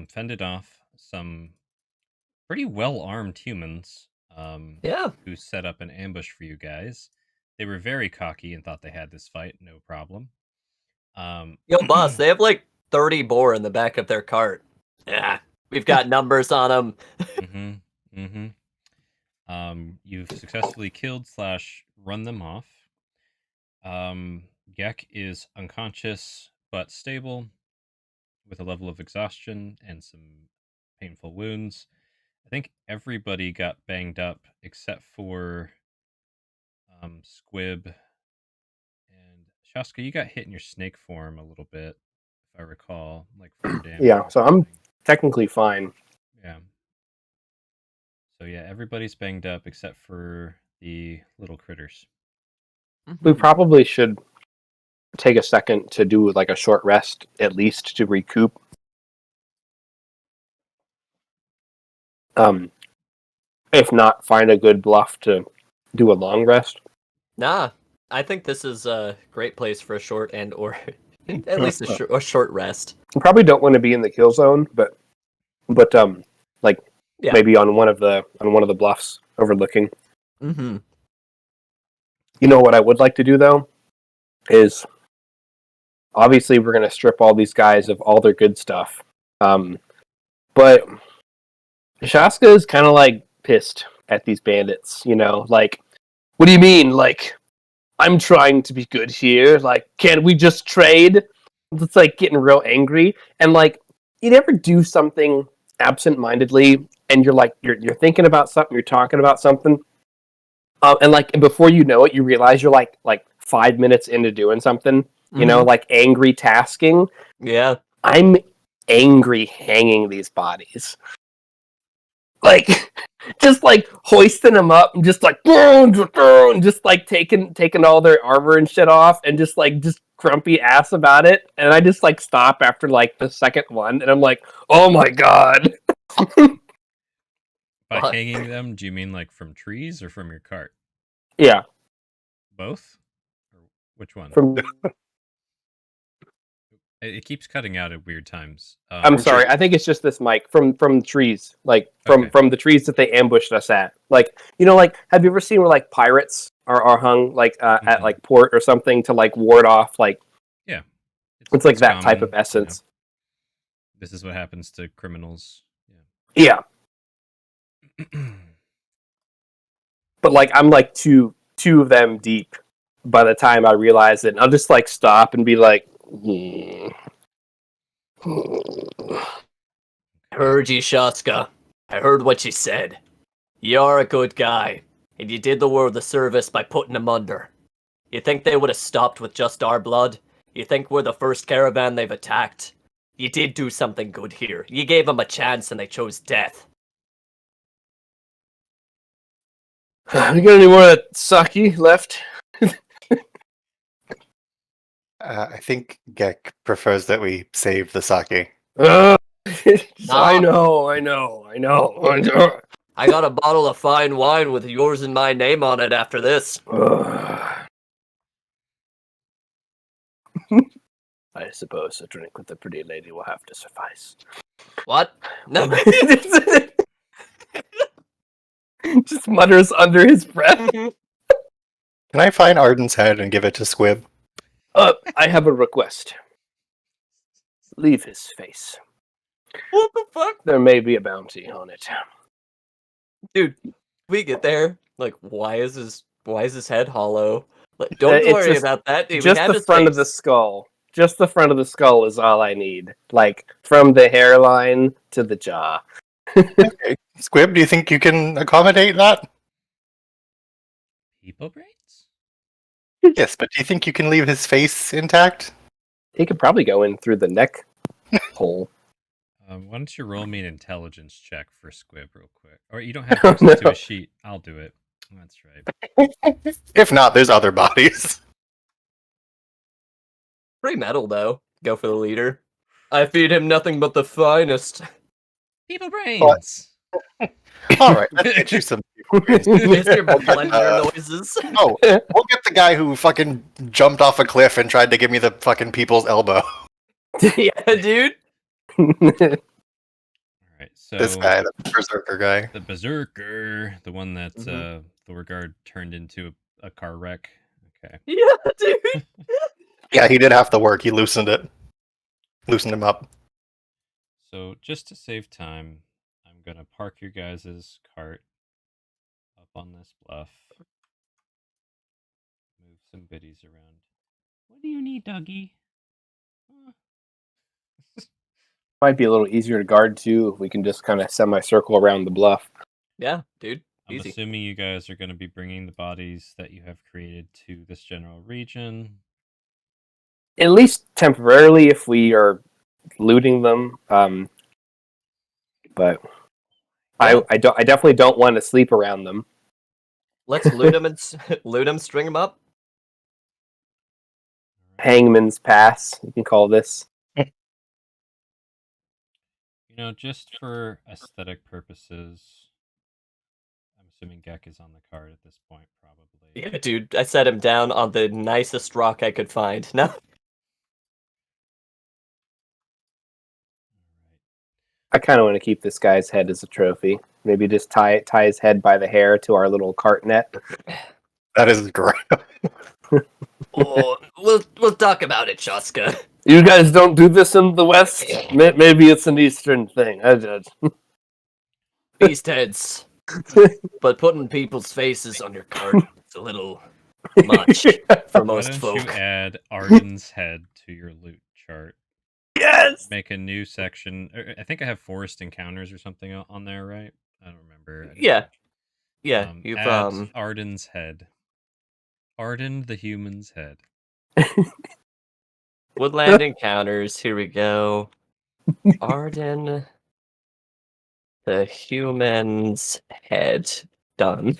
fended off some pretty well-armed humans Yeah. who set up an ambush for you guys. They were very cocky and thought they had this fight, no problem. Yo, boss, they have like 30 boar in the back of their cart. Yeah. We've got numbers on them. You've successfully killed / run them off. Gek is unconscious but stable with a level of exhaustion and some painful wounds. I think everybody got banged up except for Squib and Shaska. You got hit in your snake form a little bit, if I recall, like 4 damage. Yeah, or so I'm something. technically fine. Yeah. So yeah, everybody's banged up except for the little critters. We probably should take a second to do like a short rest at least to recoup. If not, find a good bluff to do a long rest. Nah, I think this is a great place for a short and or at least a short rest. You probably don't want to be in the kill zone, but like Yeah. maybe on one of the bluffs overlooking. Mm-hmm. You know what I would like to do though is obviously we're going to strip all these guys of all their good stuff, but Shaska is kind of like pissed at these bandits. You know, like, what do you mean? Like, I'm trying to be good here. Like, can't we just trade? It's like getting real angry, and like you never do something absent-mindedly, and you're like you're thinking about something, you're talking about something, and before you know it, you realize you're like 5 minutes into doing something. You know, like angry tasking. Yeah. I'm angry hanging these bodies. Like, just like hoisting them up and just like, and just like taking all their armor and shit off and just grumpy ass about it. And I just like stop after like the second one and I'm like, oh my god. By Fuck. hanging them, do you mean like from trees or from your cart? Yeah. Both? Or which one? From It keeps cutting out at weird times. I'm sorry, I think it's just this mic from trees, like Okay. from the trees that they ambushed us at. Like, you know, like have you ever seen where like pirates are hung like at like port or something to like ward off like Yeah. it's like that type common, of essence. You know. This is what happens to criminals. Yeah. But like I'm like two of them deep by the time I realize it. And I'll just like stop and be like Heard you, Shaska. I heard what you said. You're a good guy, and you did the world a service by putting them under. You think they would have stopped with just our blood? You think we're the first caravan they've attacked? You did do something good here. You gave them a chance and they chose death. you got any more of that sake left? I think Gek prefers that we save the sake. I know. I got a bottle of fine wine with yours and my name on it after this. I suppose a drink with the pretty lady will have to suffice. What? No. Just mutters under his breath. Can I find Arden's head and give it to Squib? I have a request. Leave his face. What the fuck? There may be a bounty on it. Dude, we get there. Like, why is his head hollow? Like, don't It's worry just- about that, dude. Just the front of the skull. Just the front of the skull is all I need. Like, from the hairline to the jaw. Okay. Squib, do you think you can accommodate that? People brains? Yes, but do you think you can leave his face intact? He could probably go in through the neck hole. Why don't you roll me an intelligence check for Squib real quick? Or you don't have Oh, access to no. a sheet. I'll do it. That's right. If not, there's other bodies. Pretty metal, though. Go for the leader. I feed him nothing but the finest. People brains! All right, let's get you some. Mr. Blender noises. Oh, we'll get the guy who fucking jumped off a cliff and tried to give me the fucking people's elbow. Yeah, dude. Alright, so This guy, the berserker guy. the berserker, the one that Thorgard turned into a car wreck. Okay. Yeah, dude. Yeah, he did have to work. He loosened him up. So just to save time, I'm gonna park your guys' cart up on this bluff. Move some biddies around. What do you need, Dougie? Might be a little easier to guard too if we can just kind of semicircle around the bluff. Yeah, dude. I'm Easy. assuming you guys are going to be bringing the bodies that you have created to this general region. At least temporarily if we are looting them. But I definitely don't want to sleep around them. Let's loot him and loot him, string him up. Hangman's Pass, you can call this. You Just for aesthetic purposes, I'm assuming Gek is on the card at this point, probably. Yeah, dude, I set him down on the nicest rock I could find. No. I kind of want to keep this guy's head as a trophy. Maybe just tie his head by the hair to our little cart net. That is great. Oh, we'll talk about it, Shaska. You guys don't do this in the West? Maybe it's an Eastern thing. I judge. Beast heads. But putting people's faces on your card is a little much for Why most don't folk. you add Arden's head to your loot chart? Yes! Make a new section. I think I have forest encounters or something on there, right? I don't remember. Yeah. Yeah, you've add Arden's head. Arden the human's head. Woodland Encounters, here we go. Arden the human's head. Done.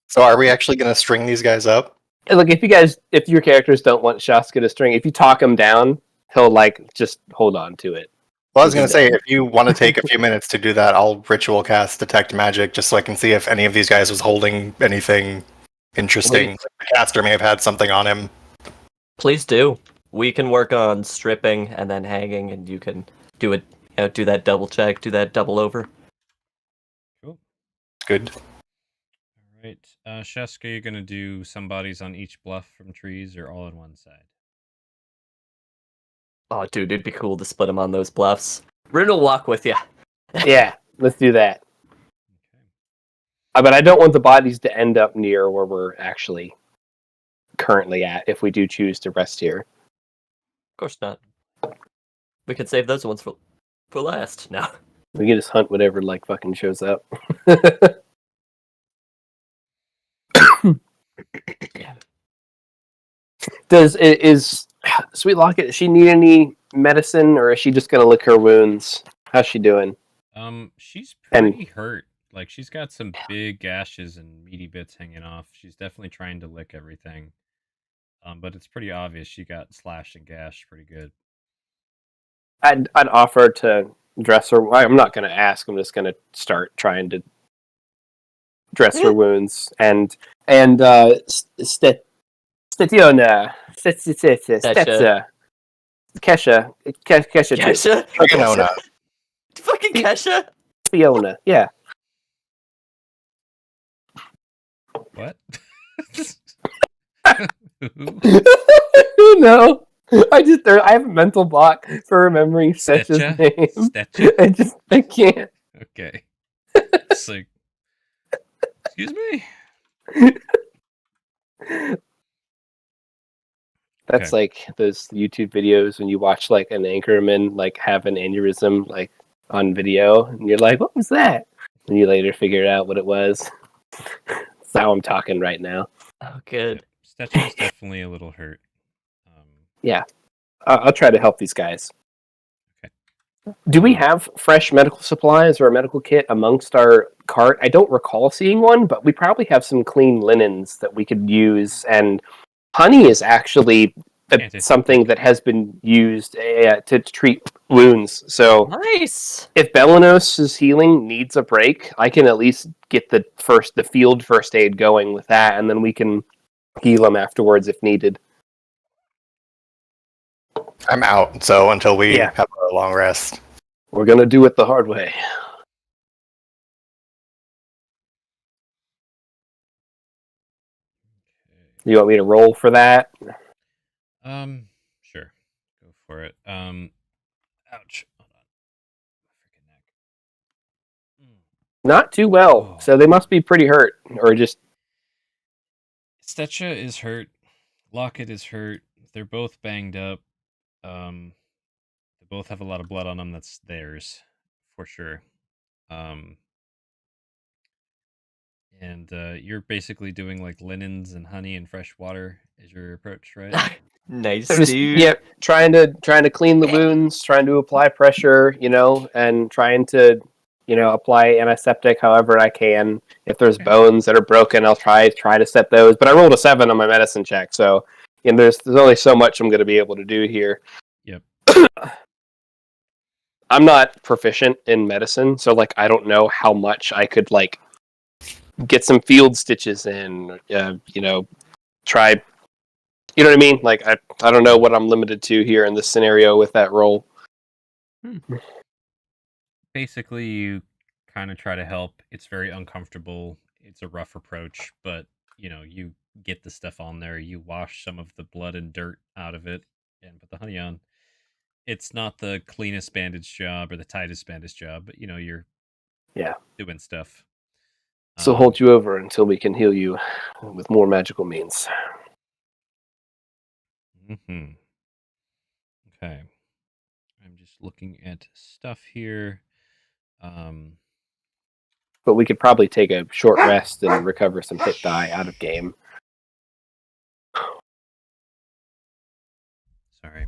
So are we actually going to string these guys up? Look, if your characters don't want Shaska to string, if you talk him down, he'll just hold on to it. Well, I was going to say, if you want to take a few minutes to do that, I'll ritual cast Detect Magic just so I can see if any of these guys was holding anything interesting. The caster may have had something on him. Please do. We can work on stripping and then hanging, and you can do it. Do that double check, do that double over. Cool. Good. All right. Sheska, you're going to do some bodies on each bluff from trees or all on one side? Oh, dude, it'd be cool to split them on those bluffs. Rune will walk with you. Yeah, let's do that. Okay. But I don't want the bodies to end up near where we're actually currently at if we do choose to rest here. Of course not. We could save those ones for last. No. We can just hunt whatever fucking shows up. Is Sweet Locket, does she need any medicine, or is she just gonna lick her wounds? How's she doing? She's pretty hurt. She's got some big gashes and meaty bits hanging off. She's definitely trying to lick everything. But it's pretty obvious she got slashed and gashed pretty good. I'd offer to dress her. I'm not gonna ask. I'm just gonna start trying to dress her wounds and Stetiona, Kesha. Kesha? Fiona. Fucking Kesha? Fiona, yeah. What? No, I have a mental block for remembering Stetch's name. Stetcha? I can't. Okay. It's excuse me? That's like those YouTube videos when you watch an anchorman have an aneurysm on video, and you're like, "What was that?" And you later figure out what it was. That's how I'm talking right now. Oh, good. Stetcha is definitely a little hurt. Yeah, I'll try to help these guys. Okay. Do we have fresh medical supplies or a medical kit amongst our cart? I don't recall seeing one, but we probably have some clean linens that we could use. And honey is actually something that has been used to treat wounds. So Nice. if Belenos' healing needs a break, I can at least get the field first aid going with that, and then we can heal him afterwards if needed. I'm out, so until we have a long rest. We're going to do it the hard way. You want me to roll for that? Sure. Go for it. Ouch. Hold on. Freaking neck. Not too well. So they must be pretty hurt, or just... Stetcha is hurt. Locket is hurt. They're both banged up. They both have a lot of blood on them that's theirs, for sure. And you're basically doing linens and honey and fresh water is your approach, right? Nice, Just, dude. yeah, trying to clean the wounds, trying to apply pressure, and trying to, apply antiseptic however I can. If there's bones that are broken, I'll try to set those. But I rolled a 7 on my medicine check, so there's only so much I'm going to be able to do here. Yep. I'm not proficient in medicine, so like I don't know how much I could like get some field stitches in. Try. You know what I mean? Like I don't know what I'm limited to here in this scenario with that roll. Basically, you kind of try to help. It's very uncomfortable. It's a rough approach, but you get the stuff on there. You wash some of the blood and dirt out of it and put the honey on. It's not the cleanest bandage job or the tightest bandage job, but you're doing stuff. So hold you over until we can heal you with more magical means. Okay. I'm just looking at stuff here. But we could probably take a short rest and recover some hit die out of game. Sorry.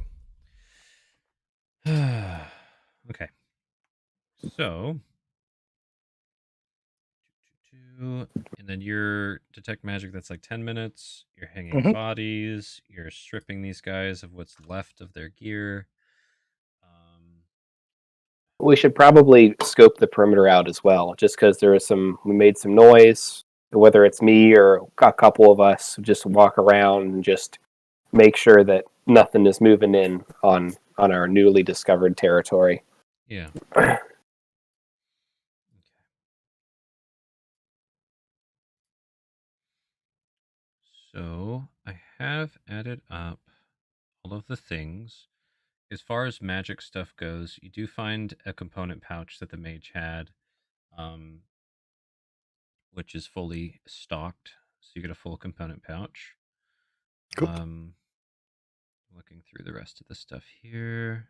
Okay. So, and then your detect magic, that's like 10 minutes. You're hanging bodies. You're stripping these guys of what's left of their gear. We should probably scope the perimeter out as well, just because we made some noise, whether it's me or a couple of us, just walk around and just make sure that nothing is moving in on our newly discovered territory. Yeah. So I have added up all of the things. As far as magic stuff goes, you do find a component pouch that the mage had, which is fully stocked. So you get a full component pouch. Cool. Looking through the rest of the stuff here.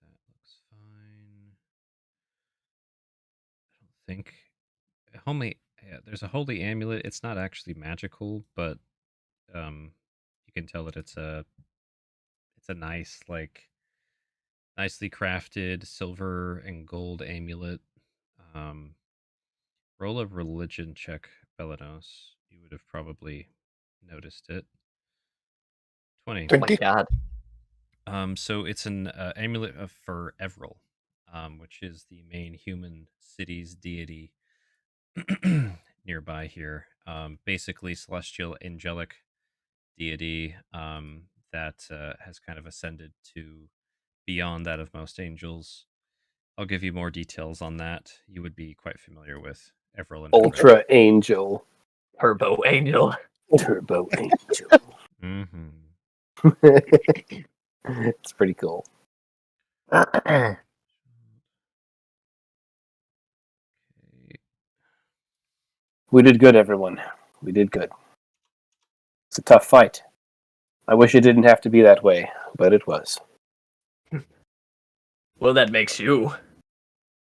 That looks fine. I don't think there's a holy amulet. It's not actually magical, but you can tell that it's a nice, like, nicely crafted silver and gold amulet. Roll a religion check, Belanos. You would have probably noticed it. 20. Oh my god. So it's an amulet for Everil, which is the main human city's deity nearby here. Basically, celestial angelic deity that has kind of ascended to beyond that of most angels. I'll give you more details on that. You would be quite familiar with Everil and Ultra Angel. Turbo Angel. Turbo Angel. It's pretty cool. We did good, everyone. We did good. It's a tough fight. I wish it didn't have to be that way, but it was. Well, that makes you.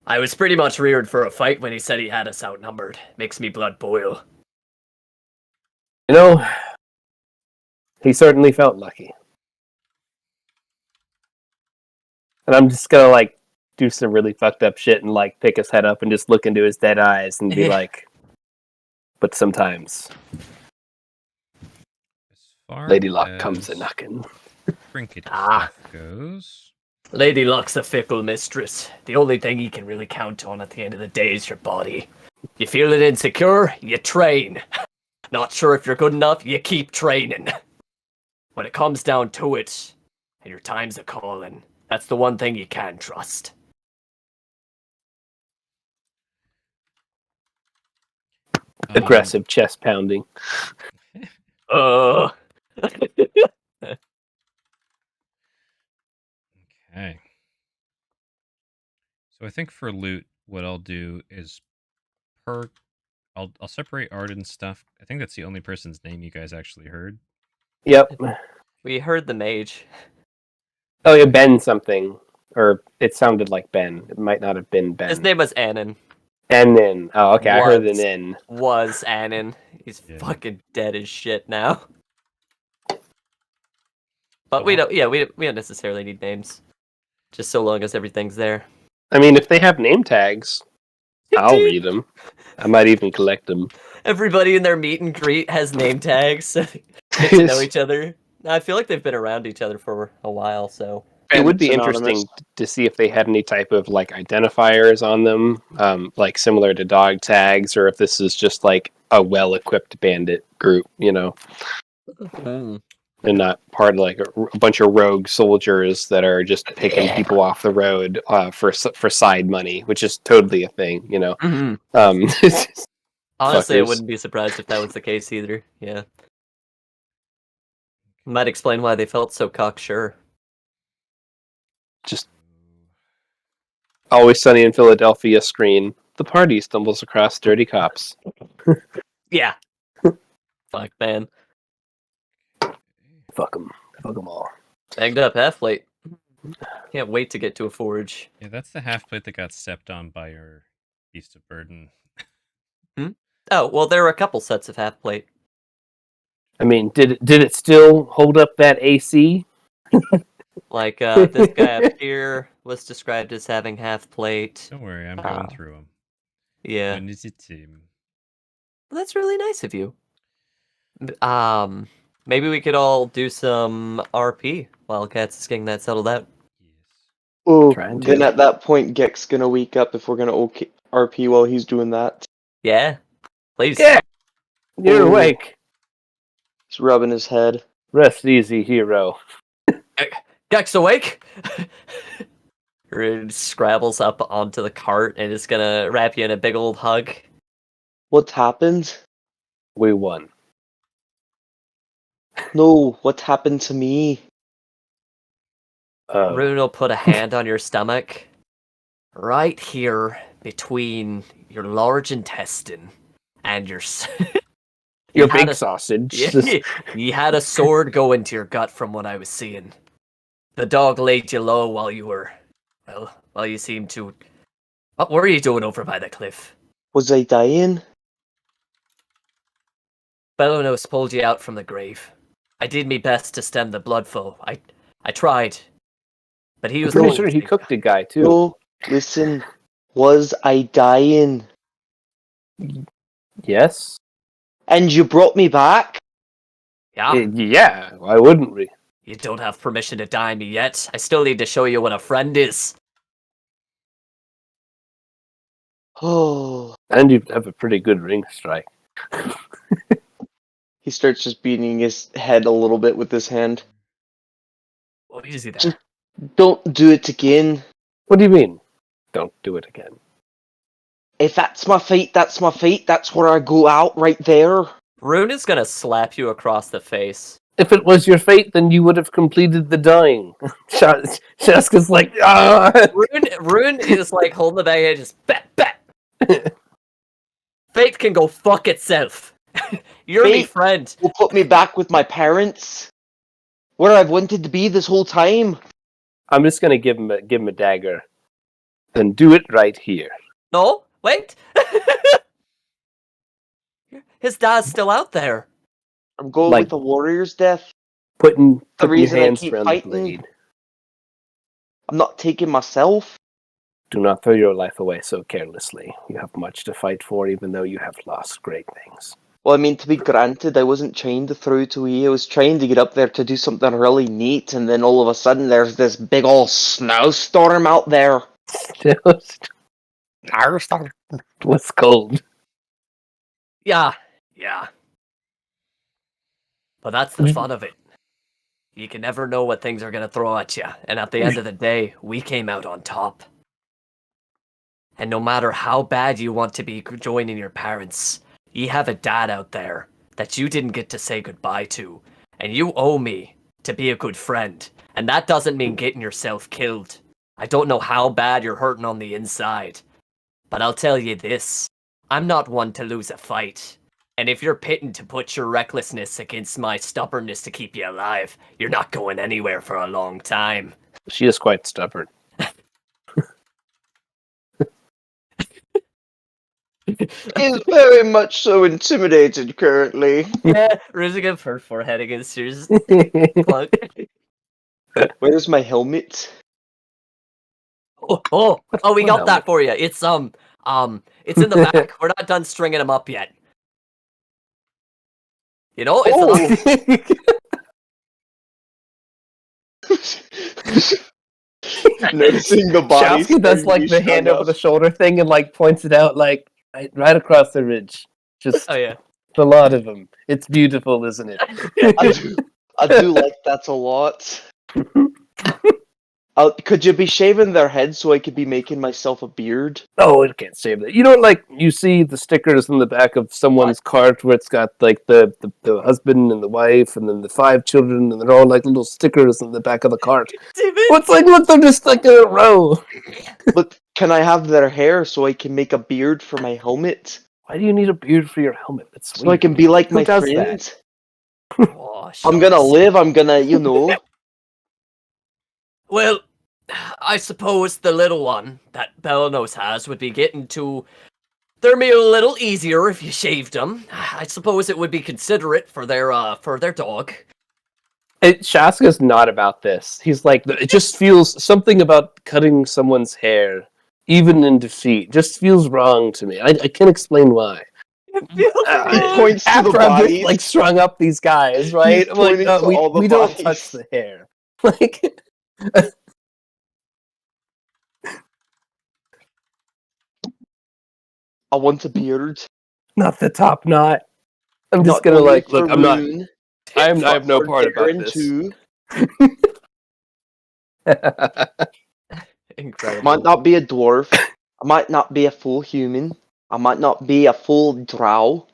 I was pretty much reared for a fight when he said he had us outnumbered. Makes me blood boil. You know, he certainly felt lucky. And I'm just gonna, like, do some really fucked up shit and, like, pick his head up and just look into his dead eyes and be like, but sometimes Lady Luck comes a-knockin'. Trinket stuff goes. Lady Luck's a fickle mistress. The only thing you can really count on at the end of the day is your body. You feeling insecure? You train. Not sure if you're good enough? You keep training. When it comes down to it, and your time's a-calling, that's the one thing you can trust. Aggressive chest pounding. Okay. So I think for loot, what I'll do is I'll separate Arden's stuff. I think that's the only person's name you guys actually heard. Yep. We heard the mage. Oh yeah, Ben something. Or it sounded like Ben. It might not have been Ben. His name was Anon. Anon. Oh, okay. I heard an N. Was Anon. He's fucking dead as shit now. But we don't necessarily need names. Just so long as everything's there. I mean, if they have name tags, I'll read them. I might even collect them. Everybody in their meet and greet has name tags. Get to know each other. I feel like they've been around each other for a while, so It would be Bandits interesting Anonymous. to see if they had any type of like identifiers on them, like similar to dog tags, or if this is just like a well-equipped bandit group, and not part of like a bunch of rogue soldiers that are just picking people off the road for side money, which is totally a thing, Mhm. Honestly, I Fuckers. wouldn't be surprised if that was the case either. Yeah. Might explain why they felt so cocksure. Just Always Sunny in Philadelphia screen. The party stumbles across dirty cops. Yeah. Fuck, man. Fuck them. Fuck them all. Bagged up half plate. Can't wait to get to a forge. Yeah, that's the half plate that got stepped on by your beast of burden. Oh, well, there are a couple sets of half plate. I mean, did it still hold up that AC? Like, this guy up here was described as having half plate. Don't worry, I'm going through them. Yeah. When is it, Tim? Well, that's really nice of you. Maybe we could all do some RP while Cats is getting that settled out. Yes. Oh, Trying then to. at that point, Gek's gonna wake up if we're gonna RP while he's doing that. Yeah? Please. Yeah! You're Ooh. awake. He's rubbing his head. Rest easy, hero. Gex awake? Rude scrabbles up onto the cart and is gonna wrap you in a big old hug. What happened? We won. No, what happened to me? Rune will put a hand on your stomach. Right here between your large intestine and your... Your You had big a- sausage. You had a sword go into your gut from what I was seeing. The dog laid you low while you seemed to... What were you doing over by the cliff? Was I dying? Belonos pulled you out from the grave. I did my best to stem the blood flow. I tried. But he I'm was pretty the sure one he who- cooked a guy, too. No, listen. Was I dying? Yes? And you brought me back? Yeah? Yeah, why wouldn't we? You don't have permission to die me yet. I still need to show you what a friend is. Oh. And you have a pretty good ring strike. He starts just beating his head a little bit with his hand. What is he there? Just- Don't do it again. What do you mean? Don't do it again. If that's my fate, that's my fate. That's where I go out, right there. Rune is gonna slap you across the face. If it was your fate, then you would have completed the dying. Shaska's like, ah! Rune is like holding the bag and just bet. Fate can go fuck itself. You're my Fate friend. will put me back with my parents, where I've wanted to be this whole time. I'm just gonna give him a dagger. Then do it right here. No, wait. His dad's still out there. I'm going Like- with the warrior's death. Putting your reason I hands keep around fighting. the blade. I'm not taking myself. Do not throw your life away so carelessly. You have much to fight for, even though you have lost great things. Well, I mean, to be granted, I wasn't trying to throw it away. I was trying to get up there to do something really neat, and then all of a sudden there's this big ol' snowstorm out there. What's cold? Yeah. But that's the fun of it. You can never know what things are gonna throw at you, and at the end of the day, we came out on top. And no matter how bad you want to be joining your parents, you have a dad out there that you didn't get to say goodbye to, and you owe me to be a good friend, and that doesn't mean getting yourself killed. I don't know how bad you're hurting on the inside, but I'll tell you this, I'm not one to lose a fight. And if you're pitting to put your recklessness against my stubbornness to keep you alive, you're not going anywhere for a long time. She is quite stubborn. He's very much so intimidated currently. Yeah, raising up her forehead against yours. Clunk. Where's my helmet? Oh, we got that helmet? for you. It's it's in the back. We're not done stringing them up yet. You know, it's Noticing the body. Shasky does like the hand over the shoulder thing and like points it out like right across the ridge. Just oh yeah. a lot of them. It's beautiful, isn't it? I do like that a lot. Could you be shaving their heads so I could be making myself a beard? Oh, it can't save that. You know, like you see the stickers in the back of someone's cart where it's got like the husband and the wife and then the 5 children and they're all like little stickers in the back of the cart. What's like, look, they're just like in a row. But can I have their hair so I can make a beard for my helmet? Why do you need a beard for your helmet? That's sweet. So I can be like Who my does friend. that? Oh, I'm gonna shucks. live, I'm gonna, you know. Well, I suppose the little one that Belanos has would be getting to their meal a little easier if you shaved them. I suppose it would be considerate for their dog. Shaska's not about this. He's like, it just feels something about cutting someone's hair, even in defeat, just feels wrong to me. I can't explain why. He points to After the I've just, bodies. like strung up these guys, right? He's pointing to all the we don't bodies. touch the hair. Like, I want a beard. not the top knot. I'm just Not gonna only like, look, for I'm not. Rune, I but have no for part about Darren this. too. I Incredible. might not be a dwarf. I might not be a full human. I might not be a full drow.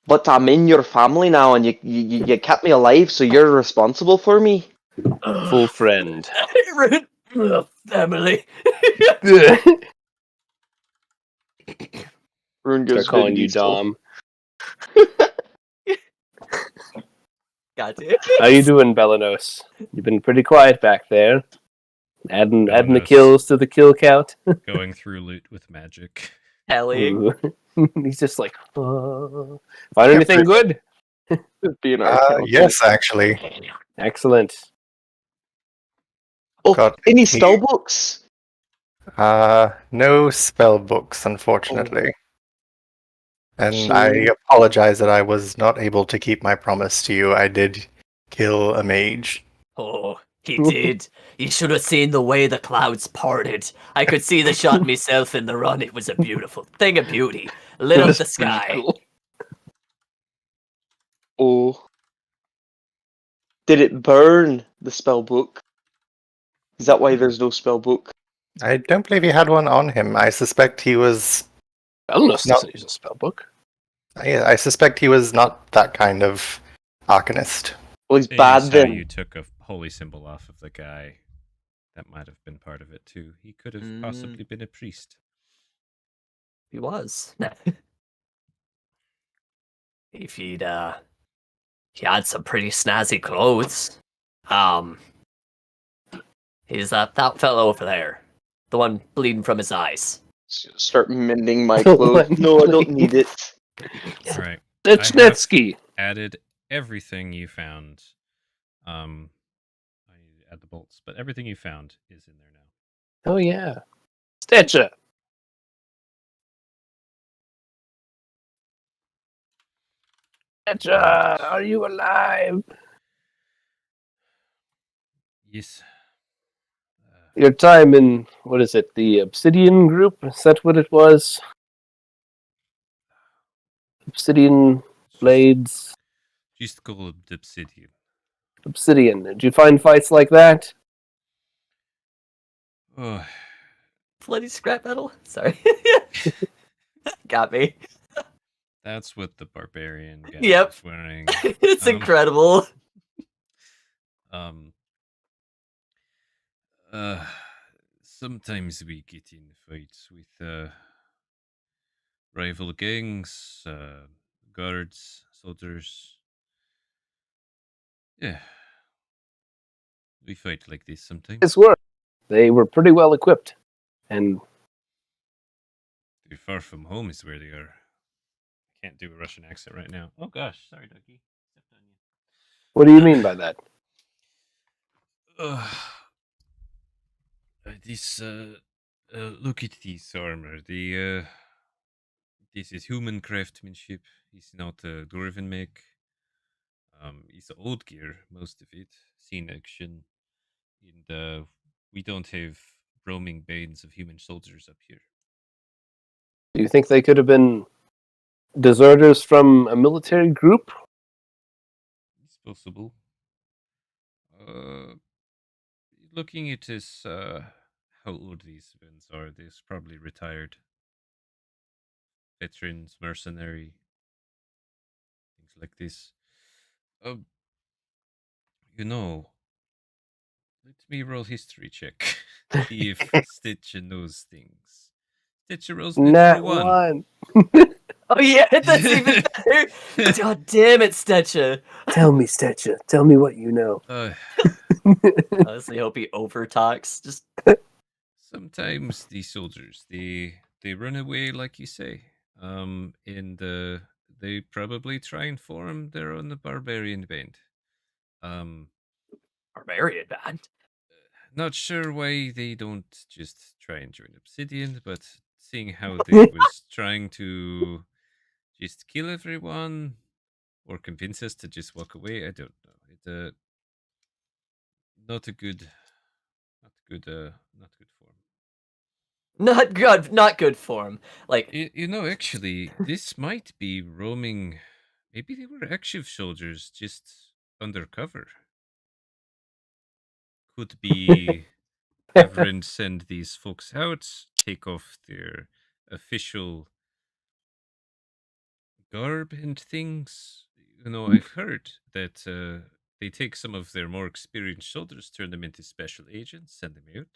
But I'm in your family now, and you kept me alive, so you're responsible for me. Full friend. Family. Rune They're goes calling Vin you Diesel. Dom. Gotcha. How you doing, Belanos? You've been pretty quiet back there. Adding the Belanos. kills to the kill count. Going through loot with magic. Hellying. Ooh. He's just like, find anything good? Being our Yes, actually. Excellent. Oh, Got any he- spell books? No spell books, unfortunately. And Shame. I apologize that I was not able to keep my promise to you. I did kill a mage. Oh, he did. You should have seen the way the clouds parted. I could see the shot myself in the run. It was a beautiful thing of beauty. Lit up the That's pretty sky. cool. Oh. Did it burn the spell book? Is that why there's no spell book? I don't believe he had one on him. I suspect he was. Belanos No. doesn't use a spell book. I suspect he was not that kind of arcanist. Well, he's Seeing bad as how then. you took a holy symbol off of the guy, that might have been part of it too. He could have possibly been a priest. He was. If he had some pretty snazzy clothes. He's that fellow over there. The one bleeding from his eyes. Start mending my The clothes. one No, I don't need it. All right. Dechnetsky. Added everything you found. I need to add the bolts, but everything you found is in there now. Oh yeah. Stetcha. Stetcha, are you alive? Yes. Your time in, what is it, the Obsidian group? Is that what it was? Obsidian Blades? Just called obsidian. Obsidian. Did you find fights like that? Oh, Bloody scrap metal? Sorry. Got me. that's what the barbarian guy Yep. was wearing. It's incredible. Um. Sometimes we get in fights with rival gangs, guards, soldiers. Yeah, we fight like this sometimes. His work. They were pretty well equipped. And They're far from home is where they are. I can't do a Russian accent right now. Oh gosh, sorry, Dougie. Stepped on you. what do you mean by that? This look at this armor. This is human craftsmanship. It's not dwarven make. It's old gear, most of it. Seen action. And we don't have roaming bands of human soldiers up here. Do you think they could have been deserters from a military group? It's possible. Looking at this, how old these events are, they're probably retired. Veterans, mercenary, things like this. Um, you know, let me roll history check. See if Stitcher knows things. Stitcher rolls natural Nat one. 1. Oh yeah, that's even better. God damn it, Stetcha. Tell me, Stetcha. Tell me what you know. Honestly, hope he overtalks. Just Sometimes these soldiers they run away, like you say. And they probably try and form their own barbarian band. Um, barbarian band. Not sure why they don't just try and join Obsidian, but seeing how they was trying to just kill everyone or convince us to just walk away, I don't know. It's not a good, not good form. Not good form. Like, Actually, this might be roaming. Maybe they were active soldiers just undercover. Could be Everin send these folks out, take off their official garb and things. I've heard that they take some of their more experienced soldiers, turn them into special agents, send them out.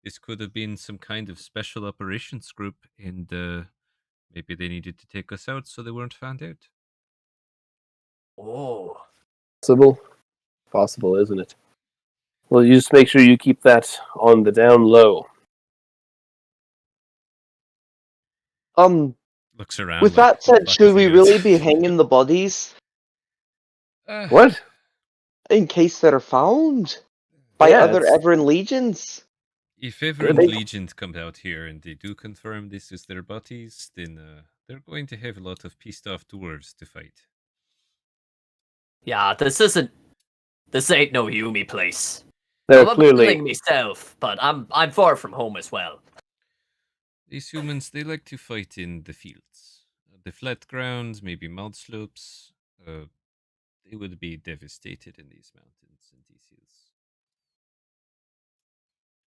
This could have been some kind of special operations group, and maybe they needed to take us out so they weren't found out. oh, Possible, isn't it? Well, you just make sure you keep that on the down low. Looks around. With like, that "What the said, fuck should is we he gonna really do?" be hanging the bodies What? in case they're found by Yeah, other it's- Everin legions? If Good. Everin Legions come out here and they do confirm this is their bodies, then they're going to have a lot of pissed off dwarves to fight. yeah. This ain't no Yumi place. They're I'm clearly killing myself, but I'm far from home as well. These humans, they like to fight in the fields. The flat grounds, maybe mud slopes. They would be devastated in these mountains and these hills.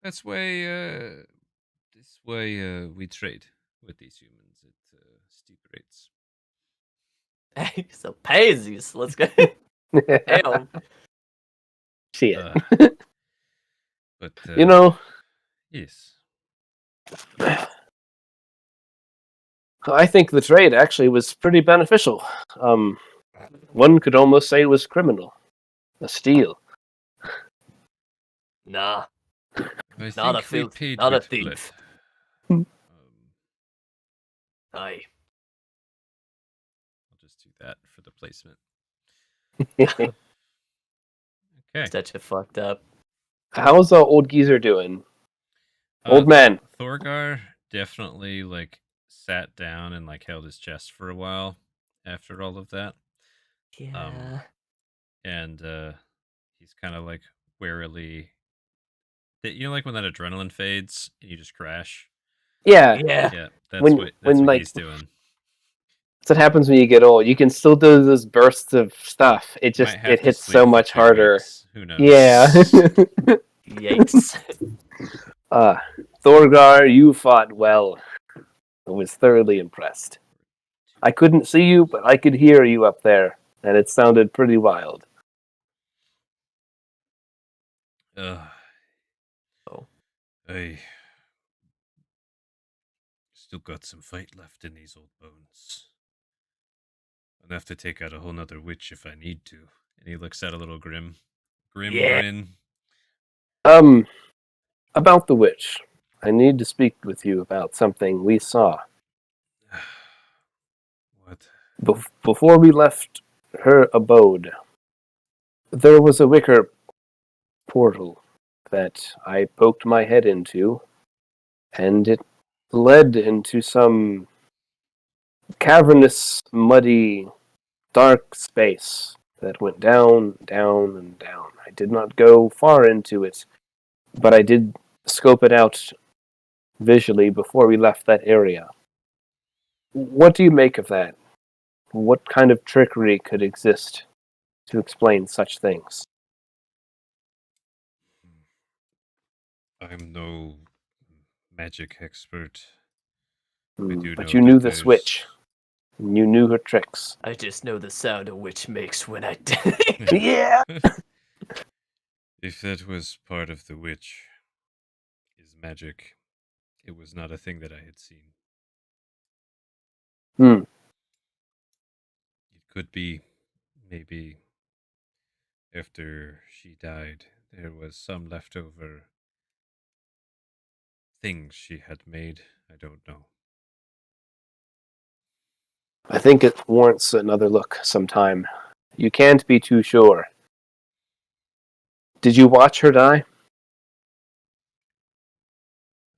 That's why, we trade with these humans at steep rates. Hey, so Paisies, let's go. Hell, shit. But yes, I think the trade actually was pretty beneficial. One could almost say it was criminal. A steal. nah, I not think a we filth, paid not a with thief. blood. Aye. I'll just do that for the placement. How's Okay. Stetcha fucked up. the old geezer doing? Old man. Thorgar definitely sat down and held his chest for a while after all of that. Yeah. And he's kind of warily. When that adrenaline fades and you just crash. Yeah. Yeah. That's When- what when, he's doing. That's what happens when you get old. You can still do those bursts of stuff. It Might just have it to hits sleep so for much 2 harder. weeks. Who knows? Yeah. Yikes. Thorgar, you fought well. I was thoroughly impressed. I couldn't see you, but I could hear you up there, and it sounded pretty wild. Oh. I still got some fight left in these old bones. I'll have to take out a whole nother witch if I need to. And he looks at a little grim Yeah. grin. About the witch. I need to speak with you about something we saw. What? Before we left her abode, there was a wicker portal that I poked my head into, and it led into some cavernous, muddy, dark space. that went down, down, and down. I did not go far into it, but I did scope it out visually before we left that area. What do you make of that? What kind of trickery could exist to explain such things? I'm no magic expert. I do But know you that knew this there's- witch. And you knew her tricks. I just know the sound a witch makes when I. Yeah! If that was part of the witch, is magic, it was not a thing that I had seen. Hmm. It could be, maybe, after she died, there was some leftover things she had made. I don't know. I think it warrants another look sometime. You can't be too sure. Did you watch her die?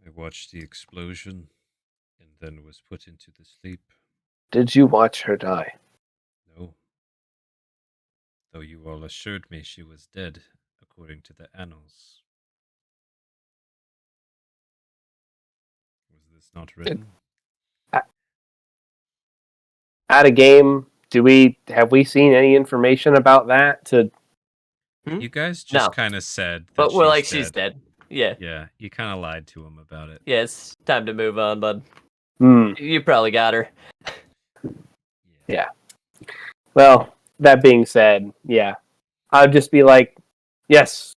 I watched the explosion and then was put into the sleep. Did you watch her die? No. Though you all assured me she was dead, according to the annals. Was this not written? At a game, have we seen any information about that? You guys just No. kind of said that But we're like, she's dead. Yeah. Yeah, you kind of lied to him about it. Yeah, it's time to move on, bud. Hmm. You probably got her. Yeah. Well, that being said, yeah. I'd just be like, yes,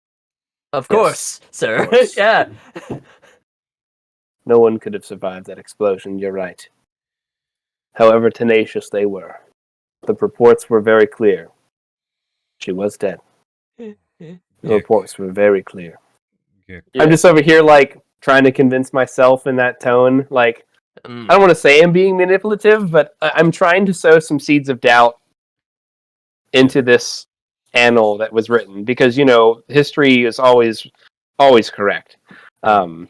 Of Yes, course, sir. of course. Yeah. no one could have survived that explosion, you're right. However tenacious they were. The reports were very clear. She was dead. The reports were very clear. Yeah. I'm just over here, like, trying to convince myself in that tone. Like, Mm. I don't want to say I'm being manipulative, but I'm trying to sow some seeds of doubt into this annal that was written. Because, history is always correct. 100%,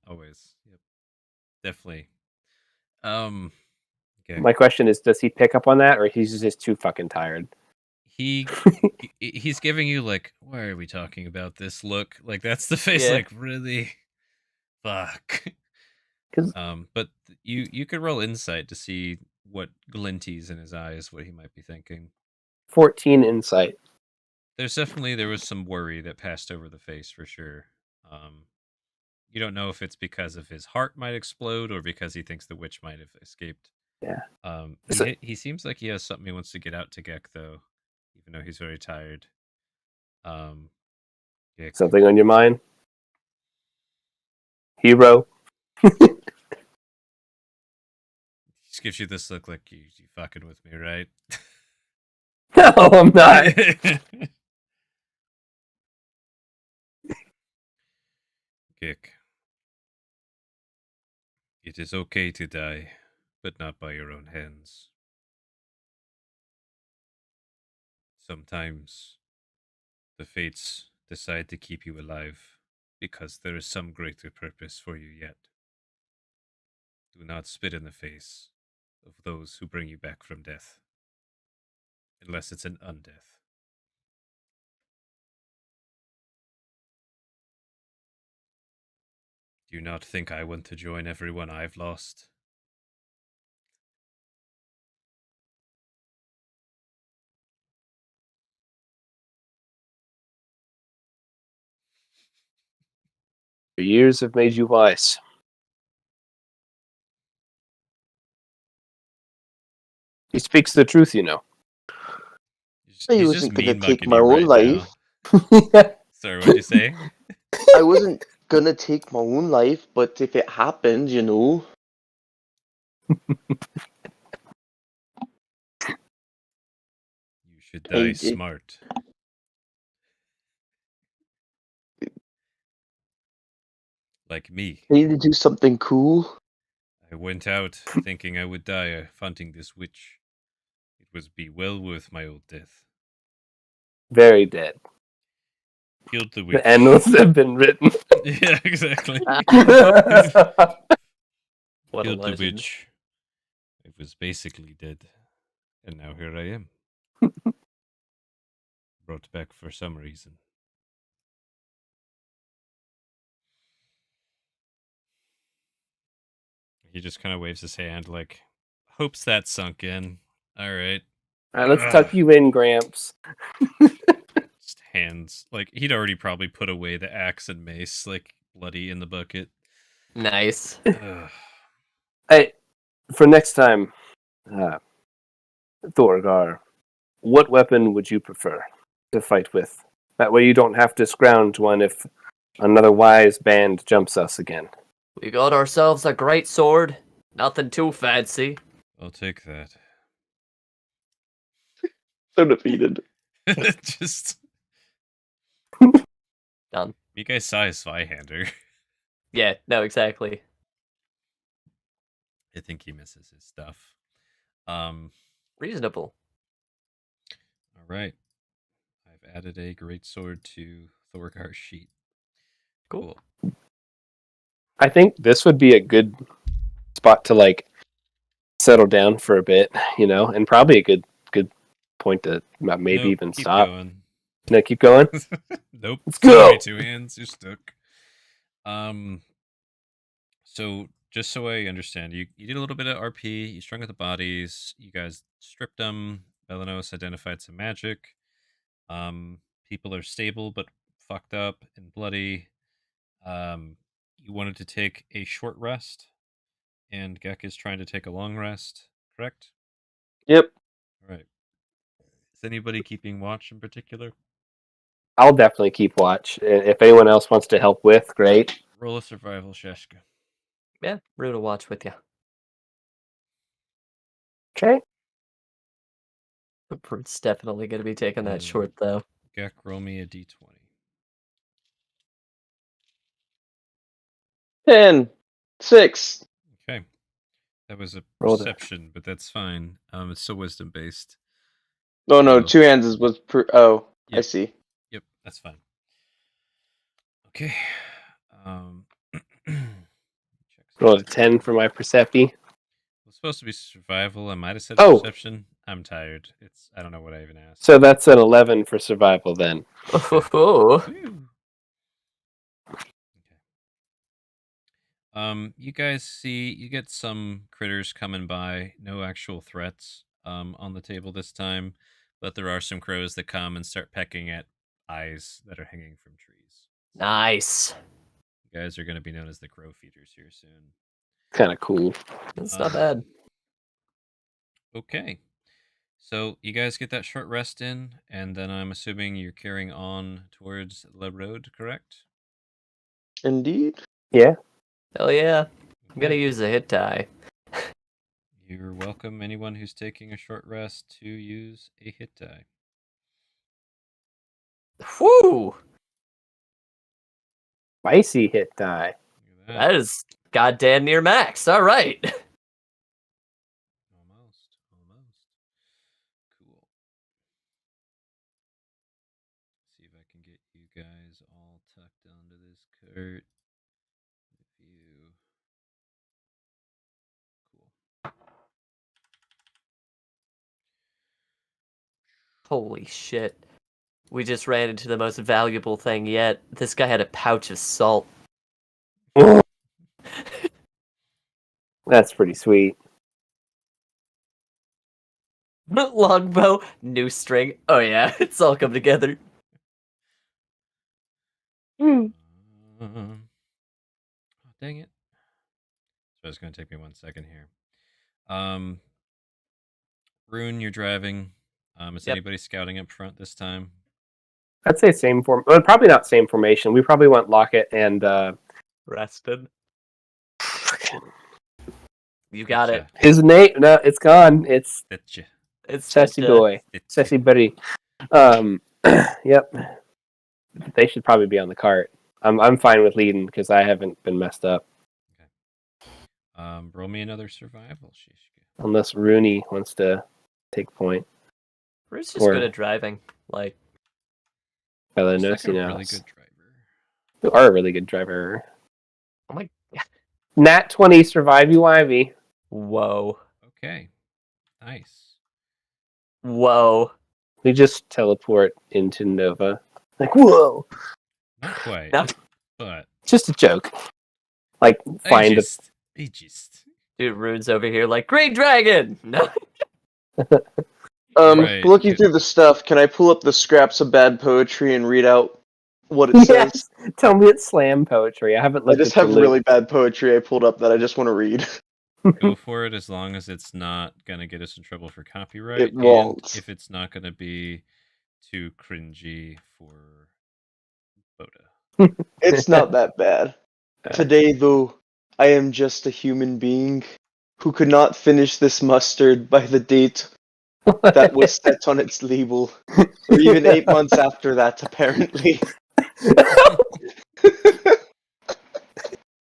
always. Yep. Definitely. Okay. My question is, does he pick up on that, or he's just too fucking tired? He's giving you like, why are we talking about this look? Like that's the face. Yeah. Like really, fuck. 'Cause- But you could roll insight to see what glinties in his eyes, what he might be thinking. 14 insight. There was some worry that passed over the face for sure. You don't know if it's because of his heart might explode or because he thinks the witch might have escaped. Yeah. He seems like he has something he wants to get out to Gek though, even though he's very tired. Gek. Something on your mind? Hero? Just gives you this look like you fucking with me, right? No, I'm not. Gek. It is okay to die, but not by your own hands. Sometimes the fates decide to keep you alive because there is some greater purpose for you yet. Do not spit in the face of those who bring you back from death, unless it's an undeath. Do you not think I want to join everyone I've lost? Your years have made you wise. He speaks the truth, I He's wasn't just gonna mean take mugging my you own right life. now. Sorry, what'd you say? I wasn't gonna take my own life, but if it happened, You should die smart. Like me. I need to do something cool. I went out thinking I would die hunting this witch. It was be well worth my old death. Very dead. Killed the witch. The annals have been written. Yeah, exactly. What a Killed the legend. witch. It was basically dead. And now here I am. Brought back for some reason. He just kind of waves his hand like, hopes that sunk in. All right. All right, let's tuck you in, Gramps. Just hands. Like, he'd already probably put away the axe and mace, like, bloody in the bucket. Nice. Ugh. Hey, for next time, Thorgar, what weapon would you prefer to fight with? That way you don't have to scrounge one if another wise band jumps us again. We got ourselves a great sword. Nothing too fancy. I'll take that. So defeated. Just Done. you guys saw his Zweihander. Yeah, no, exactly. I think he misses his stuff. Reasonable. All right. I've added a greatsword to Thorgar's sheet. Cool. I think this would be a good spot to like settle down for a bit, and probably a good point to maybe Nope, even keep stop. going. No, keep going. Nope. Let's go. Sorry, two hands. You're stuck. So just so I understand, you did a little bit of RP. You strung out the bodies. You guys stripped them. Belanos identified some magic. People are stable but fucked up and bloody. You wanted to take a short rest, and Gek is trying to take a long rest. Correct? Yep. All right. Is anybody keeping watch in particular? I'll definitely keep watch. If anyone else wants to help with, great. Roll a survival, Sheshka. Yeah, Rue to watch with you. Okay. It's definitely going to be taking that short, though. Gek, roll me a d20. 10, 6. Okay. That was a Roll that. perception, but that's fine. It's still wisdom based. Oh no, So- two hands was I Yep. see. Yep, that's fine. Okay. Roll a 10 for my Persepi. It's supposed to be survival. I might have said Oh. perception. I'm tired. I don't know what I even asked. So that's an 11 for survival then. Oh, Woo. Okay. You guys see, you get some critters coming by. No actual threats on the table this time, but there are some crows that come and start pecking at eyes that are hanging from trees. nice. You guys are going to be known as the crow feeders here soon. Kind of cool. That's not bad. Okay. So you guys get that short rest in, and then I'm assuming you're carrying on towards the road, correct? Indeed. Yeah. Hell yeah. I'm going to Okay. use a hit die. You're welcome, anyone who's taking a short rest, to use a hit die. Whew! Spicy hit die. Look at That is goddamn near max. All right. Almost. Cool. See if I can get you guys all tucked onto this cart. If you... Cool. Holy shit. We just ran into the most valuable thing yet. This guy had a pouch of salt. That's pretty sweet. Longbow, new string. Oh yeah, it's all come together. Oh, dang it. So it's going to take me 1 second here. Rune, you're driving. Is Yep. anybody scouting up front this time? I'd say same form. Well, probably not same formation. We probably want Locket and Rested. You got it. his name. No, it's gone. It's Stitcha. It's Sassy just, Boy, Stitcha. Sassy Buddy. Yep. They should probably be on the cart. I'm fine with leading because I haven't been messed up. Roll me another survival, Shishka. Unless Rooney wants to take point. Rue's just Or- good at driving. Like, Bella Looks like knows, a really good driver. You are a really good driver. oh my, Nat 20 survivey wivey. whoa, Okay. Nice. whoa. We just teleport into Nova. Like, whoa! Not quite, No. but Just a joke. Like, find I just. Dude, Rune's over here like, Great Dragon! No. Right. Looking through the stuff, can I pull up the scraps of bad poetry and read out what it says? Yes! Tell me it's slam poetry. I haven't I looked just at the have loot. really bad poetry I pulled up that I just want to read. Go for it as long as it's not going to get us in trouble for copyright. It won't. And if it's not going to be too cringy for BotA. It's not that bad. Today, though, I am just a human being who could not finish this mustard by the date that was set on its label, or even 8 months after that, apparently.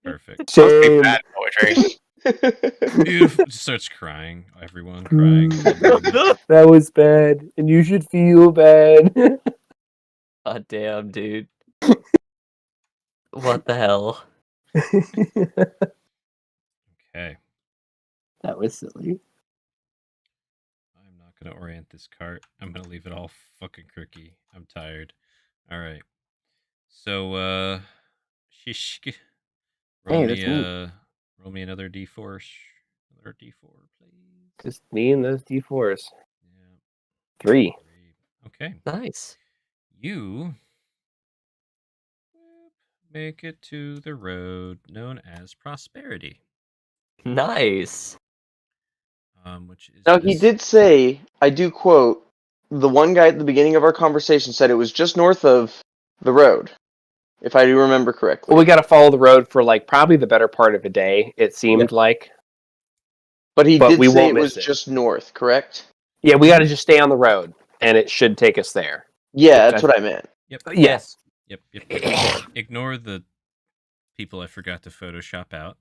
Perfect. Shame. Bad poetry. You starts crying. Everyone crying. That was bad, and you should feel bad. God damn, dude. What the hell? Okay. That was silly. I'm not going to orient this cart. I'm going to leave it all fucking crooked. I'm tired. All right. So, Shishk. Roll Hey, me, that's me. roll me another D4. Another D4, please. Just me and those D4s. Yeah. 3. 3. Okay. Nice. You make it to the road known as Prosperity. Nice. Which is Now, he just- did say, I do quote, the one guy at the beginning of our conversation said it was just north of the road, if I do remember correctly. Well, we got to follow the road for like probably the better part of a day. It seemed like. But he but did we say won't it was miss it. just north, correct? Yeah, we got to just stay on the road, and it should take us there. Yeah, that's what I meant. Yep. Yes. Yep. Ignore the people I forgot to Photoshop out.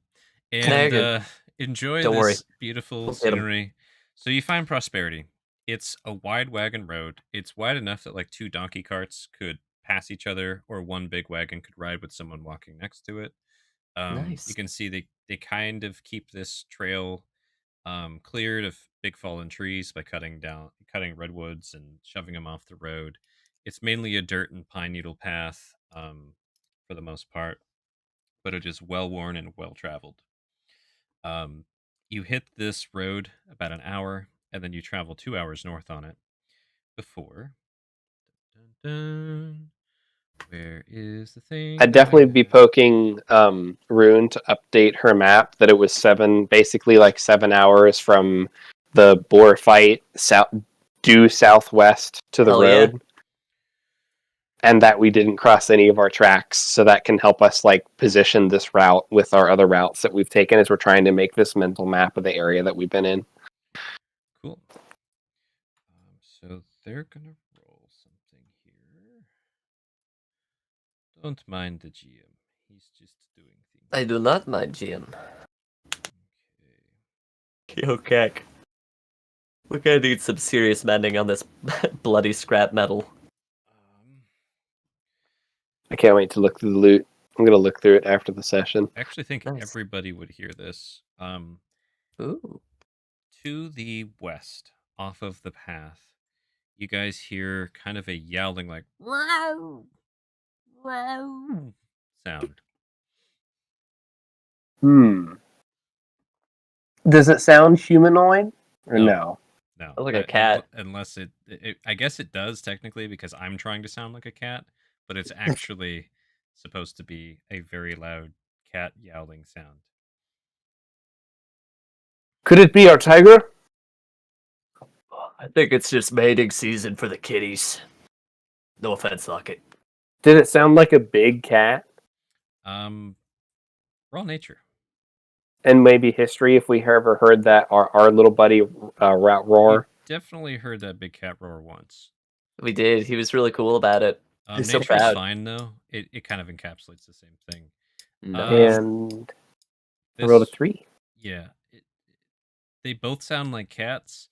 you're And good. enjoy Don't this worry. beautiful We'll get 'em. scenery. So you find Prosperity. It's a wide wagon road. It's wide enough that like 2 donkey carts could pass each other, or one big wagon could ride with someone walking next to it. Nice. You can see they kind of keep this trail cleared of big fallen trees by cutting redwoods and shoving them off the road. It's mainly a dirt and pine needle path for the most part, but it is well worn and well traveled. You hit this road about an hour, and then you travel 2 hours north on it before. Dun, dun, where is the thing? I'd definitely be poking Rune to update her map that it was basically like 7 hours from the boar fight due southwest to the Hell yeah. road. And that we didn't cross any of our tracks, so that can help us like position this route with our other routes that we've taken as we're trying to make this mental map of the area that we've been in. Cool. So they're gonna roll something here. Don't mind the GM. He's just doing things. I do not mind, GM. Okay. Yo, Keck. We're gonna need some serious mending on this bloody scrap metal. I can't wait to look through the loot. I'm gonna look through it after the session. I actually think Nice. everybody would hear this. Ooh. To the west, off of the path, you guys hear kind of a yowling, like "Wow, wow" sound. Does it sound humanoid or No. no? No, Sounds like a cat. Unless I guess it does technically because I'm trying to sound like a cat, but it's actually supposed to be a very loud cat yowling sound. Could it be our tiger? I think it's just mating season for the kitties. No offense, Lockett. Did it sound like a big cat? Raw nature. And maybe history if we ever heard that our little buddy roar. You definitely heard that big cat roar once. We did. He was really cool about it. He's so Nature's proud. fine though. It kind of encapsulates the same thing. Nice. And I rolled a 3. Yeah, they both sound like cats.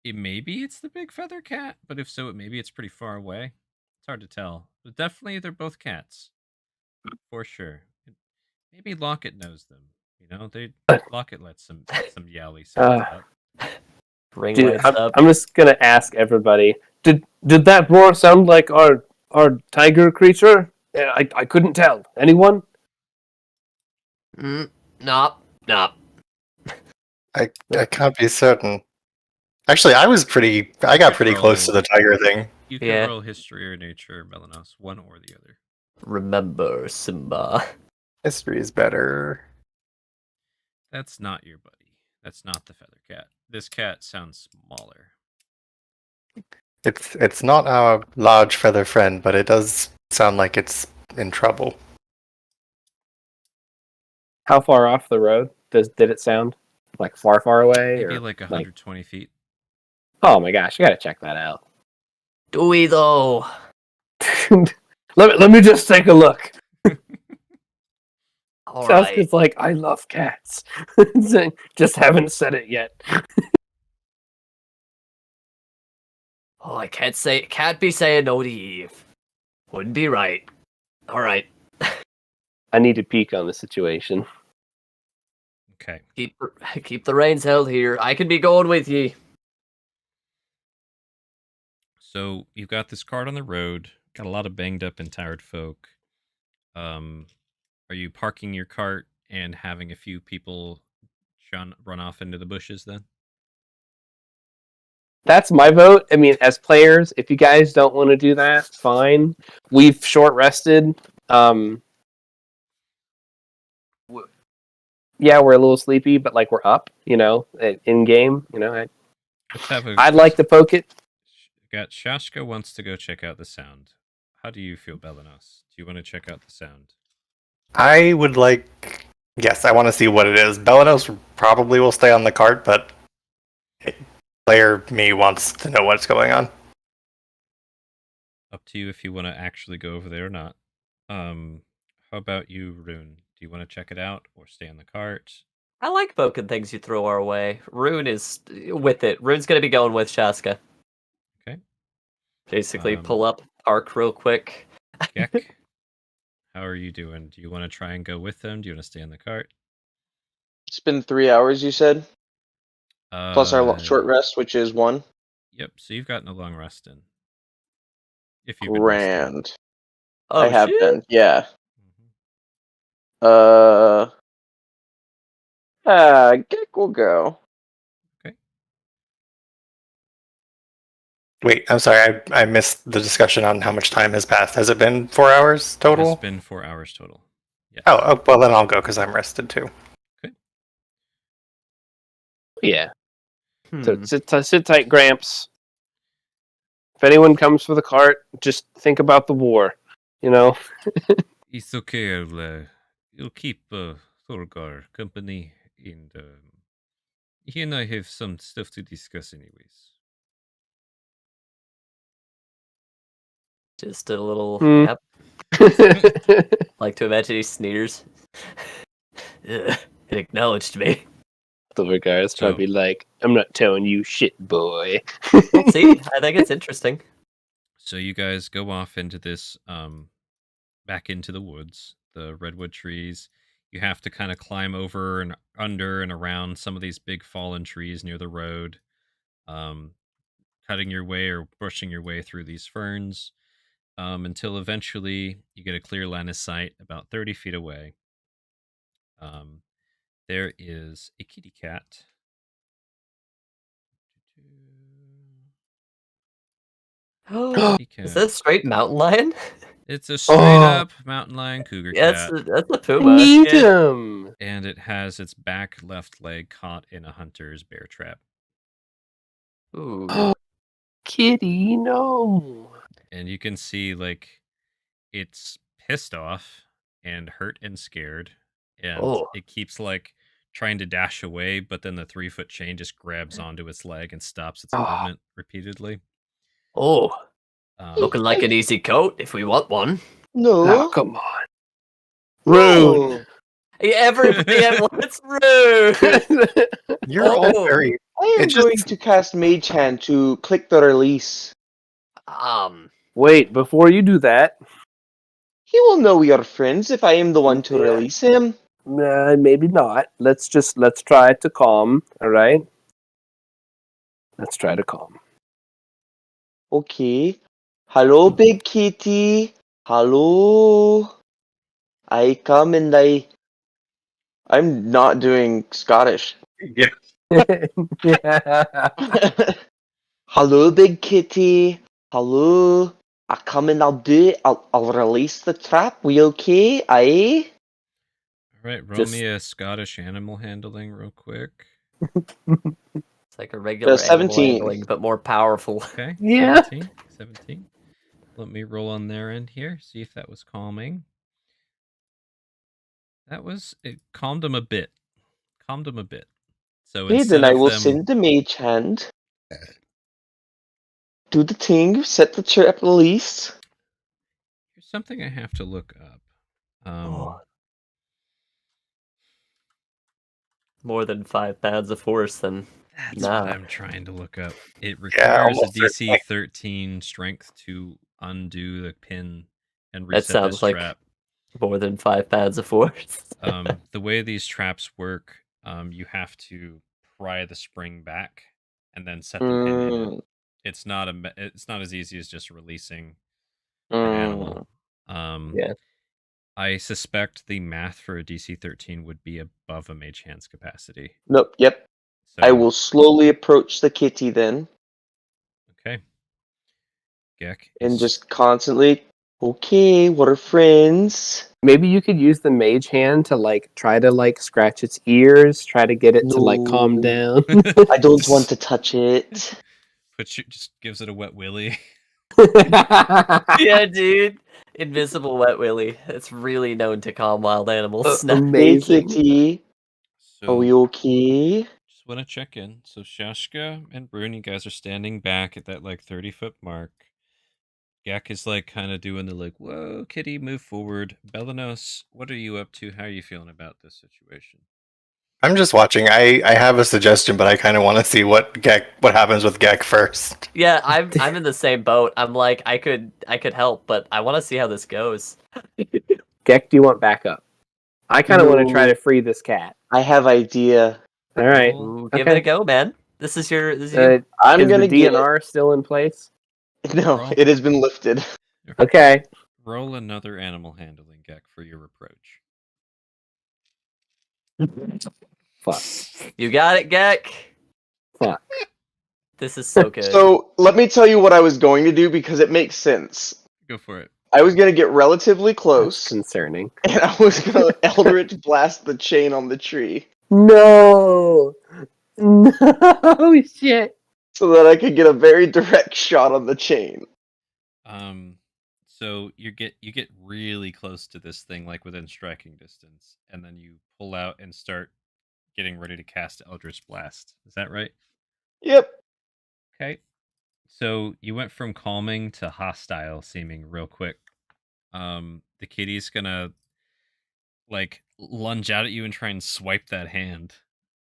Maybe it's the big feather cat, but if so, maybe it's pretty far away. It's hard to tell. But definitely, they're both cats, for sure. Maybe Lockett knows them. You know, Lockett lets some yowly sounds out. Ring Dude, lights up. I'm just gonna ask everybody: Did that roar sound like our tiger creature? I couldn't tell. Anyone? Nah. I can't be certain. Actually, I got pretty close to the tiger thing. You can Yeah. roll history or nature, Melanos, one or the other. Remember, Simba. History is better. That's not your buddy. That's not the feather cat. This cat sounds smaller. It's not our large feather friend, but it does sound like it's in trouble. How far off the road did it sound? Like far away? Maybe or like 120 feet. Oh my gosh, I gotta check that out. Do we though? let me just take a look. All Sounds right. like I love cats. Just haven't said it yet. Oh, I can't be saying no to Eve. Wouldn't be right. All right. I need to peek on the situation. Okay. Keep the reins held here. I can be going with ye. So you've got this cart on the road. Got a lot of banged up and tired folk. Are you parking your cart and having a few people run off into the bushes then? That's my vote. I mean, as players, if you guys don't want to do that, fine. We've short rested. Yeah, we're a little sleepy, but like we're up, in game. Let's have a. I'd like to poke it. Got Shashka wants to go check out the sound. How do you feel, Belenos? Do you want to check out the sound? I would like. Yes, I want to see what it is. Belenos probably will stay on the cart, but player me wants to know what's going on. Up to you if you want to actually go over there or not. How about you, Rune? Do you want to check it out or stay in the cart? I like poking things you throw our way. Rune is with it. Rune's gonna be going with Shaska. Okay. Basically, pull up, park real quick. Gek, how are you doing? Do you want to try and go with them? Do you want to stay in the cart? It's been 3 hours, you said? Plus our short rest, which is 1. Yep, so you've gotten a long rest in. If you've been resting. Grand. Oh, I have shit. been, yeah. Mhm. Gek will go. Okay. Wait, I'm sorry, I missed the discussion on how much time has passed. Has it been 4 hours total? It's been 4 hours total. Yes. Oh, well then I'll go because I'm rested too. Yeah. So sit tight, Gramps. If anyone comes for the cart, just think about the war. It's okay. You'll keep Thorgar company, and he and I have some stuff to discuss, anyways. Just a little. Hmm. Yep. Like to imagine he sneers. Ugh, it acknowledged me. The guy's probably like, I'm not telling you shit, boy. We'll see. I think it's interesting. So you guys go off into this, back into the woods, the redwood trees. You have to kind of climb over and under and around some of these big fallen trees near the road, cutting your way or brushing your way through these ferns, until eventually you get a clear line of sight about 30 feet away. There is a kitty cat. Kitty cat. Is that a straight mountain lion? It's a straight up mountain lion cougar Yeah, cat. that's a puma. Need Yeah. him. And it has its back left leg caught in a hunter's bear trap. Ooh. Kitty, no. And you can see, like, it's pissed off and hurt and scared. And it keeps, like, trying to dash away, but then the 3-foot chain just grabs onto its leg and stops its movement repeatedly. Looking like an easy coat if we want one. No. Oh, come on. Rude. Everybody wants rude. You're all very. I am going to cast Mage Hand to click the release. Wait, before you do that. He will know we are friends if I am the one to release him. Maybe not. Let's try to calm, alright? Let's try to calm. Okay. Hello, big kitty. Hello. I come and I'm not doing Scottish. Yeah. Yeah. Hello, big kitty. Hello. I come and I'll do it. I'll release the trap. We okay? Aye? All right, roll Just- me a Scottish animal handling real quick. It's like a regular animal 17. handling, but more powerful. Okay. Yeah. 17. Let me roll on their end here. See if that was calming. It calmed them a bit. So Okay, instead then I of will them, send the mage hand. Do the thing. Set the trap release. here's something I have to look up. Oh. More than 5 pounds of force, then That's nah. what I'm trying to look up. It Yeah, requires a almost DC certainly. 13 strength to undo the pin and That reset this sounds like trap. more than 5 pounds of force. The way these traps work, you have to pry the spring back and then set the pin in it. It's not as easy as just releasing the animal. Yeah. I suspect the math for a DC 13 would be above a mage hand's capacity. Nope, yep. So I will slowly approach the kitty then. Okay. Gek And is just constantly, okay, we're friends. Maybe you could use the mage hand to try to scratch its ears, try to get it to calm No. down. I don't want to touch it. just gives it a wet willy. Yeah, dude. Invisible wet willy. It's really known to calm wild animals. Hey, Amazing. kitty. Are we So okay? just want to check in. So Shashka and Brune, you guys are standing back at that 30-foot mark. Gek is kind of doing the whoa, kitty, move forward. Belanos, what are you up to? How are you feeling about this situation? I'm just watching. I have a suggestion, but I kind of want to see what happens with Gek first. Yeah, I'm in the same boat. I'm like, I could help, but I want to see how this goes. Gek, do you want backup? I kind of want to try No. to free this cat. I have idea. All right. Roll- Ooh, give it a go, man. This is your I'm is gonna the get DNR still in place? it. No, Roll. it has been lifted. Okay. Roll another animal handling, Gek, for your approach. Fuck. You got it, Gek. Fuck. This is so good. So let me tell you what I was going to do because it makes sense. Go for it. I was gonna get relatively That's close, concerning. and I was gonna Eldritch blast the chain on the tree No. No shit. so that I could get a very direct shot on the chain. So you get really close to this thing, within striking distance, and then you pull out and start getting ready to cast Eldritch Blast. Is that right? Yep. Okay. So you went from calming to hostile seeming real quick. The kitty's gonna lunge out at you and try and swipe that hand.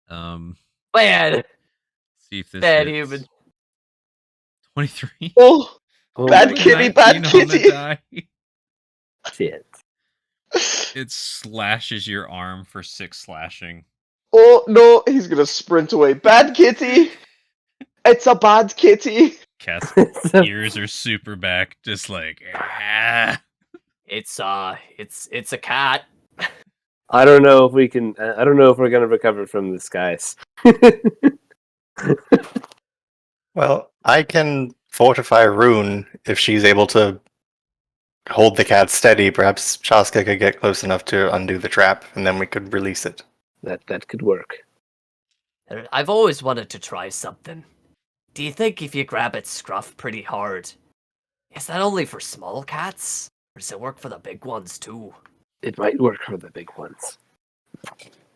Man, See if this bad hits. human. 23. Oh, Oh bad my kitty, 19 bad on the kitty. die. shit. It slashes your arm for 6 slashing. Oh no, he's gonna sprint away. Bad kitty. It's a bad kitty. Cat's So- ears are super back, just ah. It's a cat. I don't know if we can. I don't know if we're gonna recover from this, guys. Well, I can fortify Rune if she's able to hold the cat steady. Perhaps Chaska could get close enough to undo the trap, and then we could release it. That could work. I've always wanted to try something. Do you think if you grab its scruff pretty hard, is that only for small cats? Or does it work for the big ones too? It might work for the big ones.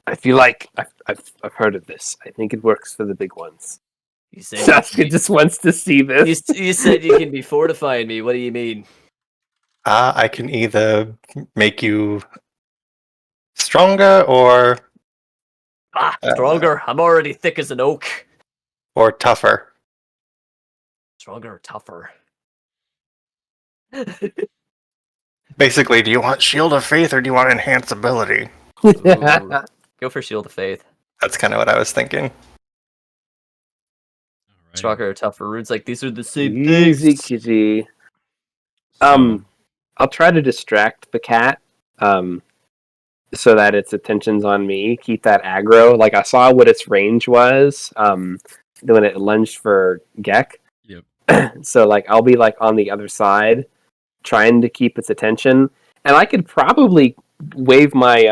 I feel like I've heard of this. I think it works for the big ones. You said Sasuke just wants to see this. you said you can be fortifying me. What do you mean? I can either make you stronger or Stronger. I'm already thick as an oak. tougher. Stronger or tougher? Basically, do you want Shield of Faith or do you want Enhance Ability? Ooh. Go for Shield of Faith. That's kind of what I was thinking. All Right. Stronger or tougher. Rune's like, these are the same Easy, things. kitty. So, I'll try to distract the cat, so that its attention's on me. Keep that aggro. Like I saw what its range was, when it lunged for Gek. yep. So like I'll be like on the other side, trying to keep its attention, and I could probably wave my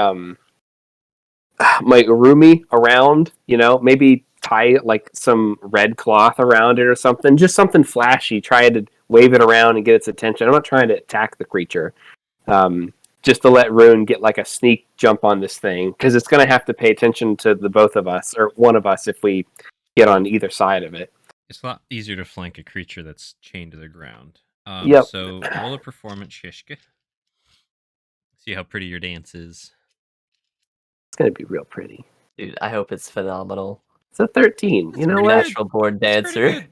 my Urumi around. Maybe tie like some red cloth around it or something. Just something flashy. Try to wave it around and get its attention. I'm not trying to attack the creature. Just to let Rune get like a sneak jump on this thing, because it's going to have to pay attention to the both of us, or one of us, if we get on either side of it. It's a lot easier to flank a creature that's chained to the ground. Yep. So roll a performance, Shishka. See how pretty your dance is. It's going to be real pretty. Dude, I hope it's phenomenal. It's a 13. That's You know pretty what? good. Natural born That's pretty dancer.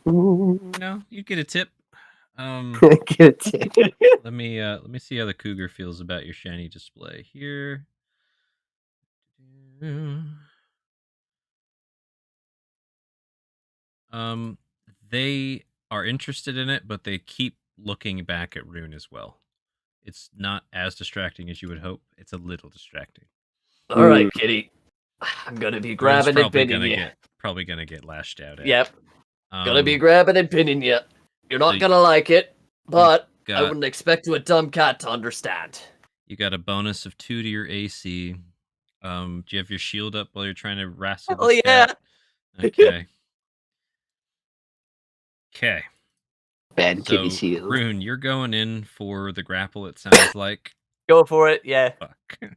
good. No, you get a tip. Get it. let me see how the cougar feels about your shiny display here. They are interested in it, but they keep looking back at Rune as well. It's not as distracting as you would hope. It's a little distracting. All right, kitty. I'm gonna be grabbing and pinning you. Probably gonna get lashed out at. Yep. Gonna be grabbing and pinning you. You're not gonna like it, but I wouldn't expect a dumb cat to understand. You got a bonus of 2 to your AC. Do you have your shield up while you're trying to wrestle Oh this yeah. cat? Okay. Okay. Bad kitty So, shield. Rune, you're going in for the grapple, it sounds like. Go for it, yeah. Fuck. Okay.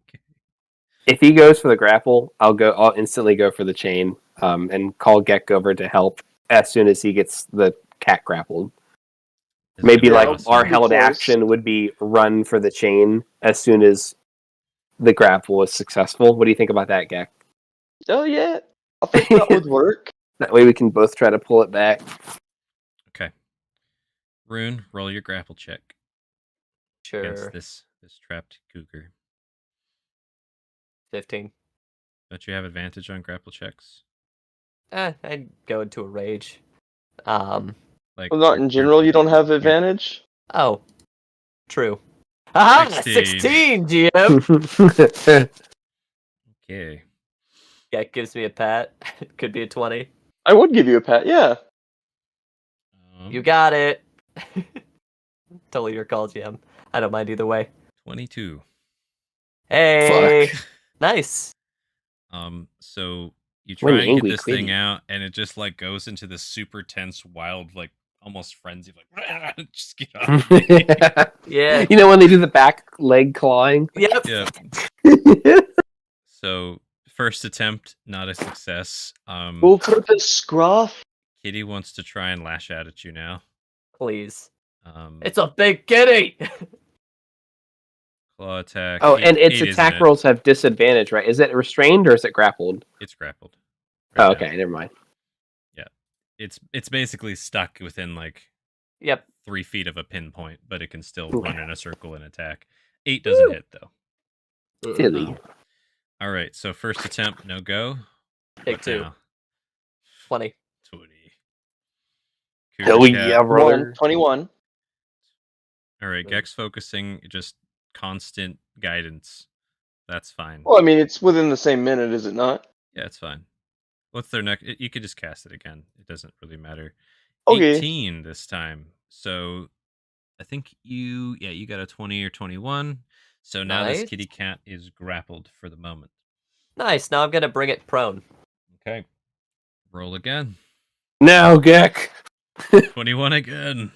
If he goes for the grapple, I'll instantly go for the chain, and call Gek over to help as soon as he gets the cat grappled. This is Maybe gonna be like awesome. our Be held close. action would be run for the chain as soon as the grapple was successful. What do you think about that, Gek? Oh yeah, I think that would work. That way we can both try to pull it back. Okay. Rune, roll your grapple check Sure. against this trapped cougar. 15. Don't you have advantage on grapple checks? I'd go into a rage. Like Well, not you're- in general. You don't have advantage. Oh. True. Aha! 16. 16, GM! Okay. Yeah, it gives me a pat. Could be a 20. I would give you a pat. Yeah. You got it. Totally your call, GM. I don't mind either way. 22. Hey! Nice. So you What try an and get angry this thing quiddy. out, and it just like goes into this super tense, wild, like almost frenzy, like just get off me. Yeah. You know when they do the back leg clawing? Yep. Yeah. So first attempt, not a success. Go for the scruff. Kitty wants to try and lash out at you now. Please. Um, It's a big kitty! claw attack. Oh, and its eight, attack isn't it? rolls have disadvantage, right? Is it restrained or is it grappled? It's grappled. Oh, now. okay, never mind. It's basically stuck within like Yep. 3 feet of a pinpoint, but it can still Okay. run in a circle and attack. 8 doesn't hit though. Silly. All right, so first attempt, no go. Take What 2. now? 20. 20. Oh Cougar cat. yeah, brother. 21. All right, Gex focusing, just constant guidance. That's fine. Well, I mean, it's within the same minute, is it not? Yeah, it's fine. What's their next? You could just cast it again. It doesn't really matter. Okay. 18 this time. So I think you got a 20 or 21. So now this Nice. kitty cat is grappled for the moment. Nice. Now I'm gonna bring it prone. Okay. Roll again. Now, Gek. 21 again.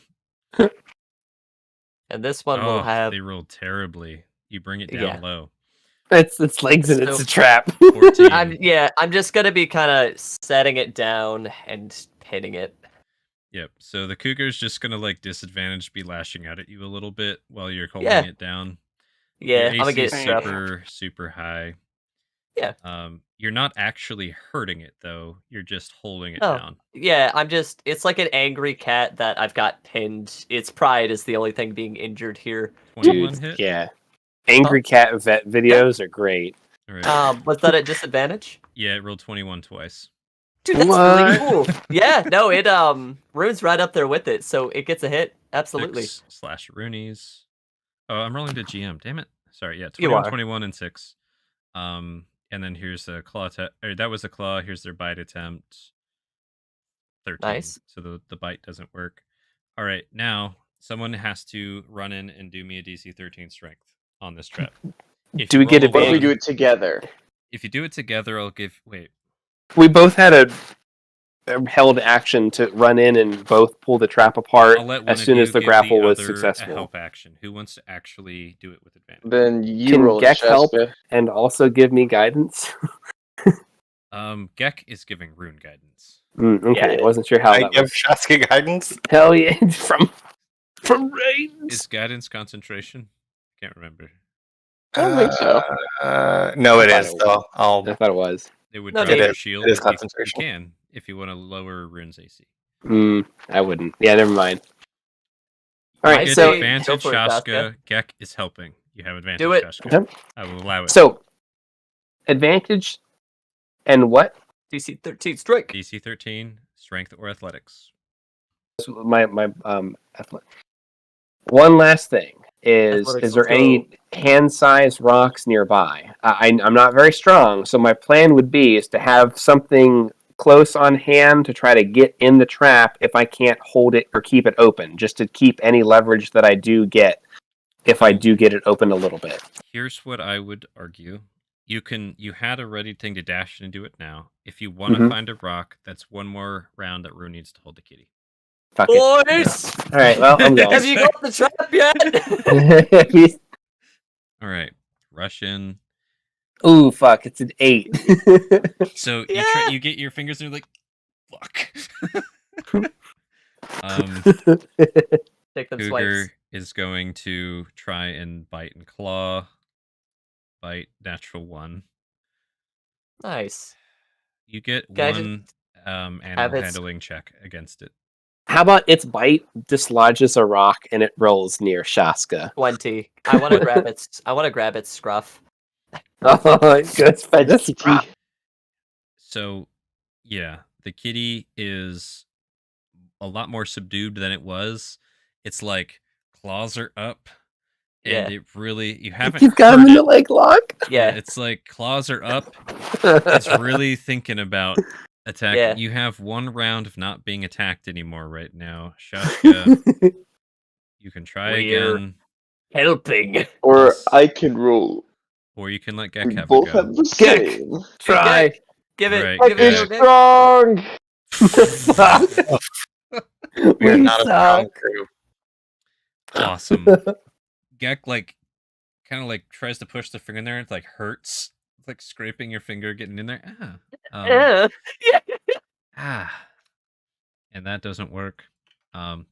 And this one will have. They rolled terribly. You bring it down Yeah. low. It's legs and it's So- a trap. 14. I'm just gonna be kind of setting it down and hitting it. Yep. So the cougar's just gonna like disadvantage, be lashing out at you a little bit while you're holding Yeah. it down. Yeah, I'm Your gonna AC get is it up. super high. Yeah. You're not actually hurting it though. You're just holding it Oh. down. Yeah, it's like an angry cat that I've got pinned. Its pride is the only thing being injured here. 21 Dude, hit. yeah. Angry cat vet videos are great. All right. Was that at disadvantage? Yeah, it rolled 21 twice. Dude, that's really What? cool. Yeah, no, it Rune's right up there with it, so it gets a hit. Absolutely. 6/Roonies. Oh, I'm rolling to GM. Damn it. Sorry, yeah, You 21, are. 21, and 6. And then here's a claw or that was a claw. Here's their bite attempt. 13. Nice. So the bite doesn't work. All right, now someone has to run in and do me a DC 13 strength on this trap. Do we get What if we advantage? do it together? If you do it together, I'll give. Wait, We both had a held action to run in and both pull the trap apart I'll let one as of soon you as the give grapple was other successful. A help action. Who wants to actually do it with advantage? Then you Can roll it, Gek help Shasta. and also give me guidance? Gek is giving rune guidance. Okay, Yeah. wasn't sure how I that give was. Shaska guidance. Hell yeah, from Raidens. Is guidance concentration? Can't remember. I don't think so. No, I it thought is it though. I thought it was. It would No, drop it your is. shield. It is if you concentration. can if you want to lower rune's AC. I wouldn't. Yeah, never mind. All You right, get so advantage, go for it, Shaska. Gek is helping. You have advantage, Do it. Shaska. Okay. I will allow it. So advantage and what? DC 13 strike. DC 13, strength or athletics. My one last thing is Athletics, there let's any hand-sized rocks nearby? I'm not very strong, so my plan would be is to have something close on hand to try to get in the trap if I can't hold it or keep it open, just to keep any leverage that I do get if I do get it open a little bit. Here's what I would argue. You had a ready thing to dash in and do it now. If you want to find a rock, that's one more round that Rune needs to hold the kitty. Fuck it. Boys! All right, well, I'm going. Have you got the trap yet? Ooh, All right, rush in. fuck, it's an 8. So Yeah. you get your fingers and you're like, fuck. Take them Cougar swipes. is going to try and bite and claw. Bite, natural 1. Nice. You get Can I one have animal its- handling check against it. How about its bite dislodges a rock and it rolls near Shaska? 20. I want to grab its. I want to grab its scruff. Oh, it goes for this rock. So, yeah, the kitty is a lot more subdued than it was. It's like claws are up, and Yeah. it really you haven't. You've got him heard in it. the leg lock. Yeah, Yeah. it's like claws are up. It's really thinking about attack. Yeah. You have one round of not being attacked anymore right now. Shashka, you can try We're again, helping. Or Yes. I can roll. or you can let Gek We have a both go. have the Gek. same. Try. Give it. Right, Give it. Gek. a go, Gek. Strong. We are We not a strong suck. crew. Awesome. Gek kind of tries to push the finger in there. It hurts. It's like scraping your finger, getting in there. Yeah. And that doesn't work.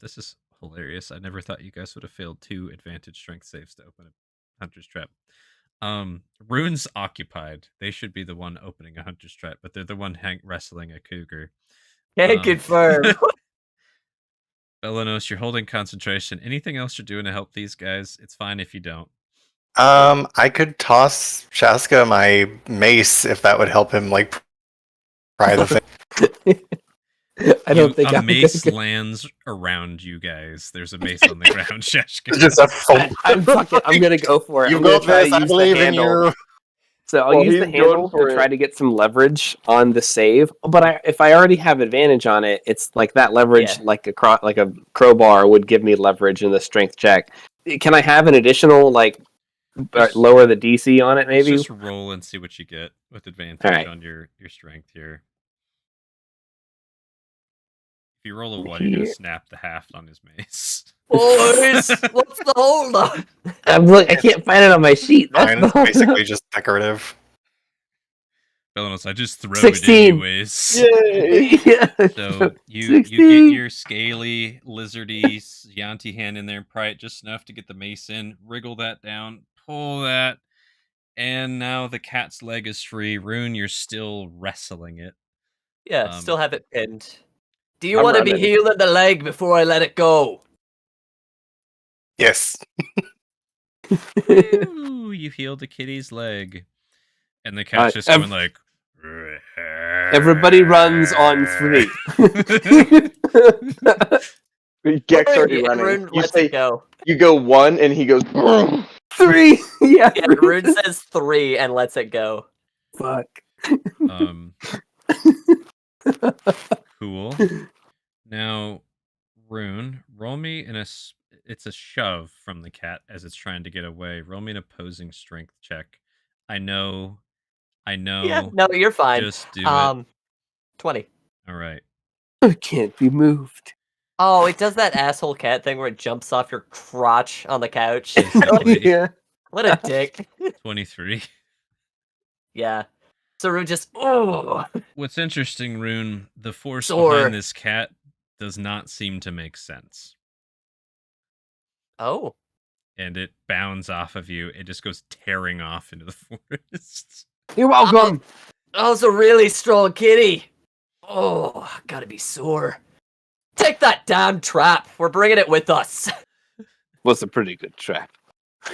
This is hilarious. I never thought you guys would have failed 2 advantage strength saves to open a hunter's trap. Rune's occupied. They should be the one opening a hunter's trap, but they're the one wrestling a cougar. Can't confirm. Belanos, you're holding concentration. Anything else you're doing to help these guys? It's fine if you don't. I could toss Shaska my mace if that would help him pry the thing. I don't think a I'm mace gonna lands around you guys. There's a mace on the ground, Shashka. It's just a foam. I'm gonna go for it. You I'm gonna got try this. to I use the believe in handle. you. So I'll Well, use the he's going handle for to it. try to get some leverage on the save. But if I already have advantage on it, it's like that leverage, Yeah. like a crowbar would give me leverage in the strength check. Can I have an additional Just- lower the DC on it? Maybe. Let's just roll and see what you get with advantage All right. on your strength here. If you roll a 1, you're gonna Here. snap the haft on his mace. Boys, what's the hold up? I can't find it on my sheet. That's Mine is the- basically just decorative. Belanos, I just throw 16. it anyways. Yay! Yeah. So you 16. get your scaly, lizardy Yanti hand in there and pry it just enough to get the mace in. Wriggle that down, pull that, and now the cat's leg is free. Rune, you're still wrestling it. Yeah, still have it pinned. Do you I'm want to be running. healing the leg before I let it go? Yes. Woo, you healed the kitty's leg. And the cat's just I've- going like... Everybody runs on 3. Gek's already And running. Rune lets it go. You go 1, and he goes. 3. Yeah. Yeah, Rune says 3 and lets it go. Fuck. Cool. Now, Rune, roll me in it's a shove from the cat as it's trying to get away. Roll me an opposing strength check. I know. Yeah, no, you're fine. Just do it. 20. All right. I can't be moved. Oh, it does that asshole cat thing where it jumps off your crotch on the couch. Basically. Yeah. What a dick. 23. Yeah. So Rune just, oh. What's interesting, Rune, the force Sore. behind this cat does not seem to make sense. Oh. And it bounds off of you. It just goes tearing off into the forest. You're welcome. Oh, it's a really strong kitty. Oh, gotta be sore. Take that damn trap. We're bringing it with us. Was a pretty good trap.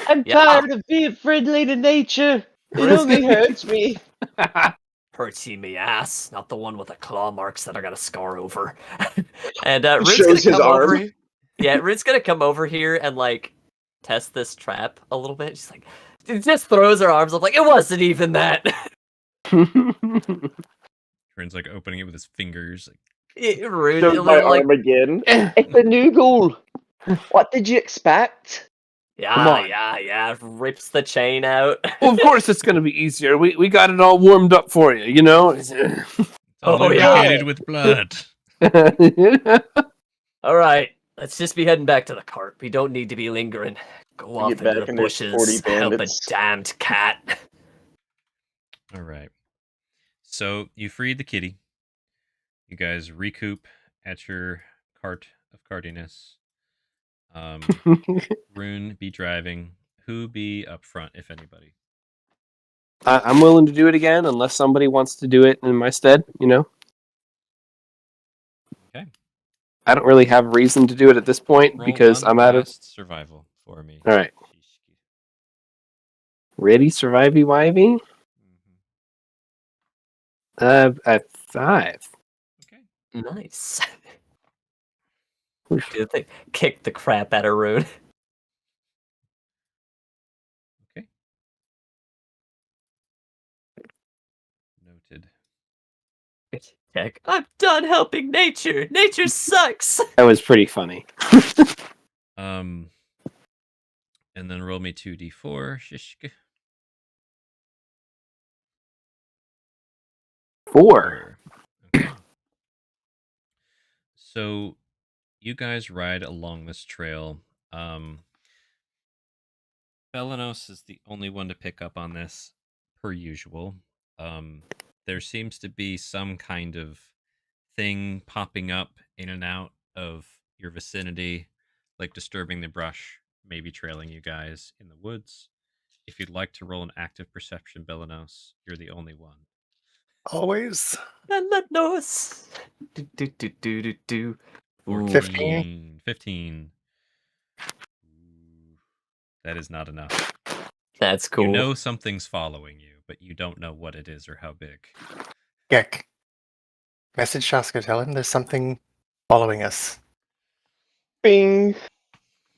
I'm Yeah. tired of being friendly to nature. It only hurts me. Hurts me ass, not the one with the claw marks that I got a scar over. And Rune's Shows gonna his come arm. over. Yeah, Rune's gonna come over here and like test this trap a little bit. She's like, she just throws her arms up like it wasn't even that. Rune's like opening it with his fingers. Like, Rune, Shows my like, arm again. It's a new goal. What did you expect? Come on. yeah. Rips the chain out. Well, of course it's going to be easier. We got it all warmed up for you, you know? it's all lubricated with blood. All right, let's just be heading back to the cart. We don't need to be lingering. Go off Get into back the and there's bushes. 40 Help a bandits. damned cat. All right. So you freed the kitty. You guys recoup at your cart of cartiness. Rune be driving. Who be up front, if anybody? I'm willing to do it again unless somebody wants to do it in my stead, you know? Okay. I don't really have reason to do it at this point Roll because one I'm out of... last survival for me. All right. Ready, survivey wivey? At 5. Okay. Nice. Good thing. Kick the crap out of Rune. Okay. Noted. Heck, I'm done helping nature. Nature sucks. That was pretty funny. And then roll me 2d4. Shishk. 4. Okay. So you guys ride along this trail. Belenos is the only one to pick up on this, per usual. There seems to be some kind of thing popping up in and out of your vicinity, like disturbing the brush, maybe trailing you guys in the woods. If you'd like to roll an active perception, Belenos, you're the only one. Always. Belenos. Do. 15. 15. Ooh, that is not enough. That's cool. You know something's following you, but you don't know what it is or how big. Gek. Message Shaska, tell him there's something following us. Bing.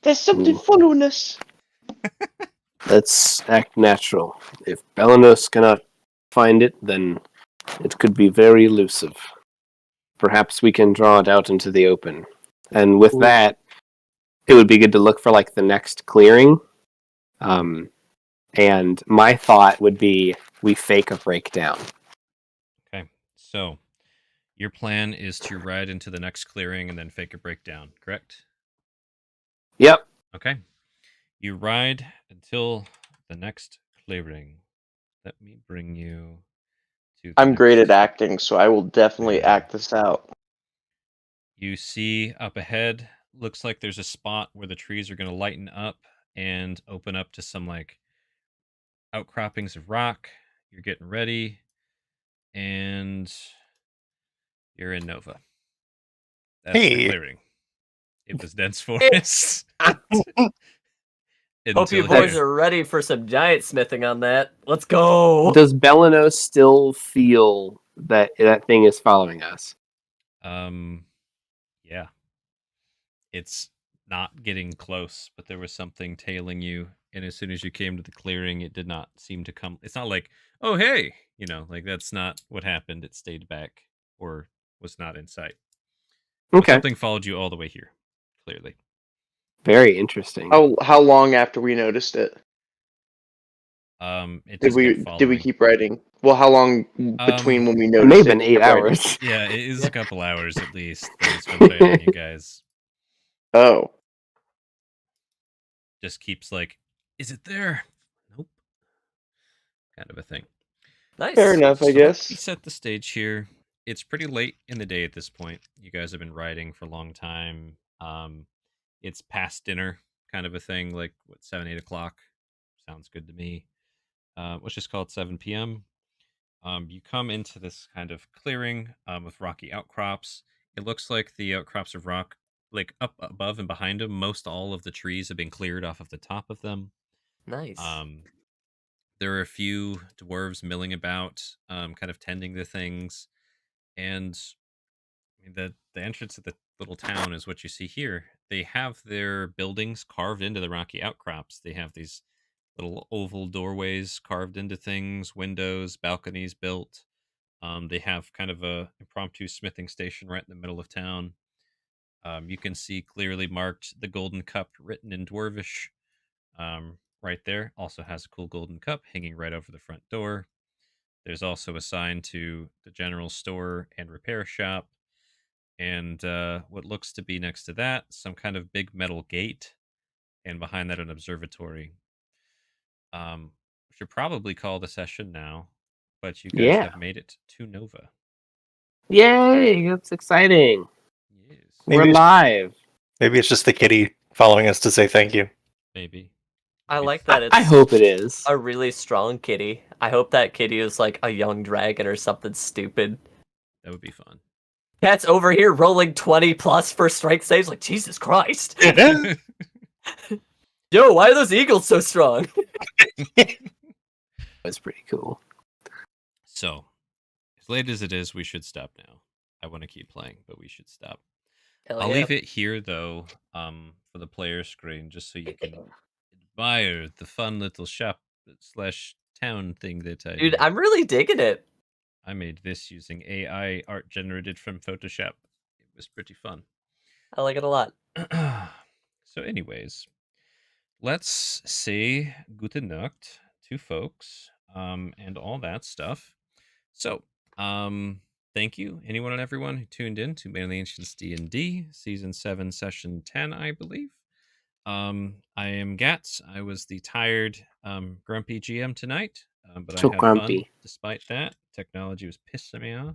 There's something Ooh. following us. Let's act natural. If Belenos cannot find it, then it could be very elusive. Perhaps we can draw it out into the open. And with that, it would be good to look for like the next clearing. And my thought would be we fake a breakdown. Okay, so your plan is to ride into the next clearing and then fake a breakdown, correct? Yep. Okay. You ride until the next clearing. Let me bring you to the I'm great at next- acting, so I will definitely act this out. You see up ahead, looks like there's a spot where the trees are going to lighten up and open up to some like outcroppings of rock. You're getting ready, and you're in Nova. That's the Hey. clearing. It was dense forest. Hope you Until boys here. are ready for some giant smithing on that. Let's go. Does Belenos still feel that thing is following us. Yeah. It's not getting close, but there was something tailing you, and as soon as you came to the clearing, it did not seem to come. It's not like, oh hey, like that's not what happened. It stayed back or was not in sight. But Okay. something followed you all the way here, clearly. Very interesting. How long after we noticed it? It Did just kept we following. keep riding? Well, how long between when we It noticed may have it been and 8 kept riding? hours. Yeah, it is a couple hours at least that it's been trailing you guys. Oh, Just keeps like, is it there? Nope. Kind of a thing. Nice. fair enough, I So let me guess. set the stage here. It's pretty late in the day at this point. You guys have been riding for a long time. It's past dinner, kind of a thing, like what 7, 8 o'clock. Sounds good to me. Let's just call it 7 p.m. You come into this kind of clearing with rocky outcrops. It looks like the outcrops of rock, like up above and behind them, most all of the trees have been cleared off of the top of them. Nice. There are a few dwarves milling about, kind of tending to things, and I mean, the entrance of the little town is what you see here. They have their buildings carved into the rocky outcrops. They have these little oval doorways carved into things, windows, balconies built. They have kind of a impromptu smithing station right in the middle of town. You can see clearly marked the Golden Cup written in Dwarvish. Right there also has a cool golden cup hanging right over the front door. There's also a sign to the general store and repair shop. And what looks to be next to that, some kind of big metal gate. And behind that, an observatory. We should probably call the session now, but you guys Yeah. have made it to Nova. Yay! That's exciting. Yes. We're Maybe it's- live. Maybe it's just the kitty following us to say thank you. Maybe. I Maybe like it's- that. It's I hope it is. a really strong kitty. I hope that kitty is like a young dragon or something stupid. That would be fun. Cat's over here rolling 20 plus for strength saves. Like, Jesus Christ. Yo, why are those eagles so strong? That's pretty cool. So, as late as it is, we should stop now. I want to keep playing, but we should stop. Hell I'll yeah. leave it here though, for the player screen, just so you can admire the fun little shop / town thing that I Dude, made. I'm really digging it. I made this using AI art generated from Photoshop. It was pretty fun. I like it a lot. So, anyways, let's say Gute Nacht to folks, and all that stuff. So, thank you, anyone and everyone who tuned in to Mainly Ancients D&D, Season 7, Session 10, I believe. I am Gats. I was the tired, grumpy GM tonight, but So I had grumpy. fun despite that. Technology was pissing me off.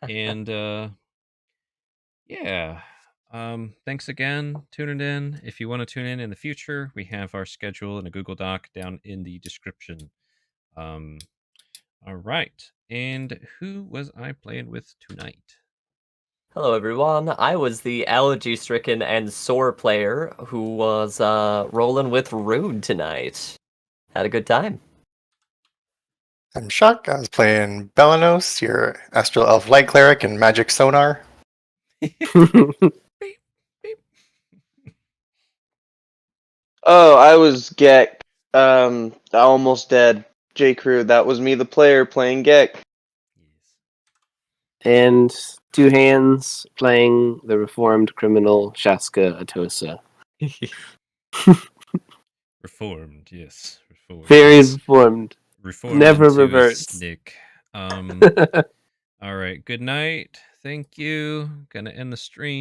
And, yeah. Thanks again, tuning in. If you want to tune in the future, we have our schedule in a Google Doc down in the description. All right. And who was I playing with tonight? Hello, everyone. I was the allergy-stricken and sore player who was rolling with Rune tonight. Had a good time. I'm Chuck. I was playing Belanos, your Astral Elf Light Cleric, and Magic Sonar. Oh, I was Gek. Almost dead. J. Crew. That was me, the player, playing Gek. And Two Hands playing the reformed criminal Shaska Atosa. Reformed, yes. Reformed. Very Yes. reformed. Reformed Never into a reverts. Snick. All right. Good night. Thank you. Gonna end the stream.